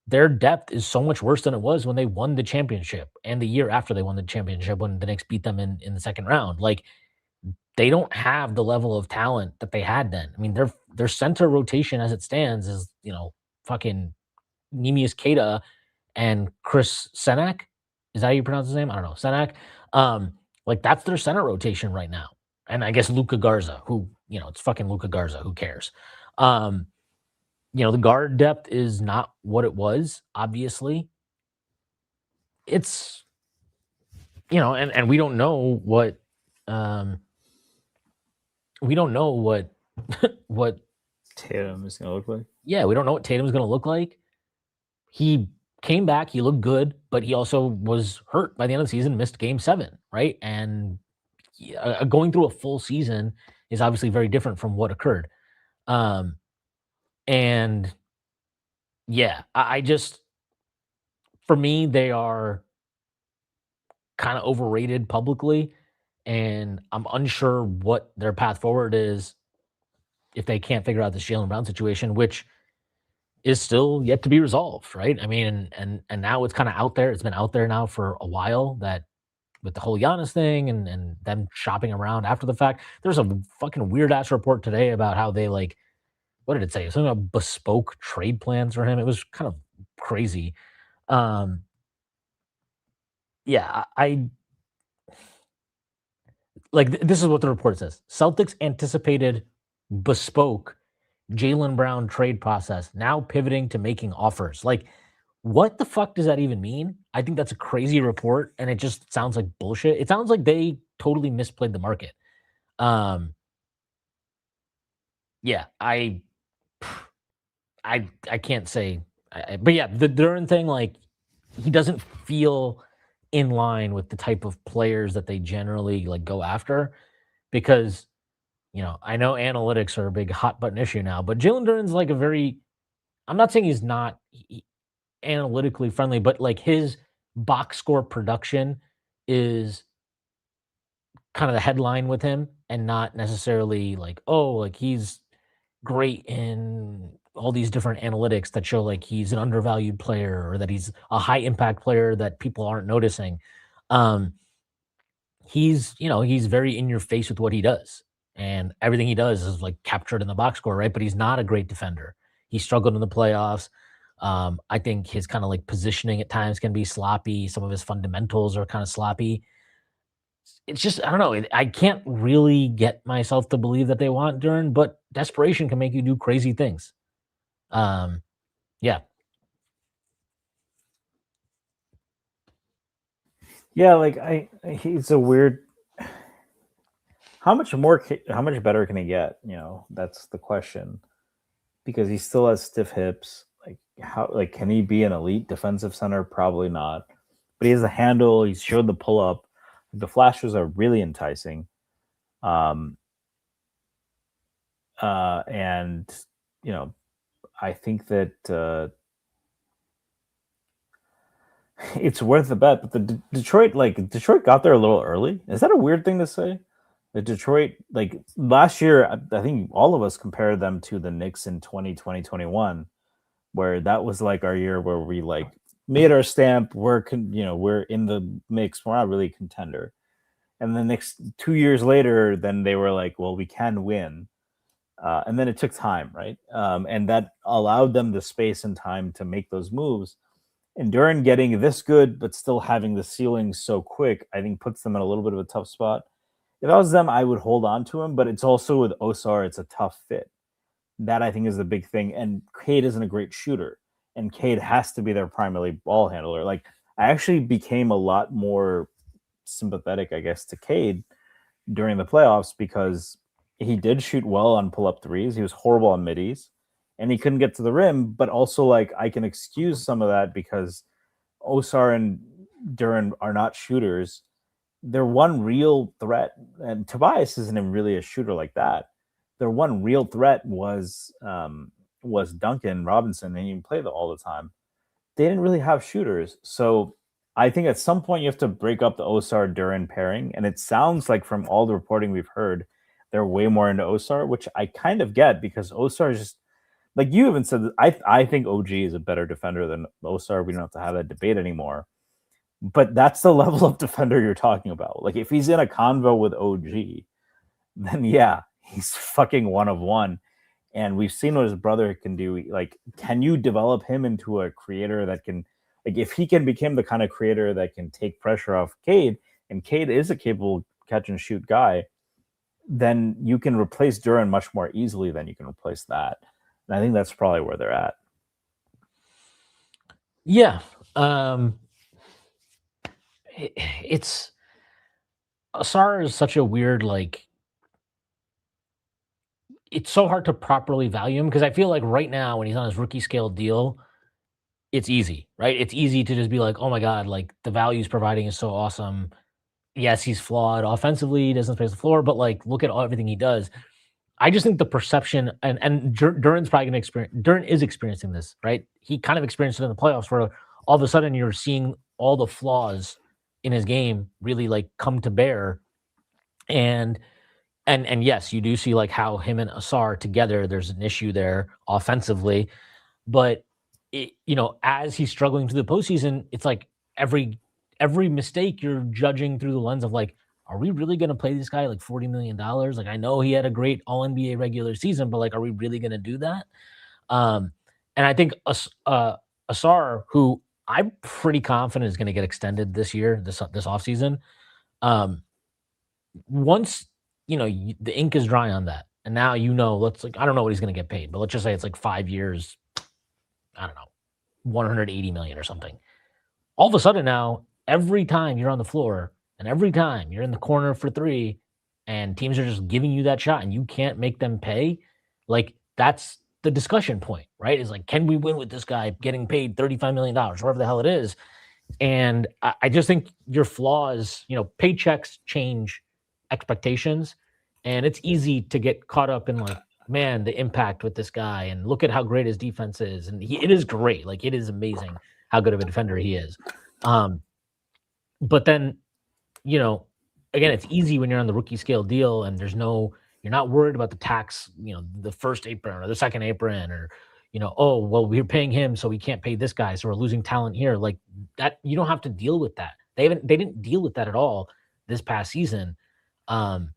[SPEAKER 1] their depth is so much worse than it was when they won the championship and the year after they won the championship when the Knicks beat them in the second round. Like they don't have the level of talent that they had then. I mean, their center rotation as it stands is, fucking Neemias Queta and Chris Senak. Is that how you pronounce his name? I don't know. Senak. Like that's their center rotation right now. And I guess Luca Garza, who, it's fucking Luca Garza. Who cares? The guard depth is not what it was, obviously. It's, and we don't know what what
[SPEAKER 2] Tatum is going to look like.
[SPEAKER 1] Yeah, we don't know what Tatum's going to look like. He came back, he looked good, but he also was hurt by the end of the season, missed game 7, right? And going through a full season is obviously very different from what occurred. And yeah, I just, for me, they are kind of overrated publicly, and I'm unsure what their path forward is if they can't figure out this Jaylen Brown situation, which is still yet to be resolved, right? I mean, and now it's kind of out there. It's been out there now for a while that with the whole Giannis thing and them shopping around after the fact. There's a fucking weird ass report today about how they like what did it say? Something about bespoke trade plans for him. It was kind of crazy. Um, yeah, I like this is what the report says. Celtics anticipated bespoke Jalen Brown trade process, now pivoting to making offers. Like, what the fuck does that even mean? I think that's a crazy report, and it just sounds like bullshit. It sounds like they totally misplayed the market. Um, yeah, I can't say, but yeah, the Duran thing, like, he doesn't feel in line with the type of players that they generally like go after because I know analytics are a big hot button issue now, but Jalen Duran's like a very I'm not saying he's not analytically friendly, but like his box score production is kind of the headline with him and not necessarily like, oh, like he's great in all these different analytics that show like he's an undervalued player or that he's a high impact player that people aren't noticing. Um, he's very in your face with what he does. And everything he does is like captured in the box score, right? But he's not a great defender. He struggled in the playoffs. I think his kind of like positioning at times can be sloppy. Some of his fundamentals are kind of sloppy. It's just, I don't know. I can't really get myself to believe that they want Duran, but desperation can make you do crazy things. Um, yeah.
[SPEAKER 2] Yeah, like he's a weird. How much better can he get? That's the question. Because he still has stiff hips. Like can he be an elite defensive center? Probably not. But he has the handle. He's showed the pull up. The flashes are really enticing. Um, and I think that it's worth the bet. But Detroit got there a little early. Is that a weird thing to say? The Detroit, like last year, I think all of us compared them to the Knicks in 2021, where that was like our year where we like made our stamp. We're in the mix. We're not really a contender. And the next 2 years later, then they were like, well, we can win. And then it took time, right? And that allowed them the space and time to make those moves. And Duran getting this good, but still having the ceiling so quick, I think puts them in a little bit of a tough spot. If I was them, I would hold on to him, but it's also with Osar, it's a tough fit. That I think is the big thing. And Cade isn't a great shooter, and Cade has to be their primary ball handler. Like I actually became a lot more sympathetic, I guess, to Cade during the playoffs because he did shoot well on pull-up threes. He was horrible on middies, and he couldn't get to the rim. But also, like I can excuse some of that because Osar and Duran are not shooters. Their one real threat, and Tobias isn't even really a shooter like that. Their one real threat was Duncan Robinson, and he play all the time. They didn't really have shooters, so I think at some point you have to break up the Osar Duran pairing, and it sounds like from all the reporting we've heard, they're way more into Osar, which I kind of get because Osar is just like you even said. I think OG is a better defender than Osar. We don't have to have that debate anymore. But that's the level of defender you're talking about. Like if he's in a convo with OG, then yeah, he's fucking one of one. And we've seen what his brother can do. Like, can you develop him into a creator that can, like, if he can become the kind of creator that can take pressure off Cade, and Cade is a capable catch and shoot guy, then you can replace Duran much more easily than you can replace that. And I think that's probably where they're at.
[SPEAKER 1] Yeah. It's Asar is such a weird like it's so hard to properly value him because I feel like right now when he's on his rookie scale deal, it's easy, right? It's easy to just be like, oh my god, like the value he's providing is so awesome. Yes, he's flawed offensively, he doesn't space the floor, but like look at everything he does. I just think the perception and Duran's probably gonna experience Duran is experiencing this, right? He kind of experienced it in the playoffs where all of a sudden you're seeing all the flaws in his game really like come to bear. And yes, you do see like how him and Asar together, there's an issue there offensively. But as he's struggling through the postseason, it's like every mistake you're judging through the lens of like, are we really going to play this guy like $40 million? Like, I know he had a great All NBA regular season, but like, are we really going to do that? And I think Asar, who I'm pretty confident is going to get extended this year, this offseason. Once the ink is dry on that, and now I don't know what he's going to get paid, but let's just say it's like 5 years. I don't know, 180 million or something. All of a sudden now, every time you're on the floor and every time you're in the corner for three, and teams are just giving you that shot, and you can't make them pay, like that's the discussion point, right? Is like, can we win with this guy getting paid $35 million, whatever the hell it is? And I just think your flaws, paychecks change expectations, and it's easy to get caught up in like, man, the impact with this guy, and look at how great his defense is, and it is great, like it is amazing how good of a defender he is. But then, again, it's easy when you're on the rookie scale deal, and you're not worried about the tax, the first apron or the second apron, or oh, well, we're paying him, so we can't pay this guy, so we're losing talent here. Like that, you don't have to deal with that. They didn't deal with that at all this past season. And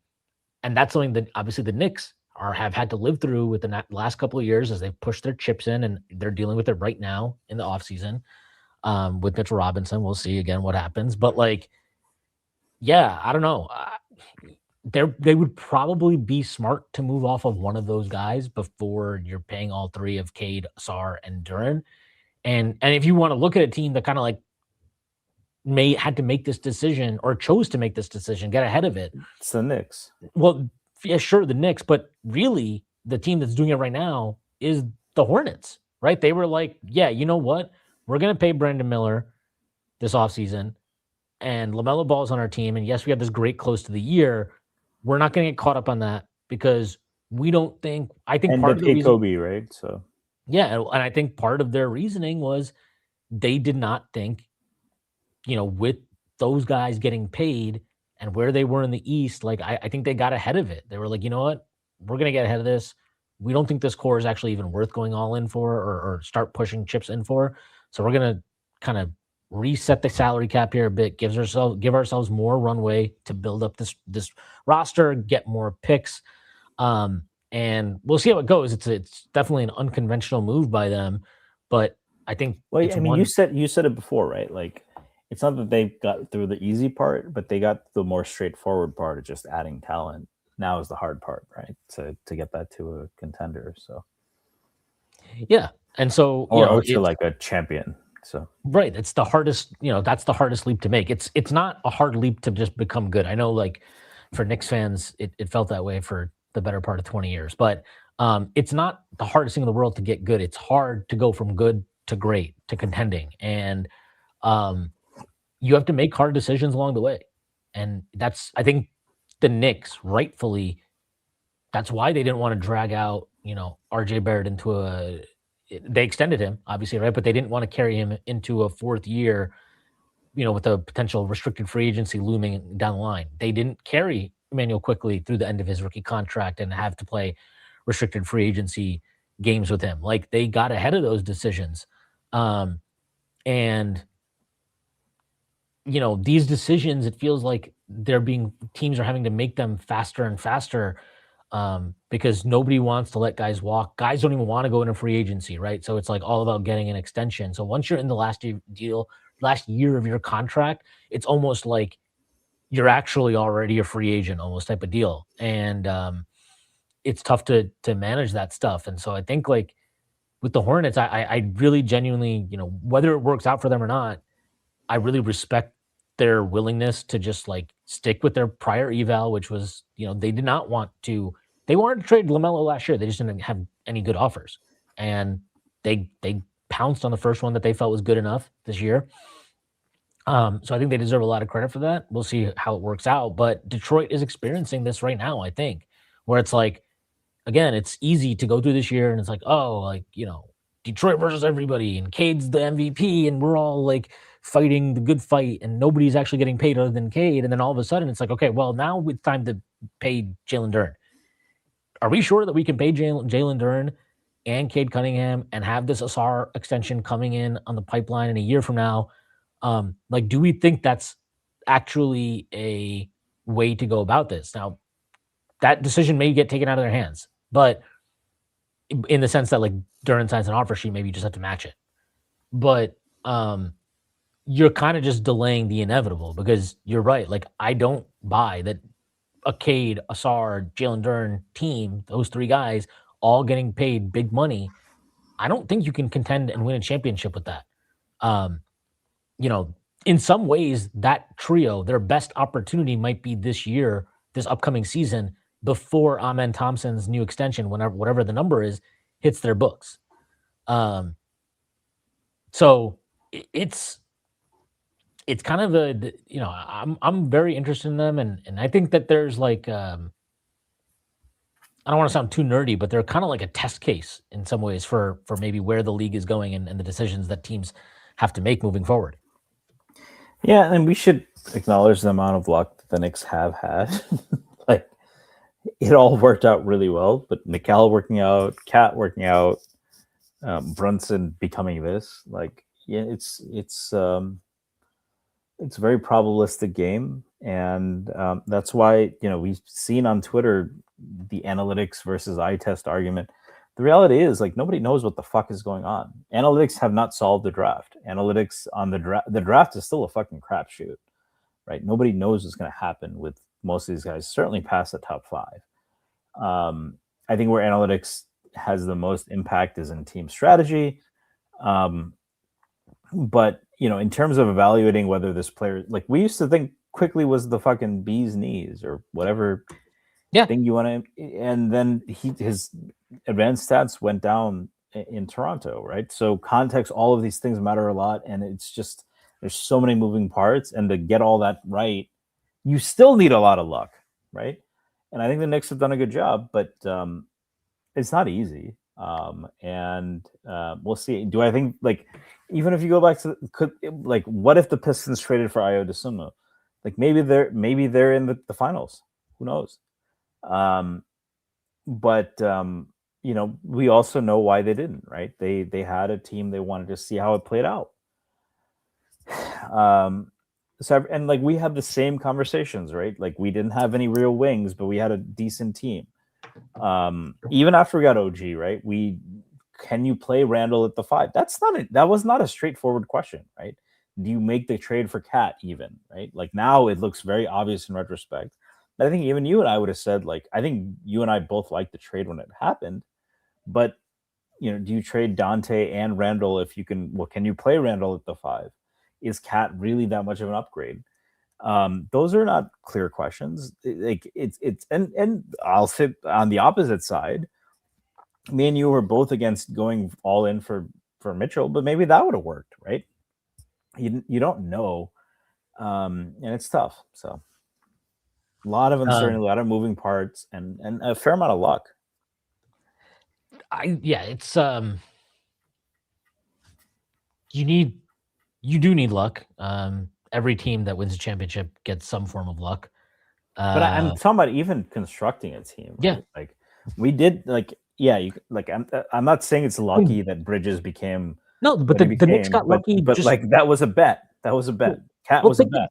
[SPEAKER 1] that's something that obviously the Knicks have had to live through with the last couple of years as they've pushed their chips in, and they're dealing with it right now in the offseason with Mitchell Robinson. We'll see again what happens. But like, yeah, I don't know. They would probably be smart to move off of one of those guys before you're paying all three of Cade, Sar, and Duren. And if you want to look at a team that kind of like had to make this decision or chose to make this decision, get ahead of it.
[SPEAKER 2] It's the Knicks.
[SPEAKER 1] Well, yeah, sure, the Knicks, but really the team that's doing it right now is the Hornets, right? They were like, yeah, you know what? We're going to pay Brandon Miller this offseason, and LaMelo Ball's on our team. And yes, we have this great close to the year. We're not going to get caught up on that because I think
[SPEAKER 2] and
[SPEAKER 1] part of the reason,
[SPEAKER 2] Kobe, right? So
[SPEAKER 1] yeah, and I think part of their reasoning was they did not think, with those guys getting paid and where they were in the East, like I think they got ahead of it. They were like, you know what, we're going to get ahead of this. We don't think this core is actually even worth going all in for or start pushing chips in for. So we're going to kind of reset the salary cap here a bit, give ourselves more runway to build up this roster, get more picks. And we'll see how it goes. It's definitely an unconventional move by them, but I think.
[SPEAKER 2] Well, I mean, you said it before, right? Like, it's not that they got through the easy part, but they got the more straightforward part of just adding talent. Now is the hard part, right? To get that to a contender. So,
[SPEAKER 1] yeah, and so
[SPEAKER 2] or to like a champion. So
[SPEAKER 1] right, it's the hardest. That's the hardest leap to make. It's not a hard leap to just become good. I know, like for Knicks fans, it felt that way for the better part of 20 years, but it's not the hardest thing in the world to get good. It's hard to go from good to great to contending, and you have to make hard decisions along the way. And I think the Knicks rightfully, that's why they didn't want to drag out, RJ Barrett into they extended him, obviously, right? But they didn't want to carry him into a fourth year, with a potential restricted free agency looming down the line. They didn't carry Emmanuel Quickley through the end of his rookie contract and have to play restricted free agency games with him. Like, they got ahead of those decisions. And these decisions, it feels like teams are having to make them faster and faster because nobody wants to let guys walk. Guys don't even want to go into free agency, right? So it's like all about getting an extension. So once you're in the last year of your contract, it's almost like you're actually already a free agent, almost type of deal. And it's tough to manage that stuff. And so I think like with the Hornets, I really genuinely, whether it works out for them or not, I really respect their willingness to just like stick with their prior eval, which was, they did not want to. They wanted to trade LaMelo last year. They just didn't have any good offers, and they pounced on the first one that they felt was good enough this year. So I think they deserve a lot of credit for that. We'll see how it works out. But Detroit is experiencing this right now, I think, where it's like, again, it's easy to go through this year and it's like, oh, like, Detroit versus everybody, and Cade's the MVP, and we're all like fighting the good fight, and nobody's actually getting paid other than Cade. And then all of a sudden it's like, okay, well, now it's time to pay Jalen Duren. Are we sure that we can pay Jalen Duren and Cade Cunningham and have this Asar extension coming in on the pipeline in a year from now, like, do we think that's actually a way to go about this? Now, that decision may get taken out of their hands, but in the sense that like Duran signs an offer sheet, maybe you just have to match it. But you're kind of just delaying the inevitable because you're right. Like, I don't buy that a Cade, Asar, Jalen Duren team, those three guys all getting paid big money. I don't think you can contend and win a championship with that. You know, in some ways, that trio, their best opportunity might be this year, this upcoming season, before Amen Thompson's new extension, whatever the number is, hits their books. So it's kind of a, you know, I'm very interested in them, and I think that there's like I don't want to sound too nerdy, but they're kind of like a test case in some ways for maybe where the league is going and the decisions that teams have to make moving forward.
[SPEAKER 2] Yeah, and we should acknowledge the amount of luck that the Knicks have had. Like, it all worked out really well, but Mikal working out, Cat working out, Brunson becoming this, like, yeah, it's a very probabilistic game, and that's why, you know, we've seen on Twitter the analytics versus eye test argument. The reality is, like, nobody knows what the fuck is going on. Analytics have not solved the draft. Analytics on the draft is still a fucking crapshoot, right? Nobody knows what's going to happen with most of these guys, certainly past the top 5. I think where analytics has the most impact is in team strategy. But, you know, in terms of evaluating whether this player, like, we used to think Quickly was the fucking bee's knees or whatever thing you want to, and then his advanced stats went down in Toronto, right? So context, all of these things matter a lot, and it's just, there's so many moving parts, and to get all that right, you still need a lot of luck, right? And I think the Knicks have done a good job, but it's not easy. And we'll see. Do I think, like, even if you go back to like, what if the Pistons traded for Ayo Dosunmu? Like, maybe they're in the finals. Who knows? But you know, we also know why they didn't, right? They had a team, they wanted to see how it played out. So, and like, we have the same conversations, right? Like, we didn't have any real wings, but we had a decent team. Even after we got OG, right? Can you play Randall at the 5? That was not a straightforward question, right? Do you make the trade for Cat even, right? Like, now it looks very obvious in retrospect. But I think even you and I would have said, like, I think you and I both liked the trade when it happened, but, you know, do you trade Dante and Randall if you can? Well, can you play Randall at the 5? Is Cat really that much of an upgrade? Those are not clear questions. Like, it's and I'll sit on the opposite side. Me and you were both against going all in for Mitchell, but maybe that would have worked, right? You don't know, and it's tough. So, a lot of uncertainty, a lot of moving parts, and a fair amount of luck.
[SPEAKER 1] It's you do need luck. Every team that wins a championship gets some form of luck.
[SPEAKER 2] But I'm talking about even constructing a team. Right?
[SPEAKER 1] Yeah,
[SPEAKER 2] like, we did. Like, yeah, I'm not saying it's lucky that Bridges became.
[SPEAKER 1] No, but the Knicks got lucky.
[SPEAKER 2] But like, that was a bet. Cat was a bet,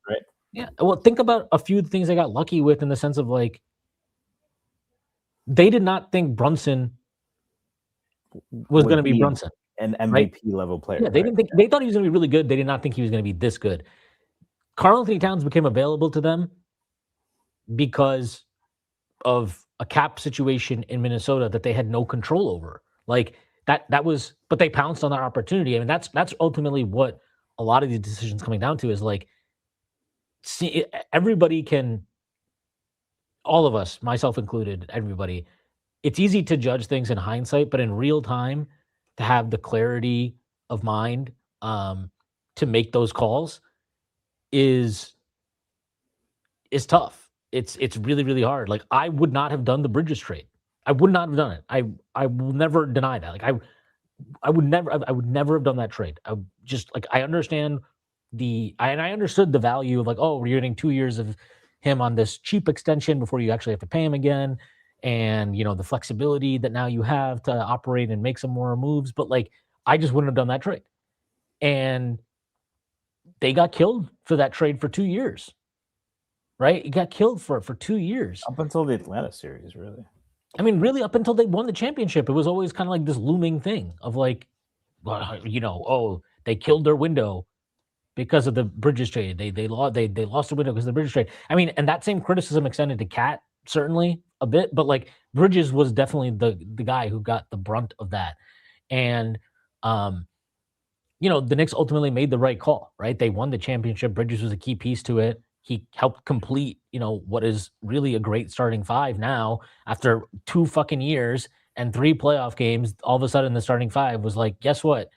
[SPEAKER 2] right?
[SPEAKER 1] Yeah. Well, think about a few things they got lucky with, in the sense of, like, they did not think Brunson was going to be Brunson,
[SPEAKER 2] an MVP level player.
[SPEAKER 1] Yeah, they didn't think. They thought he was going to be really good. They did not think he was going to be this good. Karl-Anthony Towns became available to them because of a cap situation in Minnesota that they had no control over. Like, that was, but they pounced on that opportunity. I mean, that's ultimately what a lot of these decisions coming down to is, like, see, everybody can, all of us, myself included, everybody, it's easy to judge things in hindsight, but in real time, to have the clarity of mind to make those calls is tough. It's really, really hard. Like, I would not have done the Bridges trade. I would not have done it. I will never deny that. Like, I would never have done that trade. I just, like, I understand I understood the value of, like, oh, you're getting 2 years of him on this cheap extension before you actually have to pay him again. and the flexibility that now you have to operate and make some more moves. But like, I just wouldn't have done that trade, and they got killed for that trade for 2 years. Right? It got killed for 2 years.
[SPEAKER 2] Up until the Atlanta series, really.
[SPEAKER 1] I mean, really, up until they won the championship, it was always kind of like this looming thing of like, well, oh, they killed their window because of the Bridges trade. They lost their window because of the Bridges trade. I mean, and that same criticism extended to Cat certainly a bit, but like Bridges was definitely the guy who got the brunt of that. And the Knicks ultimately made the right call, right? They won the championship. Bridges was a key piece to it. He helped complete, what is really a great starting five now after 2 fucking years and 3 playoff games. All of a sudden, the starting five was like, guess what?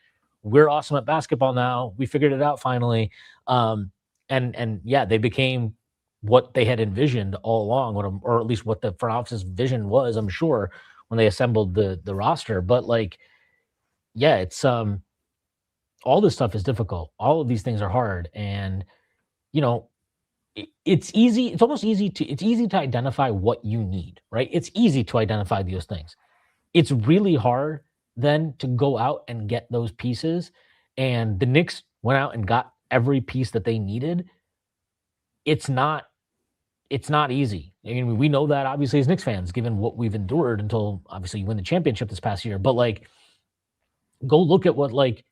[SPEAKER 1] We're awesome at basketball now. We figured it out finally. And yeah, they became what they had envisioned all along, or at least what the front office's vision was, I'm sure, when they assembled the roster. But like, yeah, it's all this stuff is difficult. All of these things are hard, and it's easy. It's easy to identify what you need, right? It's easy to identify those things. It's really hard then to go out and get those pieces. And the Knicks went out and got every piece that they needed. It's not easy. I mean, we know that obviously as Knicks fans, given what we've endured until obviously you win the championship this past year. But like, go look at what like,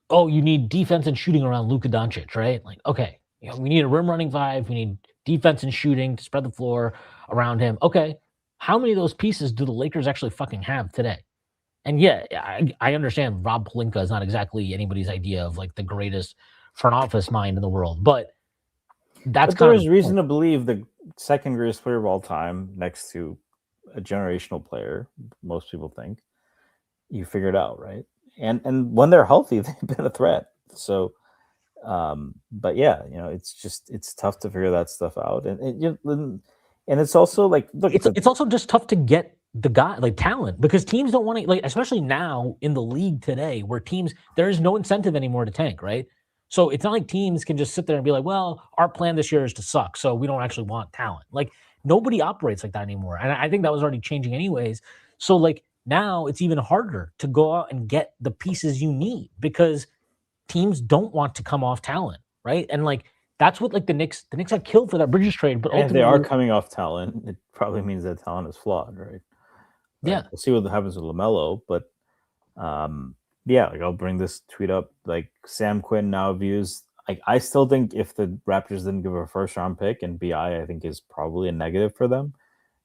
[SPEAKER 1] oh, you need defense and shooting around Luka Doncic, right? Like, okay, we need a rim running five. We need defense and shooting to spread the floor around him. Okay, how many of those pieces do the Lakers actually fucking have today? And yeah, I understand Rob Pelinka is not exactly anybody's idea of like the greatest front office mind in the world, but
[SPEAKER 2] there is reason to believe the second greatest player of all time, next to a generational player, most people think, you figure it out, right? And when they're healthy, they've been a threat. So, but yeah, it's tough to figure that stuff out, and it's also like, look,
[SPEAKER 1] it's also just tough to get the guy like talent, because teams don't want to, like, especially now in the league today, where there is no incentive anymore to tank, right? So it's not like teams can just sit there and be like, well, our plan this year is to suck, so we don't actually want talent. Like, nobody operates like that anymore, and I think that was already changing anyways. So like, now it's even harder to go out and get the pieces you need because teams don't want to come off talent, right? And like, that's what like the Knicks got killed for that Bridges trade. But ultimately,
[SPEAKER 2] if they are coming off talent, it probably means that talent is flawed, right?
[SPEAKER 1] Yeah,
[SPEAKER 2] we'll see what happens with LaMelo, but yeah, like I'll bring this tweet up. Like, Sam Quinn now views, like, I still think if the Raptors didn't give a first round pick, and I think is probably a negative for them.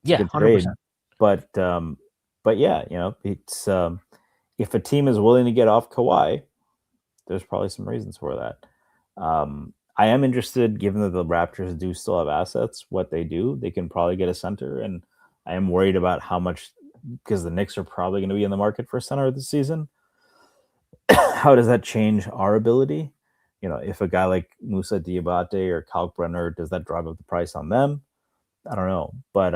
[SPEAKER 1] It's 100%.
[SPEAKER 2] But yeah, it's if a team is willing to get off Kawhi, there's probably some reasons for that. I am interested, given that the Raptors do still have assets, what they do. They can probably get a center, and I am worried about how much, because the Knicks are probably going to be in the market for a center this season. How does that change our ability? If a guy like Musa Diabate or Kalkbrenner, does that drive up the price on them? I don't know, but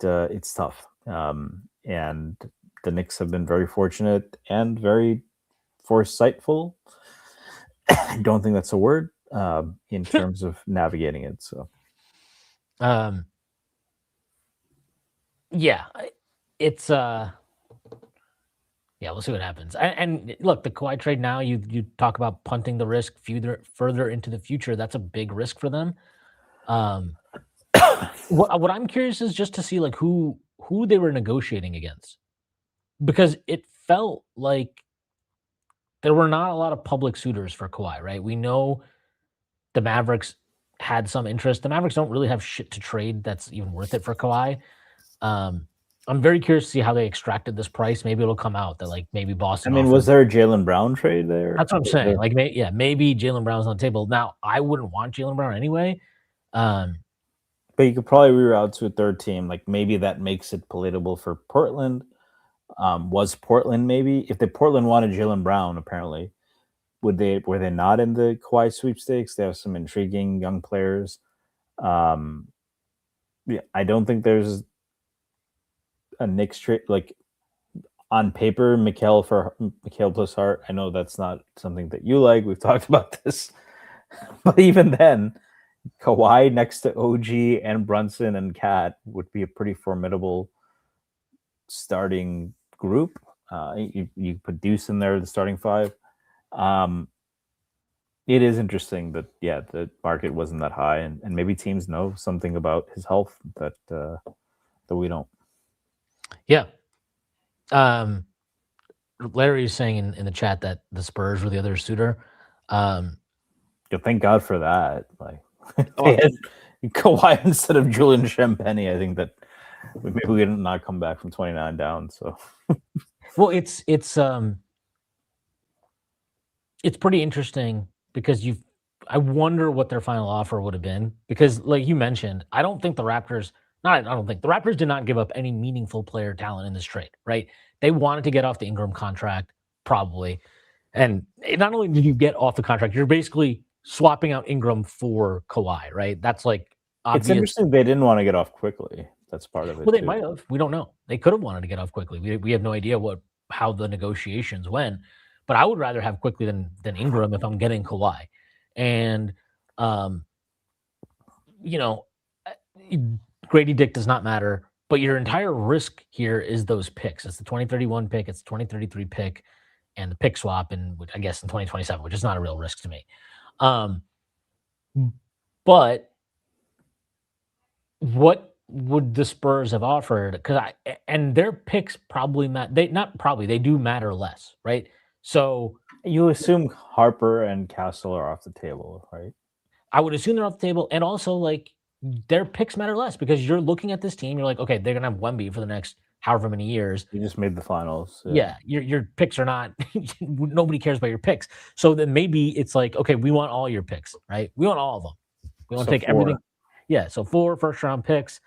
[SPEAKER 2] it's tough. And the Knicks have been very fortunate and very foresightful. I don't think that's a word in terms of navigating it. So,
[SPEAKER 1] yeah, it's yeah, we'll see what happens. And look, the Kawhi trade now, you talk about punting the risk further into the future. That's a big risk for them. What I'm curious is just to see like who they were negotiating against, because it felt like there were not a lot of public suitors for Kawhi, right? We know the Mavericks had some interest. The Mavericks don't really have shit to trade that's even worth it for Kawhi. I'm very curious to see how they extracted this price. Maybe it'll come out that like maybe Boston.
[SPEAKER 2] I mean, was there a Jaylen Brown trade there?
[SPEAKER 1] That's what I'm saying. Like, maybe Jaylen Brown's on the table. Now, I wouldn't want Jaylen Brown anyway.
[SPEAKER 2] But you could probably reroute to a third team. Like, maybe that makes it palatable for Portland. Was Portland maybe, if Portland wanted Jaylen Brown, apparently, were they not in the Kawhi sweepstakes? They have some intriguing young players. Yeah, I don't think there's a Knicks trade, like, on paper, Mikal plus Hart. I know that's not something that you like. We've talked about this, but even then, Kawhi next to OG and Brunson and Cat would be a pretty formidable starting group. You put Deuce in there, the starting five. It is interesting that the market wasn't that high, and maybe teams know something about his health that we don't.
[SPEAKER 1] Yeah. Larry is saying in the chat that the Spurs were the other suitor.
[SPEAKER 2] Thank God for that. Like they had Kawhi instead of Julian Champagny. I think that maybe we did not come back from 29 down. So
[SPEAKER 1] well, it's pretty interesting because I wonder what their final offer would have been, because like you mentioned, I don't think the Raptors did not give up any meaningful player talent in this trade, right? They wanted to get off the Ingram contract, probably. And not only did you get off the contract, you're basically swapping out Ingram for Kawhi, right? That's like obvious.
[SPEAKER 2] It's interesting they didn't want to get off quickly. That's part of it.
[SPEAKER 1] Well, they might have. We don't know. They could have wanted to get off quickly. We have no idea how the negotiations went. But I would rather have quickly than Ingram if I'm getting Kawhi. And Grady Dick does not matter. But your entire risk here is those picks. It's the 2031 pick, it's the 2033 pick, and the pick swap, and I guess in 2027, which is not a real risk to me. But what would the Spurs have offered? Because their picks probably they do matter less, right? So
[SPEAKER 2] you assume Harper and Castle are off the table, right?
[SPEAKER 1] I would assume they're off the table, and also like their picks matter less because you're looking at this team, you're like, okay, they're gonna have Wemby for the next however many years.
[SPEAKER 2] You just made the finals.
[SPEAKER 1] Yeah, your picks are not. Nobody cares about your picks. So then maybe it's like, okay, we want all your picks, right? We want all of them. We want to take everything. Yeah, so 4 first-round picks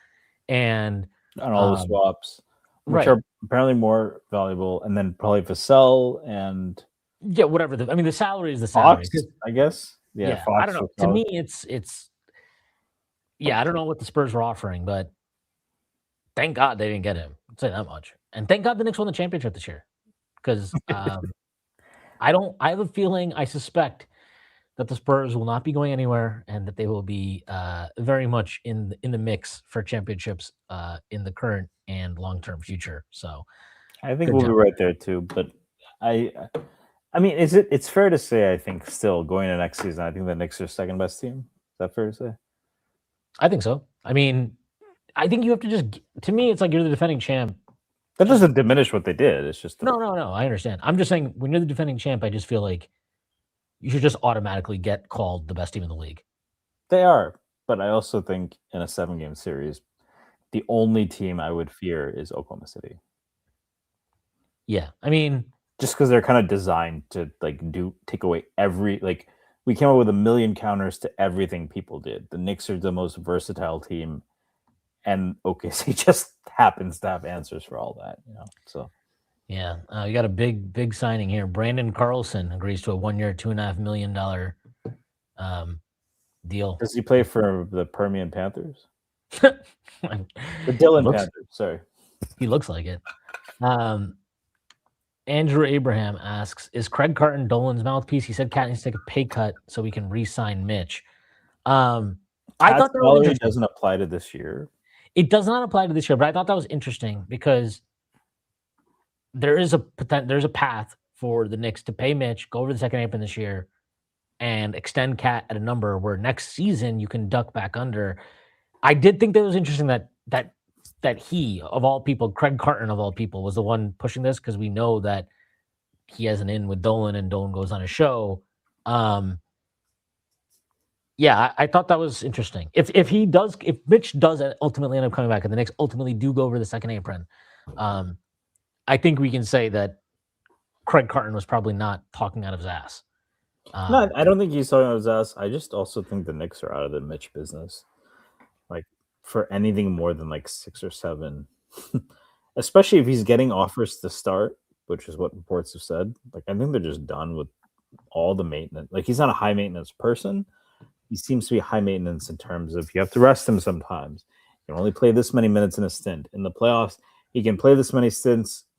[SPEAKER 1] and
[SPEAKER 2] all the swaps, which are apparently more valuable, and then probably Vassell and
[SPEAKER 1] whatever. The salary is the salary,
[SPEAKER 2] Fox, I guess. Yeah, Fox,
[SPEAKER 1] I don't know. To me, it's. Yeah, I don't know what the Spurs were offering, but thank God they didn't get him. I'll say that much. And thank God the Knicks won the championship this year, because I have a feeling, I suspect that the Spurs will not be going anywhere, and that they will be very much in the mix for championships in the current and long-term future. So
[SPEAKER 2] I think we'll be right there too. But I mean, it's fair to say, I think still going into next season, I think the Knicks are second best team. Is that fair to say?
[SPEAKER 1] I think so. I mean, I think you have to to me, it's like you're the defending champ.
[SPEAKER 2] That doesn't diminish what they did. It's just
[SPEAKER 1] no. I understand. I'm just saying, when you're the defending champ, I just feel like you should just automatically get called the best team in the league.
[SPEAKER 2] They are, but I also think in a 7-game series, the only team I would fear is Oklahoma City.
[SPEAKER 1] Yeah, I mean,
[SPEAKER 2] just because they're kind of designed to take away we came up with a million counters to everything people did. The Knicks are the most versatile team, and OKC just happens to have answers for all that, So,
[SPEAKER 1] yeah, you got a big signing here. Brandon Carlson agrees to a 1-year, $2.5 million deal.
[SPEAKER 2] Does he play for the Permian Panthers? The Dillon Panthers. Sorry,
[SPEAKER 1] he looks like it. Andrew Abraham asks, is Craig Carton Dolan's mouthpiece? He said Cat needs to take a pay cut so we can re-sign Mitch. I thought that
[SPEAKER 2] doesn't apply to this year.
[SPEAKER 1] It does not apply to this year, but I thought that was interesting because there's a path for the Knicks to pay Mitch, go over the second apron this year, and extend Cat at a number where next season you can duck back under. I did think that was interesting that he, of all people, Craig Carton of all people, was the one pushing this, because we know that he has an in with Dolan and Dolan goes on a show. Yeah, I thought that was interesting. If Mitch does ultimately end up coming back and the Knicks ultimately do go over the second apron, I think we can say that Craig Carton was probably not talking out of his ass.
[SPEAKER 2] No, I don't think he's talking out of his ass. I just also think the Knicks are out of the Mitch business. For anything more than 6 or 7, especially if he's getting offers to start, which is what reports have said. I think they're just done with all the maintenance. He's not a high maintenance person. He seems to be high maintenance in terms of you have to rest him sometimes. You can only play this many minutes in a stint. In the playoffs, he can play this many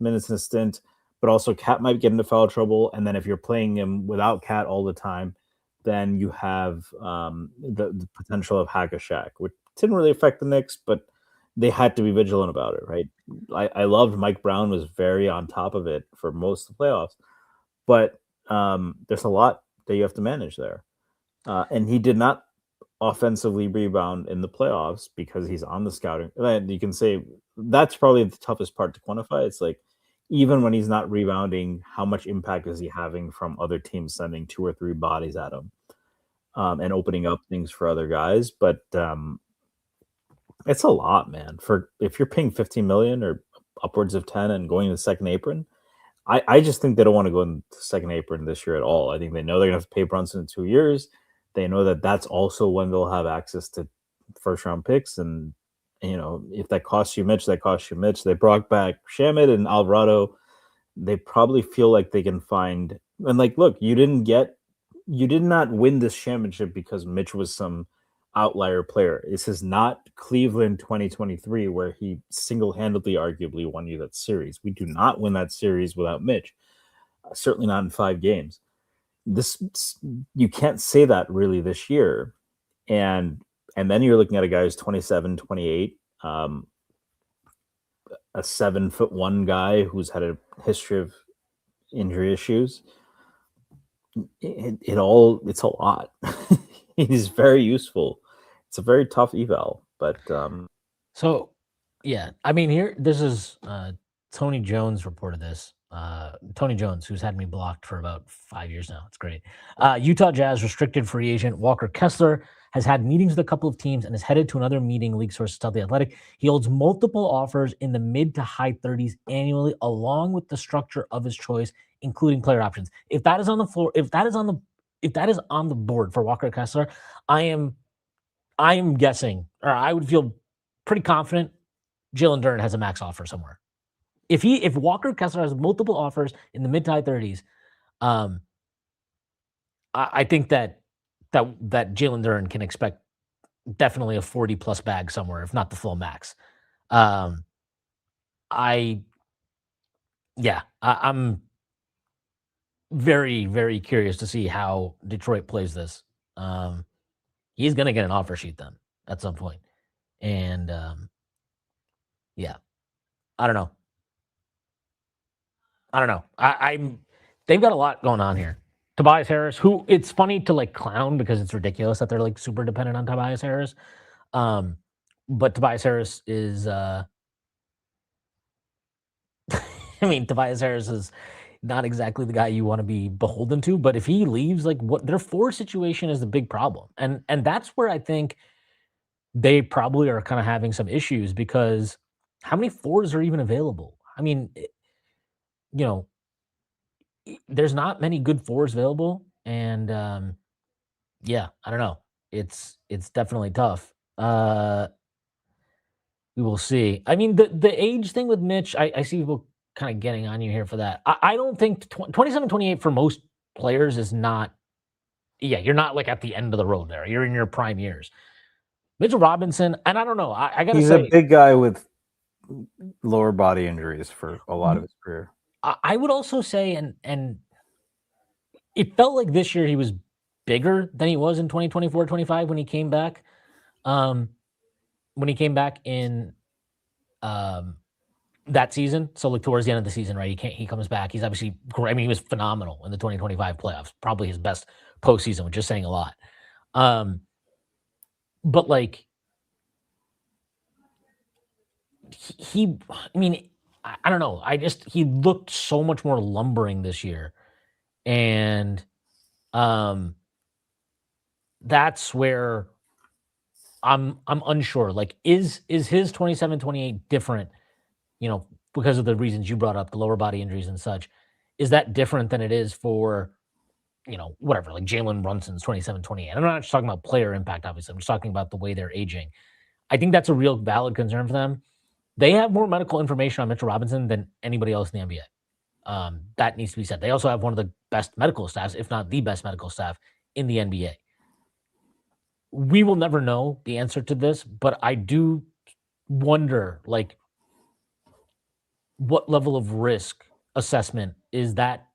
[SPEAKER 2] minutes in a stint, but also Cat might get into foul trouble. And then if you're playing him without Cat all the time, then you have the potential of Hack-a-Shaq, which didn't really affect the Knicks, but they had to be vigilant about it, right? I loved Mike Brown was very on top of it for most of the playoffs, but there's a lot that you have to manage there. And he did not offensively rebound in the playoffs because he's on the scouting. And you can say that's probably the toughest part to quantify. It's like even when he's not rebounding, how much impact is he having from other teams sending two or three bodies at him and opening up things for other guys? But it's a lot, man. For if you're paying 15 million or upwards of 10 and going to the second apron, I just think they don't want to go in the second apron this year at all. I think they know they're going to have to pay Brunson in 2 years. They know that that's also when they'll have access to first round picks. And, if that costs you Mitch, that costs you Mitch. They brought back Shamit and Alvarado. They probably feel like they can find, and like, look, you did not win this championship because Mitch was some outlier player. This is not Cleveland 2023 where he single-handedly arguably won you that series. We do not win that series without Mitch. Certainly not in 5 games. This you can't say that really this year. And then you're looking at a guy who's 27, 28, a 7'1" guy who's had a history of injury issues. It's a lot. He's very useful. It's a very tough eval, but
[SPEAKER 1] So, yeah, I mean, this is Tony Jones reported this. Tony Jones, who's had me blocked for about 5 years now. It's great. Utah Jazz restricted free agent Walker Kessler has had meetings with a couple of teams and is headed to another meeting, league sources tell The Athletic. He holds multiple offers in the mid to high 30s annually, along with the structure of his choice, including player options. If that is on the floor, if that is on the board for Walker Kessler, I am guessing, or I would feel pretty confident Jalen Duren has a max offer somewhere. If Walker Kessler has multiple offers in the mid to high 30s, I think that Jalen Duren can expect definitely a 40+ bag somewhere, if not the full max. I'm very, very curious to see how Detroit plays this. He's going to get an offer sheet then at some point. And I don't know. They've got a lot going on here. Tobias Harris, who it's funny to like clown because it's ridiculous that they're like super dependent on Tobias Harris. But Tobias Harris is Tobias Harris is not exactly the guy you want to be beholden to, but if he leaves, like what their forward situation is the big problem. And that's where I think they probably are kind of having some issues because how many fours are even available? I mean, there's not many good fours available. And I don't know. It's definitely tough. We will see. I mean, the age thing with Mitch, I see people kind of getting on you here for that. I don't think 27, 28 for most players is not, you're not like at the end of the road there. You're in your prime years. Mitchell Robinson, and I don't know. I got to say,
[SPEAKER 2] he's a big guy with lower body injuries for a lot of his career.
[SPEAKER 1] I would also say, and it felt like this year he was bigger than he was in 2024, 25 when he came back. When he came back in that season, so like towards the end of the season, right? He comes back. He's obviously great. I mean, he was phenomenal in the 2025 playoffs. Probably his best postseason, which is saying a lot. But like I don't know. He looked so much more lumbering this year. And that's where I'm unsure. Like, is his 27, 28 different, because of the reasons you brought up, the lower body injuries and such? Is that different than it is for, whatever, like Jalen Brunson's 27, 28? I'm not just talking about player impact, obviously. I'm just talking about the way they're aging. I think that's a real valid concern for them. They have more medical information on Mitchell Robinson than anybody else in the NBA. That needs to be said. They also have one of the best medical staffs, if not the best medical staff in the NBA. We will never know the answer to this, but I do wonder, like, what level of risk assessment is that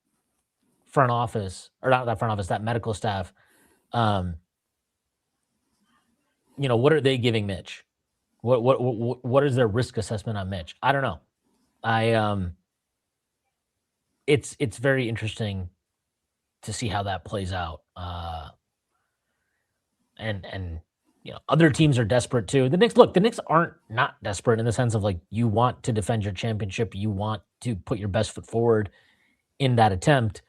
[SPEAKER 1] front office, or not that front office, that medical staff What are they giving Mitch? What is their risk assessment on Mitch? I don't know. It's very interesting to see how that plays out. And other teams are desperate too. The Knicks aren't not desperate in the sense of like you want to defend your championship, you want to put your best foot forward in that attempt.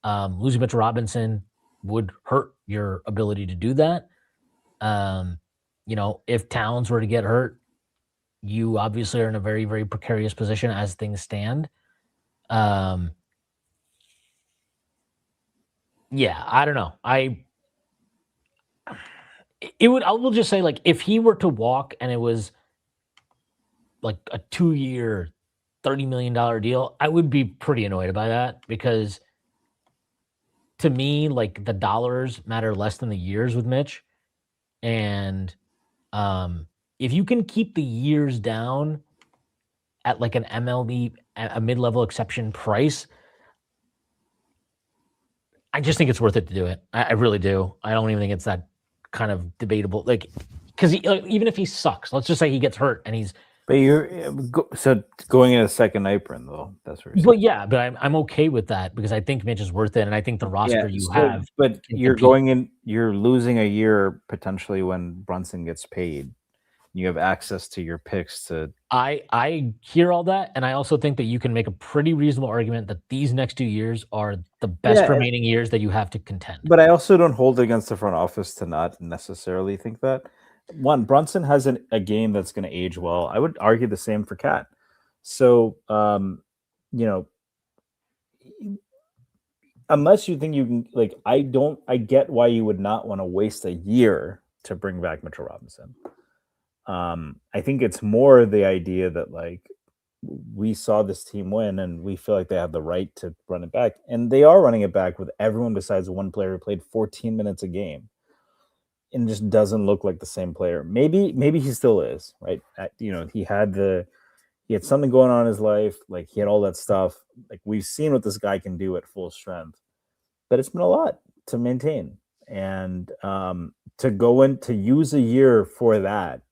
[SPEAKER 1] Losing Mitchell Robinson would hurt your ability to do that. If Towns were to get hurt, you obviously are in a very, very precarious position as things stand. Yeah, I don't know. I will just say, like, if he were to walk and it was like a 2-year, $30 million deal, I would be pretty annoyed by that because to me, like, the dollars matter less than the years with Mitch. And if you can keep the years down at like an MLB, a mid-level exception price, I just think it's worth it to do it. I really do. I don't even think it's that kind of debatable. Like, because even if he sucks, let's just say he gets hurt and he's.
[SPEAKER 2] But so going in a second apron though. That's what you're saying.
[SPEAKER 1] Well, yeah, but I'm okay with that because I think Mitch is worth it, and I think the roster have.
[SPEAKER 2] But you're going in. You're losing a year potentially when Brunson gets paid. You have access to your picks to.
[SPEAKER 1] I hear all that, and I also think that you can make a pretty reasonable argument that these next 2 years are the best remaining years that you have to contend.
[SPEAKER 2] But I also don't hold it against the front office to not necessarily think that. One, Brunson has a game that's going to age well. I would argue the same for Cat. So, unless you think you can, like, I get why you would not want to waste a year to bring back Mitchell Robinson. I think it's more the idea that, like, we saw this team win and we feel like they have the right to run it back. And they are running it back with everyone besides one player who played 14 minutes a game and just doesn't look like the same player. Maybe he still is, right? He had something going on in his life. Like, he had all that stuff. Like, we've seen what this guy can do at full strength, but it's been a lot to maintain. And to go in to use a year for that,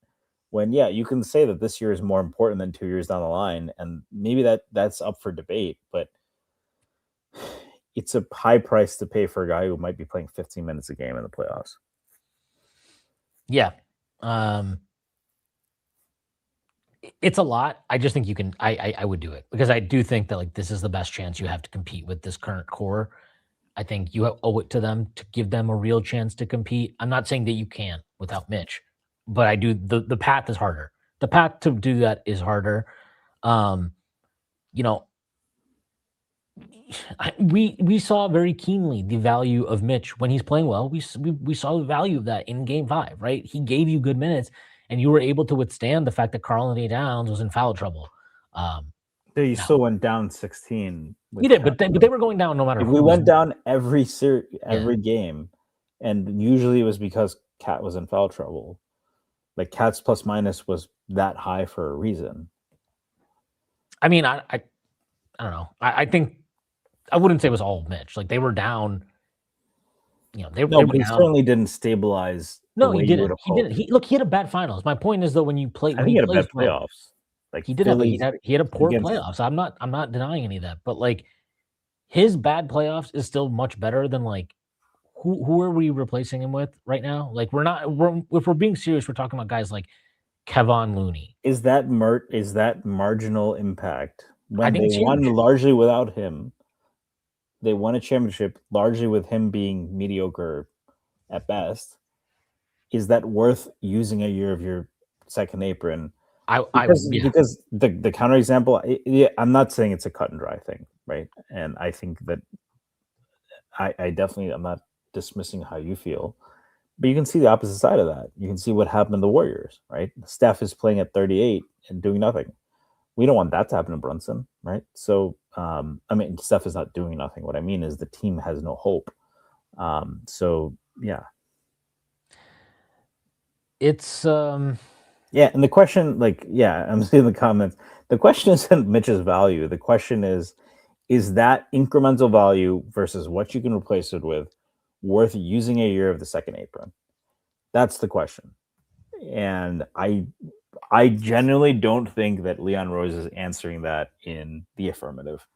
[SPEAKER 2] when, yeah, you can say that this year is more important than 2 years down the line, and maybe that's up for debate, but it's a high price to pay for a guy who might be playing 15 minutes a game in the playoffs.
[SPEAKER 1] Yeah. It's a lot. I just think you can, I would do it because I do think that, like, this is the best chance you have to compete with this current core. I think you owe it to them to give them a real chance to compete. I'm not saying that you can without Mitch, but I do. The path is harder. The path to do that is harder. We saw very keenly the value of Mitch when he's playing well. We saw the value of that in Game 5, right? He gave you good minutes, and you were able to withstand the fact that Karl-Anthony Towns was in foul trouble.
[SPEAKER 2] Still went down 16.
[SPEAKER 1] You did, but they were going down no matter.
[SPEAKER 2] If we went down every game, and usually it was because Cat was in foul trouble. Like, Cat's plus minus was that high for a reason.
[SPEAKER 1] I mean, I don't know. I think I wouldn't say it was all Mitch. Like, they were down. They were
[SPEAKER 2] down. Certainly didn't stabilize.
[SPEAKER 1] No, he didn't. He had a bad finals. My point is, though, when you play,
[SPEAKER 2] he had a bad playoffs. Like,
[SPEAKER 1] he did he had a poor playoffs. I'm not denying any of that, but, like, his bad playoffs is still much better than, like, who are we replacing him with right now? Like, if we're being serious, we're talking about guys like Kevon Looney.
[SPEAKER 2] Is that marginal impact when they won largely without him? They won a championship largely with him being mediocre at best. Is that worth using a year of your second apron? Because the counterexample, I'm not saying it's a cut and dry thing, right? And I think that I definitely, I'm not dismissing how you feel, but you can see the opposite side of that. You can see what happened to the Warriors, right? Steph is playing at 38 and doing nothing. We don't want that to happen to Brunson, right? So, Steph is not doing nothing. What I mean is the team has no hope. Yeah.
[SPEAKER 1] It's
[SPEAKER 2] yeah, and the question, I'm seeing the comments. The question isn't Mitch's value. The question is that incremental value versus what you can replace it with worth using a year of the second apron? That's the question. And I genuinely don't think that Leon Rose is answering that in the affirmative.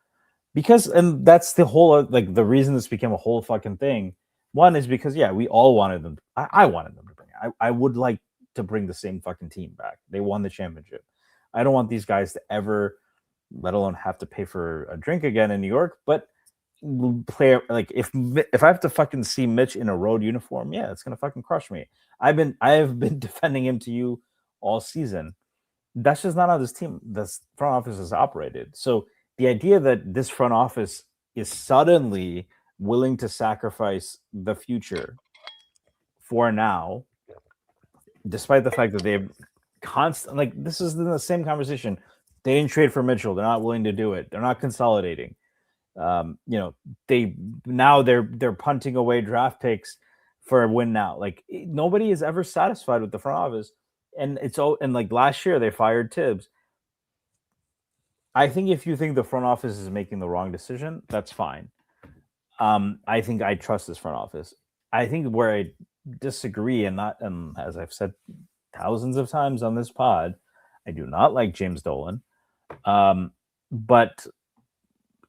[SPEAKER 2] Because, and that's the whole, like, the reason this became a whole fucking thing. One is because, yeah, we all wanted them. I wanted them to bring it. I would like to bring the same fucking team back. They won the championship. I don't want these guys to ever, let alone have to pay for a drink again in New York. But play, like, if I have to fucking see Mitch in a road uniform, yeah, it's gonna fucking crush me. I have been defending him to you all season. That's just not how this front office is operated. So the idea that this front office is suddenly willing to sacrifice the future for now, despite the fact that they've this is the same conversation. They didn't trade for Mitchell. They're not willing to do it. They're not consolidating. They're punting away draft picks for a win now. Like, nobody is ever satisfied with the front office. And like last year they fired Tibbs. I think if you think the front office is making the wrong decision, that's fine. I think I trust this front office. I think where I disagree, and not, as I've said thousands of times on this pod, I do not like James Dolan. But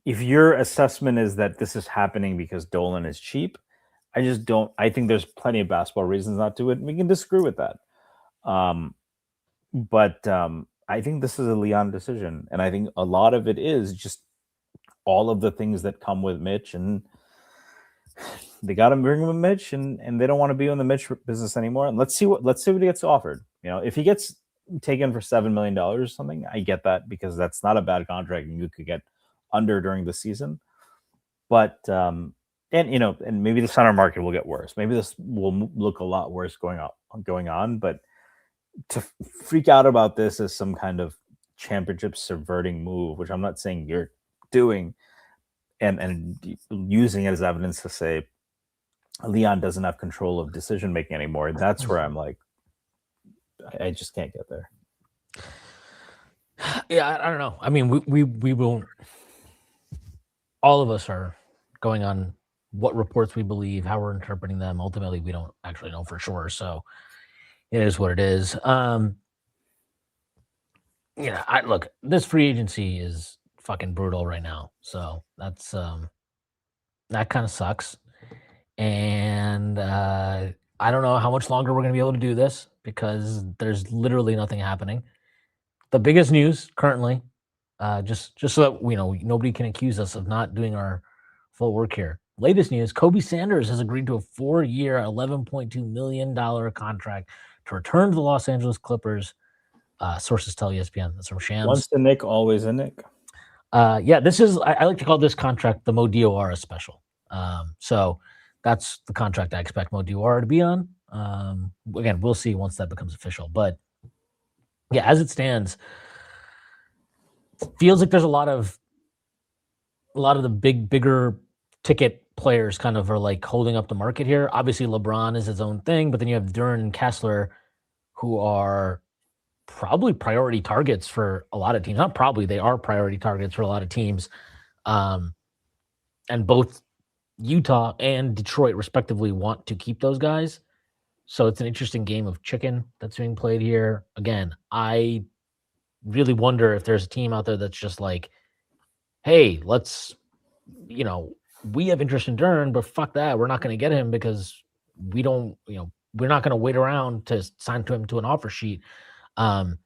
[SPEAKER 2] if your assessment is that this is happening because Dolan is cheap, I just don't. I think there's plenty of basketball reasons not to do it. We can disagree with that. But I think this is a Leon decision, and I think a lot of it is just all of the things that come with Mitch, and they got to bring him Mitch, and they don't want to be in the Mitch business anymore. And let's see what he gets offered. If he gets taken for $7 million or something, I get that, because that's not a bad contract, and you could get under during the season. But and maybe the center market will get worse. Maybe this will look a lot worse going on. But to freak out about this as some kind of championship subverting move, which I'm not saying you're doing, and using it as evidence to say Leon doesn't have control of decision making anymore, that's where I'm like, I just can't get there.
[SPEAKER 1] Yeah, I don't know. I mean, we won't. All of us are going on what reports we believe, how we're interpreting them. Ultimately, we don't actually know for sure. So it is what it is. Look, this free agency is fucking brutal right now. So that's that kind of sucks. And I don't know how much longer we're gonna be able to do this, because there's literally nothing happening. The biggest news currently, just so that nobody can accuse us of not doing our full work here. Latest news: Kobe Sanders has agreed to a 4-year, $11.2 million contract to return to the Los Angeles Clippers. Sources tell ESPN. That's from Shams.
[SPEAKER 2] Once the Nick, always a Nick.
[SPEAKER 1] This is, I like to call this contract the Mo Diawara special. So that's the contract I expect Mo Diawara to be on. Again, we'll see once that becomes official. But yeah, as it stands, feels like there's a lot of the bigger ticket players kind of are like holding up the market here. Obviously, LeBron is his own thing, but then you have Duren and Kessler, who are probably priority targets for a lot of teams. Not probably, they are priority targets for a lot of teams. And both Utah and Detroit, respectively, want to keep those guys. So it's an interesting game of chicken that's being played here. Again, I really wonder if there's a team out there that's just like, hey, let's, we have interest in Duren, but fuck that. We're not going to get him because we don't, we're not going to wait around to sign to him to an offer sheet. Let's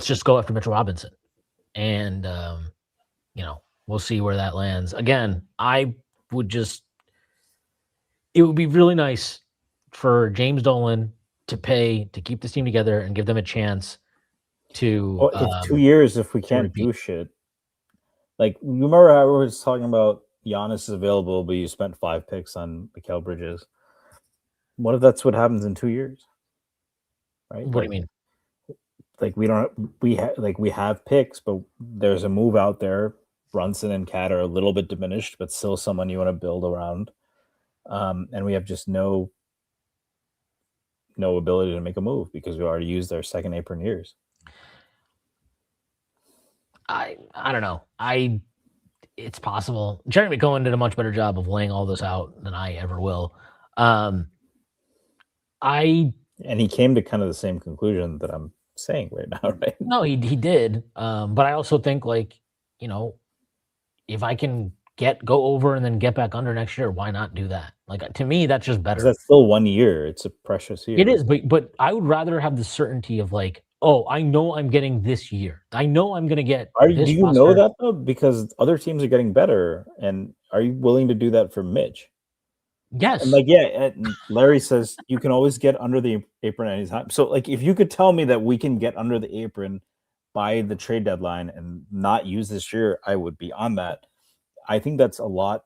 [SPEAKER 1] just go after Mitchell Robinson. And, we'll see where that lands. Again, it would be really nice for James Dolan to keep this team together and give them a chance to.
[SPEAKER 2] If 2 years, if we can't do shit. Like, you remember how we were talking about Giannis is available, but you spent 5 picks on Mikal Bridges? What if that's what happens in 2 years? Right?
[SPEAKER 1] What do you mean?
[SPEAKER 2] Like, we have picks, but there's a move out there. Brunson and Cat are a little bit diminished, but still someone you want to build around. And we have just no ability to make a move because we already used our second apron years.
[SPEAKER 1] I don't know. It's possible. Jeremy Cohen did a much better job of laying all this out than I ever will.
[SPEAKER 2] And he came to kind of the same conclusion that I'm saying right now, right?
[SPEAKER 1] No, he did. But I also think, like, if I can go over and then get back under next year, why not do that? Like, to me, that's just better.
[SPEAKER 2] That's still 1 year. It's a precious year.
[SPEAKER 1] It is, but I would rather have the certainty of, like, oh, I know I'm getting this year. I know I'm gonna get this.
[SPEAKER 2] Do you know that though? Because other teams are getting better, and are you willing to do that for Mitch?
[SPEAKER 1] Yes.
[SPEAKER 2] And and Larry says you can always get under the apron anytime. So, like, if you could tell me that we can get under the apron by the trade deadline and not use this year, I would be on that. I think that's a lot.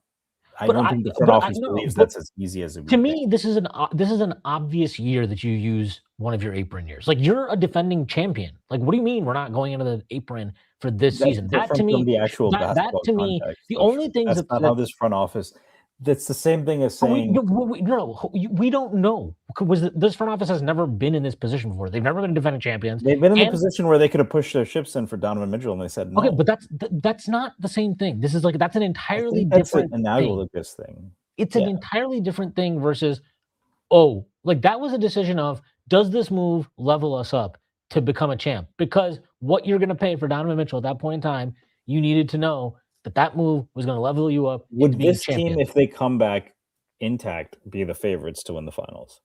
[SPEAKER 2] I don't think the front office believes that's as easy as it would
[SPEAKER 1] to me. This is an obvious year that you use one of your apron years. Like, you're a defending champion. Like, what do you mean we're not going into the apron for this season? That to me,
[SPEAKER 2] the actual
[SPEAKER 1] that to me, the only things
[SPEAKER 2] that's not how this front office. That's the same thing as saying
[SPEAKER 1] we don't know. This front office has never been in this position before. They've never been defending champions.
[SPEAKER 2] They've been in a position where they could have pushed their chips in for Donovan Mitchell, and they said no.
[SPEAKER 1] Okay, but that's not the same thing. This is that's an entirely different
[SPEAKER 2] analogous thing.
[SPEAKER 1] It's an entirely different thing versus, that was a decision of, does this move level us up to become a champ? Because what you're going to pay for Donovan Mitchell at that point in time, you needed to know that move was going to level you up.
[SPEAKER 2] Would this team, if they come back intact, be the favorites to win the finals?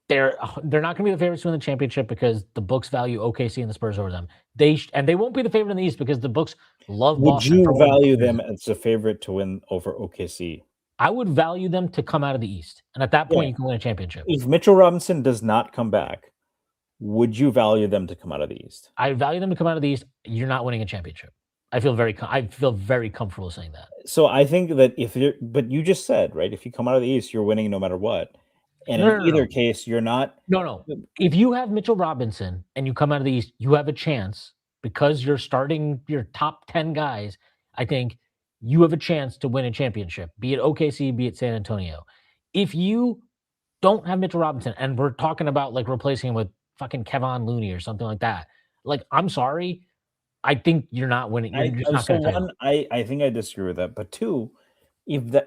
[SPEAKER 1] They're not going to be the favorites to win the championship because the books value OKC and the Spurs over them. They won't be the favorite in the East because the books love Boston.
[SPEAKER 2] Would you value them as a favorite to win over OKC?
[SPEAKER 1] I would value them to come out of the East, and at that point, you can win a championship.
[SPEAKER 2] If Mitchell Robinson does not come back, would you value them to come out of the East?
[SPEAKER 1] I value them to come out of the East. You're not winning a championship. I feel very comfortable saying that.
[SPEAKER 2] So I think that but you just said, right, if you come out of the East, you're winning no matter what. And in either case, you're not.
[SPEAKER 1] No. If you have Mitchell Robinson and you come out of the East, you have a chance because you're starting your top 10 guys. I think you have a chance to win a championship, be it OKC, be it San Antonio. If you don't have Mitchell Robinson and we're talking about like replacing him with fucking Kevon Looney or something like that, like, I'm sorry, I think you're not winning. You're just not going to
[SPEAKER 2] one, I think I disagree with that. But two,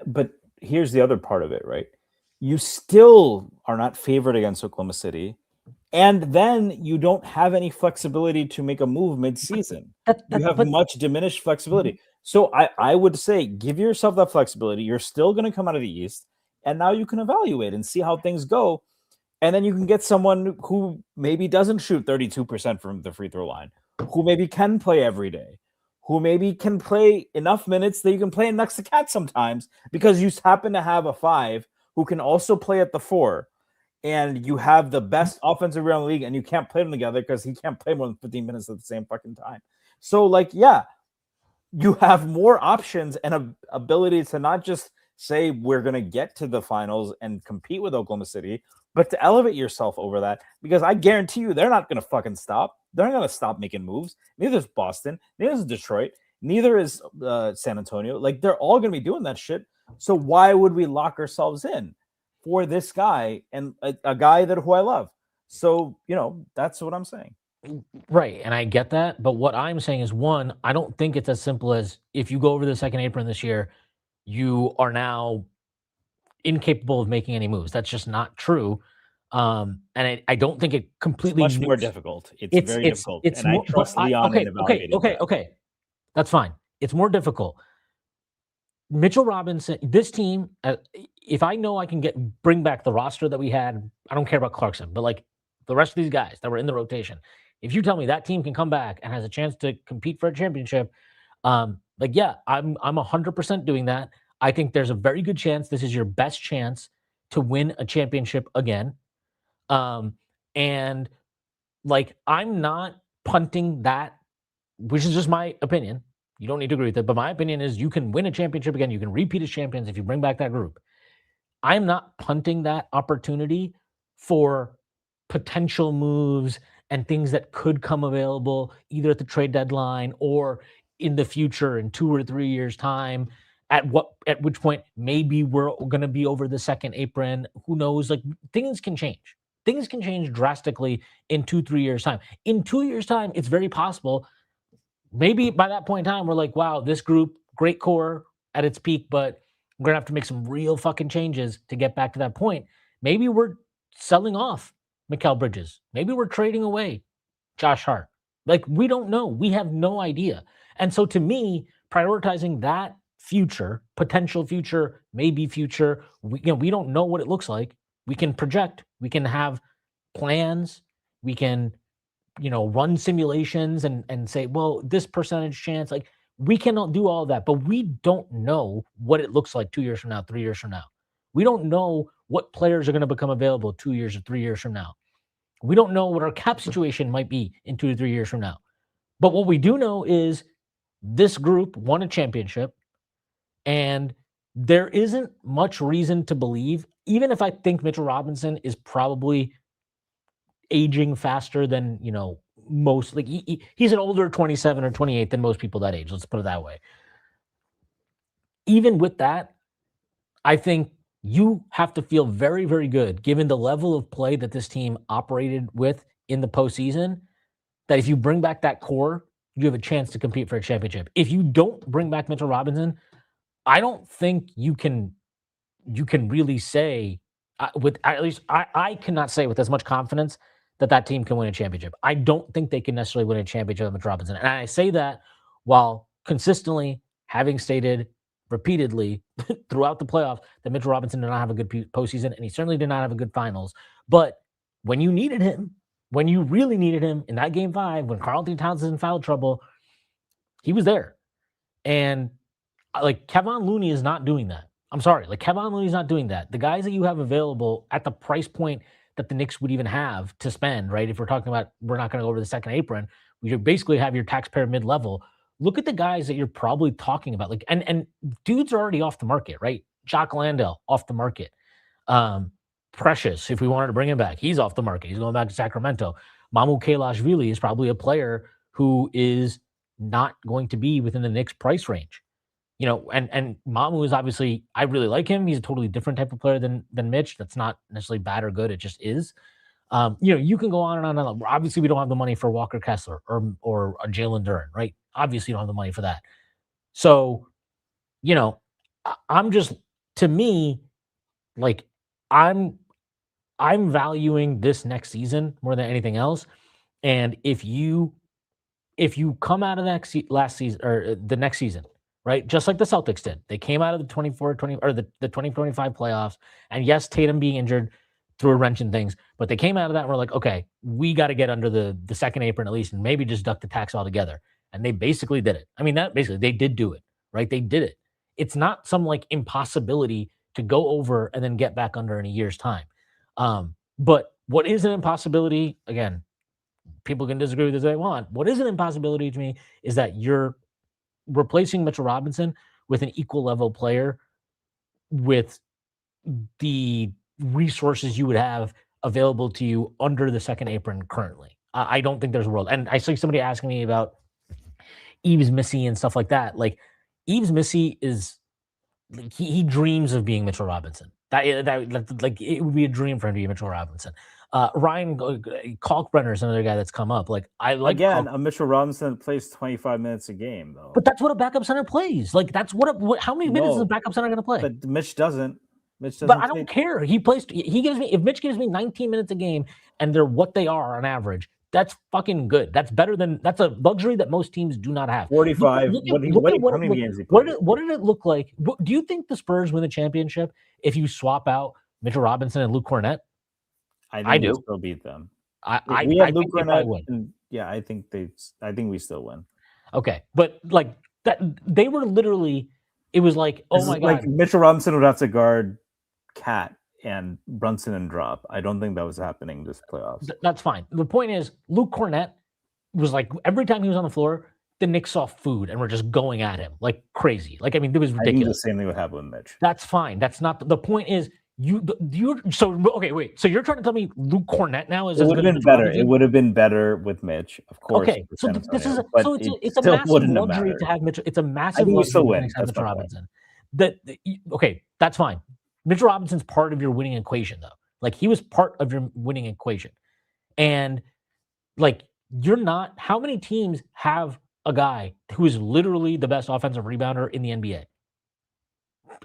[SPEAKER 2] but here's the other part of it, right? You still are not favored against Oklahoma City. And then you don't have any flexibility to make a move mid-season. You have much diminished flexibility. So I would say give yourself that flexibility. You're still going to come out of the East, and now you can evaluate and see how things go. And then you can get someone who maybe doesn't shoot 32% from the free throw line, who maybe can play every day, who maybe can play enough minutes that you can play next to Cat sometimes because you happen to have a 5 who can also play at the 4. And you have the best offensive around the league, and you can't play them together because he can't play more than 15 minutes at the same fucking time. So, you have more options and ability to not just say we're going to get to the finals and compete with Oklahoma City, but to elevate yourself over that. Because I guarantee you, they're not going to fucking stop. They're not going to stop making moves. Neither is Boston. Neither is Detroit. Neither is San Antonio. Like, they're all going to be doing that shit. So why would we lock ourselves in for this guy and a guy who I love? So, that's what I'm saying.
[SPEAKER 1] Right. And I get that. But what I'm saying is, one, I don't think it's as simple as if you go over the second apron this year, you are now incapable of making any moves. That's just not true. And I don't think it completely.
[SPEAKER 2] It's much more difficult. It's very difficult. And I trust Leon in evaluating
[SPEAKER 1] Okay. That's fine. It's more difficult. Mitchell Robinson, this team, if I know I can bring back the roster that we had, I don't care about Clarkson, but like the rest of these guys that were in the rotation, if you tell me that team can come back and has a chance to compete for a championship, I'm 100% doing that. I think there's a very good chance this is your best chance to win a championship again. And like, I'm not punting that, which is just my opinion. You don't need to agree with it, but my opinion is you can win a championship again. You can repeat as champions if you bring back that group. I'm not punting that opportunity for potential moves and things that could come available either at the trade deadline or in the future in 2 or 3 years' time. At which point maybe we're going to be over the second apron. Who knows? Like, things can change. Things can change drastically in 2-3 years' time. In 2 years' time, it's very possible. Maybe by that point in time, we're like, wow, this group great core at its peak, but we're going to have to make some real fucking changes to get back to that point. Maybe we're selling off Mikal Bridges. Maybe we're trading away Josh Hart. Like, we don't know. We have no idea. And so to me, prioritizing that future, potential future, maybe future, we don't know what it looks like. We can project, we can have plans, we can, run simulations and say, well, this percentage chance, like we cannot do all that, but we don't know what it looks like 2 years from now, 3 years from now. We don't know what players are going to become available 2 years or 3 years from now. We don't know what our cap situation might be in 2 to 3 years from now. But what we do know is this group won a championship, and there isn't much reason to believe, even if I think Mitchell Robinson is probably aging faster than, most, like he's an older 27 or 28 than most people that age. Let's put it that way. Even with that, I think you have to feel very, very good, given the level of play that this team operated with in the postseason, that if you bring back that core, you have a chance to compete for a championship. If you don't bring back Mitchell Robinson, I don't think you can really say, at least I cannot say with as much confidence that team can win a championship. I don't think they can necessarily win a championship with Mitch Robinson. And I say that while consistently having stated repeatedly throughout the playoffs that Mitch Robinson did not have a good postseason, and he certainly did not have a good finals. But when you needed him, when you really needed him in that game 5, when Karl-Anthony Towns is in foul trouble, he was there. And like Kevon Looney is not doing that. I'm sorry. Like Kevon Looney's not doing that. The guys that you have available at the price point that the Knicks would even have to spend, right? If we're talking about, we're not going to go over the second apron, we basically have your taxpayer mid-level. Look at the guys that you're probably talking about. Like, and dudes are already off the market, right? Jock Landale off the market. Precious, if we wanted to bring him back, he's off the market. He's going back to Sacramento. Mamu Kelashvili is probably a player who is not going to be within the Knicks price range. And Mamu is obviously, I really like him. He's a totally different type of player than Mitch. That's not necessarily bad or good. It just is. You can go on and on and on. Obviously, we don't have the money for Walker Kessler or Jalen Duren, right? Obviously, you don't have the money for that. So, I'm just, to me, like I'm valuing this next season more than anything else. And if you come out of last season or the next season, right? Just like the Celtics did. They came out of the 20 or the 2025 playoffs. And yes, Tatum being injured threw a wrench in things, but they came out of that and we're like, okay, we got to get under the second apron at least and maybe just duck the tax altogether. And they basically did it. I mean, they did do it, right? They did it. It's not some like impossibility to go over and then get back under in a year's time. But what is an impossibility, again, people can disagree with this if they want. What is an impossibility to me is that you're replacing Mitchell Robinson with an equal level player with the resources you would have available to you under the second apron currently. I don't think there's a world. And I see somebody asking me about Yves Missy and stuff like that. Like Yves Missy is, he dreams of being Mitchell Robinson. That like it would be a dream for him to be Mitchell Robinson. Ryan Kalkbrenner is another guy that's come up. Like I like
[SPEAKER 2] again, a Mitchell Robinson plays 25 minutes a game though.
[SPEAKER 1] But that's what a backup center plays. Like that's what how many minutes is a backup center going to play?
[SPEAKER 2] But Mitch doesn't.
[SPEAKER 1] But I don't care. He plays. He gives me, if Mitch gives me 19 minutes a game and they're what they are on average, that's fucking good. That's better than, that's a luxury that most teams do not have.
[SPEAKER 2] 45. How many games he played?
[SPEAKER 1] What did it look like? Do you think the Spurs win the championship if you swap out Mitchell Robinson and Luke Cornett?
[SPEAKER 2] I do. We'll still beat them.
[SPEAKER 1] We have Luke Cornett.
[SPEAKER 2] Yeah, I think we still win.
[SPEAKER 1] Okay, but like that, they were literally. It was like, oh my god!
[SPEAKER 2] Like Mitchell Robinson would have to guard Cat and Brunson and drop. I don't think that was happening this playoffs.
[SPEAKER 1] That's fine. The point is, Luke Cornett was like, every time he was on the floor, the Knicks saw food and were just going at him like crazy. Like, I mean, it was ridiculous. I think
[SPEAKER 2] the same thing would happen with Mitch.
[SPEAKER 1] That's fine. That's not the point. Is so okay? Wait. So you're trying to tell me Luke Cornett now is?
[SPEAKER 2] It would have been better. It would have been better with Mitch, of course.
[SPEAKER 1] Okay. So this is it's a massive luxury to have Mitchell. It's a massive luxury to have Mitchell Robinson. Okay, that's fine. Mitchell Robinson's part of your winning equation, though. Like, he was part of your winning equation. And, like, you're not... How many teams have a guy who is literally the best offensive rebounder in the NBA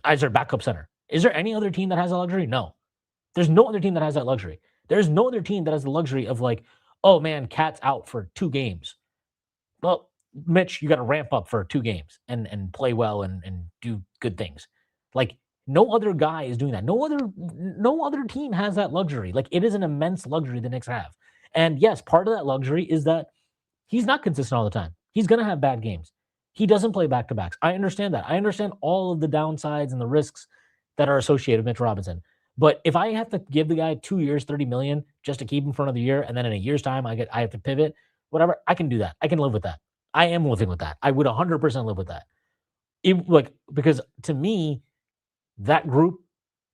[SPEAKER 1] as their backup center. Is there any other team that has that luxury? No. There's no other team that has that luxury. There's no other team that has the luxury of like, oh man, Cat's out for 2 games. Well, Mitch, you got to ramp up for 2 games and play well and do good things. Like no other guy is doing that. No other team has that luxury. Like it is an immense luxury the Knicks have. And yes, part of that luxury is that he's not consistent all the time. He's going to have bad games. He doesn't play back to backs. I understand that. I understand all of the downsides and the risks that are associated with Mitch Robinson. But if I have to give the guy 2 years, 30 million just to keep him for another year, and then in a year's time I have to pivot, whatever, I can do that. I can live with that. I am living with that. I would 100% live with that. Because to me, that group,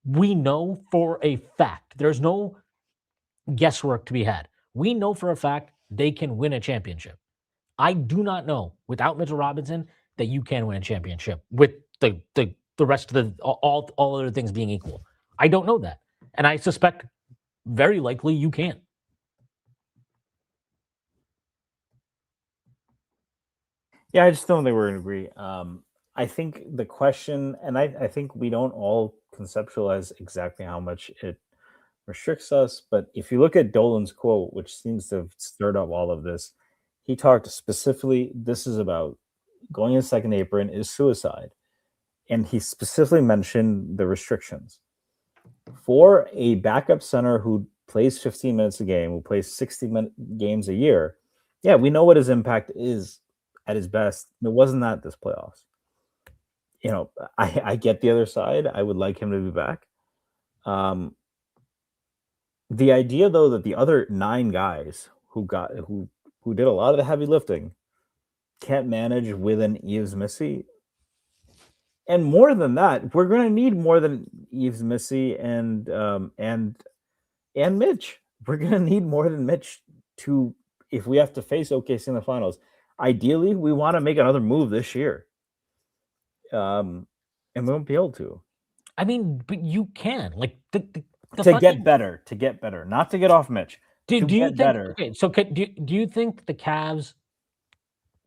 [SPEAKER 1] we know for a fact, there's no guesswork to be had. We know for a fact they can win a championship. I do not know without Mitchell Robinson that you can win a championship with the rest of the all other things being equal. I don't know that. And I suspect very likely you can.
[SPEAKER 2] Yeah, I just don't think we're going to agree. I think the question, and I think we don't all conceptualize exactly how much it restricts us, but if you look at Dolan's quote, which seems to have stirred up all of this, he talked specifically, this is about going in second apron is suicide. And he specifically mentioned the restrictions. For a backup center who plays 15 minutes a game, who plays 60 games a year, yeah, we know what his impact is at his best. It wasn't that this playoffs. You know, I get the other side. I would like him to be back. The idea, though, that the other 9 guys who did a lot of the heavy lifting can't manage with an Yves Missy, and more than that, we're going to need more than Yves Missy and Mitch. We're going to need more than Mitch to, if we have to face OKC in the finals. Ideally, we want to make another move this year, and we won't be able to.
[SPEAKER 1] I mean, but you can
[SPEAKER 2] to get better, not to get off Mitch.
[SPEAKER 1] Do you think better? Okay, so do you think the Cavs?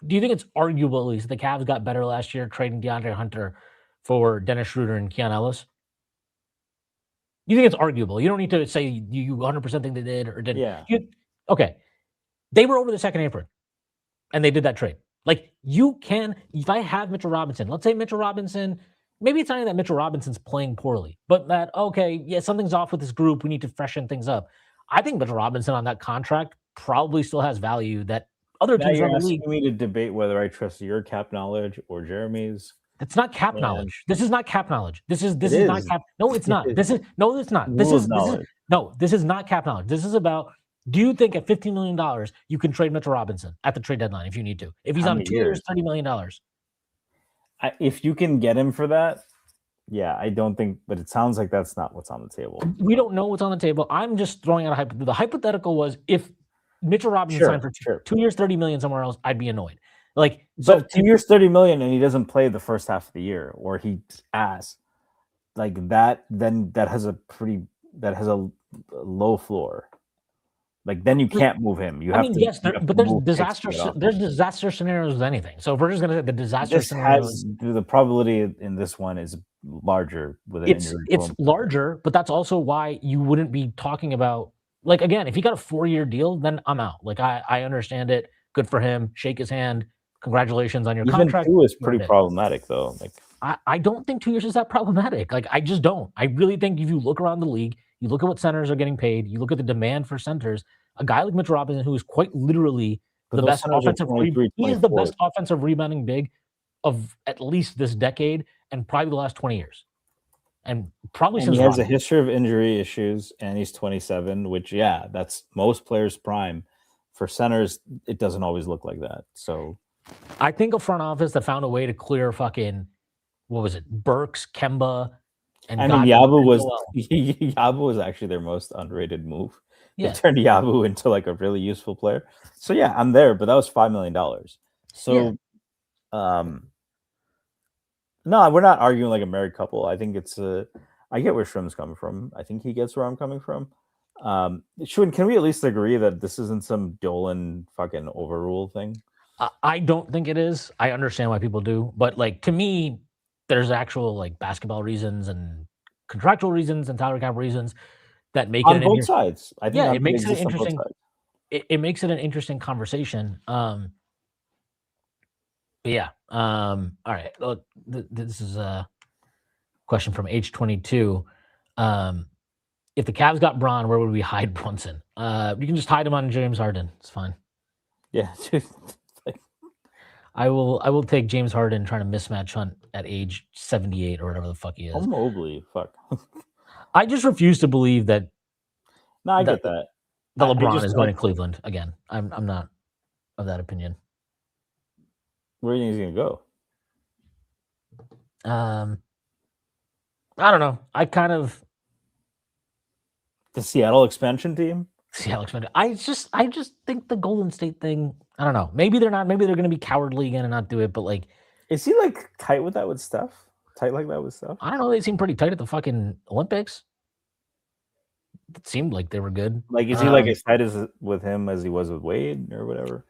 [SPEAKER 1] Do you think it's arguable at least the Cavs got better last year trading DeAndre Hunter for Dennis Schroeder and Keon Ellis? You think it's arguable? You don't need to say you 100% think they did or didn't.
[SPEAKER 2] Yeah.
[SPEAKER 1] Okay. They were over the second apron, and they did that trade. Like, you can, if I have Mitchell Robinson, let's say Mitchell Robinson, maybe it's not even that Mitchell Robinson's playing poorly, but that, okay, yeah, something's off with this group. We need to freshen things up. I think Mitchell Robinson on that contract probably still has value that other teams
[SPEAKER 2] in the league. Me to debate whether I trust your cap knowledge or Jeremy's.
[SPEAKER 1] It's not cap knowledge. This is not cap knowledge. This is not cap. No, it's not. This is not cap knowledge. This is about, do you think at $15 million you can trade Mitchell Robinson at the trade deadline if you need to? If he's on 2 years, $30 million.
[SPEAKER 2] If you can get him for that, yeah, I don't think, but it sounds like that's not what's on the table.
[SPEAKER 1] We don't know what's on the table. I'm just throwing out a hypothetical. The hypothetical was if Mitchell Robinson signed for 2 years, $30 million somewhere else, I'd be annoyed. Like,
[SPEAKER 2] so 2 years, $30 million, and he doesn't play the first half of the year, or he's ass like that. Then that has a low floor. Like, then you can't move him.
[SPEAKER 1] But there's disaster. There's disaster scenarios with anything. So if we're just going to say the disaster scenarios,
[SPEAKER 2] the probability in this one is larger with an injury.
[SPEAKER 1] It's larger, but that's also why you wouldn't be talking about, like, again, if he got a 4-year deal, then I'm out. Like, I understand it. Good for him. Shake his hand. Congratulations on your contract.
[SPEAKER 2] 2 is pretty problematic, though. Like,
[SPEAKER 1] I don't think 2 years is that problematic. Like, I just don't. I really think if you look around the league, you look at what centers are getting paid, you look at the demand for centers, a guy like Mitch Robinson, who is quite literally the best offensive he is the best offensive rebounding big of at least this decade and probably the last 20 years. And probably since
[SPEAKER 2] he has a history of injury issues, and he's 27, which, yeah, that's most players' prime. For centers, it doesn't always look like that. So
[SPEAKER 1] I think a front office that found a way to clear fucking, what was it, Burks, Kemba, and
[SPEAKER 2] Yabu was actually their most underrated move. Yeah. They turned Yabu into like a really useful player. So yeah, I'm there, but that was $5 million. So no, we're not arguing like a married couple. I think it's I get where Shrim's coming from. I think he gets where I'm coming from. Shwin, can we at least agree that this isn't some Dolan fucking overrule thing?
[SPEAKER 1] I don't think it is. I understand why people do, but like to me, there's actual like basketball reasons and contractual reasons and salary cap reasons that make it
[SPEAKER 2] On
[SPEAKER 1] an
[SPEAKER 2] both
[SPEAKER 1] interesting.
[SPEAKER 2] sides. I think
[SPEAKER 1] Yeah, it
[SPEAKER 2] on, it
[SPEAKER 1] makes it an
[SPEAKER 2] exists on both
[SPEAKER 1] interesting.
[SPEAKER 2] sides.
[SPEAKER 1] It makes it an interesting conversation. But yeah. All right. Look, this is a question from H22. Um, if the Cavs got Braun, where would we hide Brunson? You can just hide him on James Harden. It's fine.
[SPEAKER 2] Yeah, dude.
[SPEAKER 1] I will take James Harden trying to mismatch hunt at age 78 or whatever the fuck he is.
[SPEAKER 2] Mobley, fuck.
[SPEAKER 1] I just refuse to believe that
[SPEAKER 2] No, I
[SPEAKER 1] that
[SPEAKER 2] get that.
[SPEAKER 1] that
[SPEAKER 2] I
[SPEAKER 1] LeBron
[SPEAKER 2] just
[SPEAKER 1] is going to Cleveland again. I'm not of that opinion.
[SPEAKER 2] where do you think he's gonna go?
[SPEAKER 1] I don't know. I kind of
[SPEAKER 2] The Seattle expansion team?
[SPEAKER 1] Seattle expanded. I just think the Golden State thing. I don't know. Maybe they're not. Maybe they're going to be cowardly again and not do it. But like,
[SPEAKER 2] Is he like tight with that with stuff? Tight like that with stuff?
[SPEAKER 1] I don't know. They seem pretty tight at the fucking Olympics. It seemed like they were good.
[SPEAKER 2] Like, is he like as tight as with him as he was with Wade or whatever?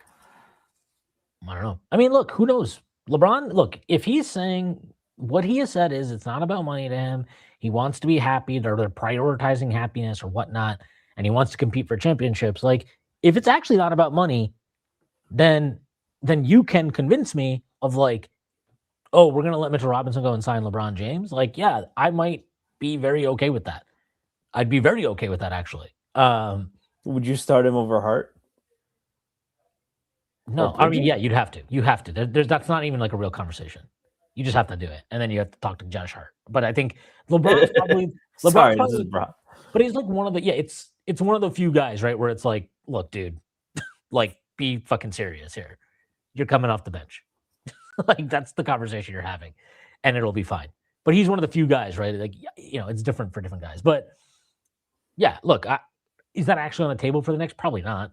[SPEAKER 1] I don't know. I mean, look, who knows? LeBron, look, if he's saying what he has said is it's not about money to him, he wants to be happy, they're prioritizing happiness or whatnot, and he wants to compete for championships. Like, if it's actually not about money, then you can convince me of like, oh, we're gonna let Mitchell Robinson go and sign LeBron James. Like, yeah, I might be very okay with that. I'd be very okay with that actually.
[SPEAKER 2] Would you start him over Hart?
[SPEAKER 1] No, I mean, yeah, you'd have to. You have to. There's that's not even like a real conversation. You just have to do it, and then you have to talk to Josh Hart. But I think LeBron's probably
[SPEAKER 2] Sorry, this is Bron.
[SPEAKER 1] But he's like one of the it's one of the few guys, right, where it's like, look, dude, like be fucking serious here. You're coming off the bench. Like that's the conversation you're having, and it'll be fine. But he's one of the few guys, right? Like it's different for different guys. But yeah, look, is that actually on the table for the Knicks? Probably not.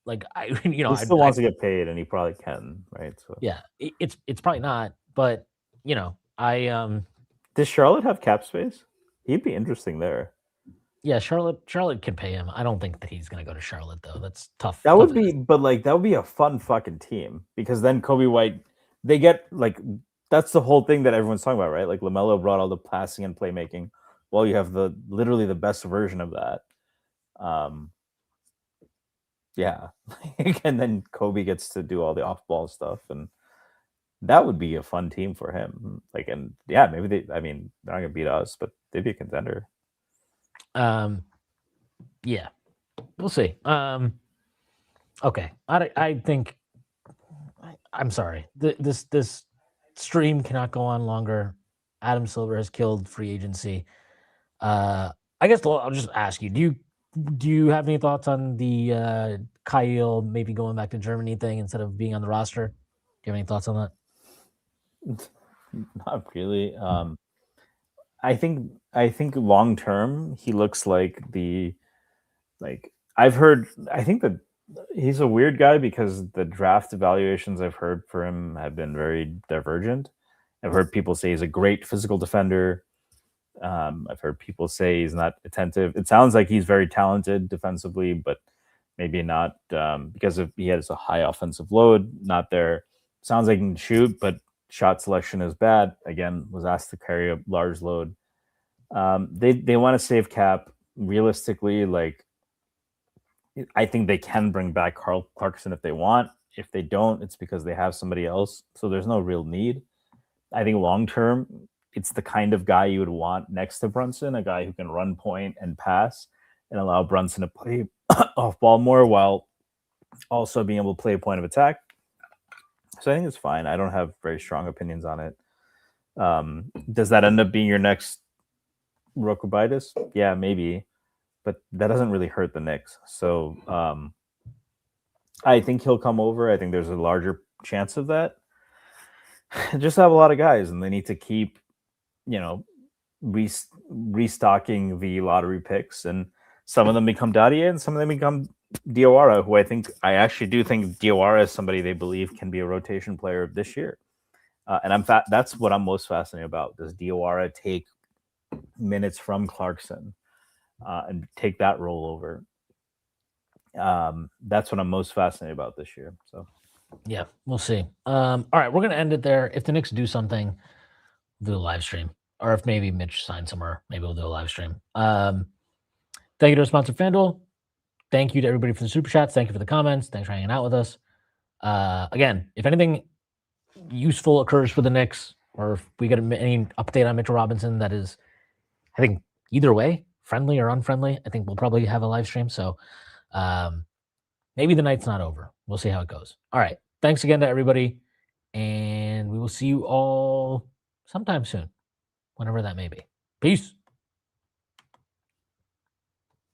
[SPEAKER 1] Like
[SPEAKER 2] he still wants to get paid, and he probably can, right? So
[SPEAKER 1] yeah, it's probably not. But
[SPEAKER 2] does Charlotte have cap space? He'd be interesting there.
[SPEAKER 1] Yeah, Charlotte can pay him. I don't think that he's going to go to Charlotte though. That's tough.
[SPEAKER 2] That would be, but like that would be a fun fucking team because then Kobe White, they get like that's the whole thing that everyone's talking about, right? Like LaMelo brought all the passing and playmaking. Well, you have literally the best version of that. Yeah, and then Kobe gets to do all the off-ball stuff, and that would be a fun team for him. Like, and yeah, maybe I mean, they're not gonna beat us, but they'd be a contender.
[SPEAKER 1] Yeah, we'll see. Okay, I think I'm sorry. This stream cannot go on longer. Adam Silver has killed free agency. I guess I'll just ask you: Do you have any thoughts on the Kyle maybe going back to Germany thing instead of being on the roster? Do you have any thoughts on that?
[SPEAKER 2] Not really. I think long term he looks like I've heard. I think that he's a weird guy because the draft evaluations I've heard for him have been very divergent. I've heard people say he's a great physical defender. I've heard people say he's not attentive. It sounds like he's very talented defensively, but maybe not because he has a high offensive load. Not there. Sounds like he can shoot, but shot selection is bad. Again, was asked to carry a large load. They want to save cap. Realistically, like I think they can bring back Carl Clarkson if they want. If they don't, it's because they have somebody else. So there's no real need. I think long term, it's the kind of guy you would want next to Brunson, a guy who can run point and pass and allow Brunson to play off ball more while also being able to play a point of attack. So I think it's fine. I don't have very strong opinions on it. Does that end up being your next Rokobitis? Yeah, maybe. But that doesn't really hurt the Knicks. So I think he'll come over. I think there's a larger chance of that. Just have a lot of guys, and they need to keep, restocking the lottery picks. And some of them become Dadier, and some of them become Diawara, who I actually do think Diawara is somebody they believe can be a rotation player this year. And that's what I'm most fascinated about. Does Diawara take minutes from Clarkson and take that role over? That's what I'm most fascinated about this year. So
[SPEAKER 1] Yeah, we'll see. All right, we're gonna end it there. If the Knicks do something, we'll do a live stream. Or if maybe Mitch signs somewhere, maybe we'll do a live stream. Thank you to our sponsor, FanDuel. Thank you to everybody for the super chats. Thank you for the comments. Thanks for hanging out with us. Again, if anything useful occurs for the Knicks, or if we get any update on Mitchell Robinson that is, I think, either way, friendly or unfriendly, I think we'll probably have a live stream. So maybe the night's not over. We'll see how it goes. All right. Thanks again to everybody. And we will see you all sometime soon, whenever that may be. Peace.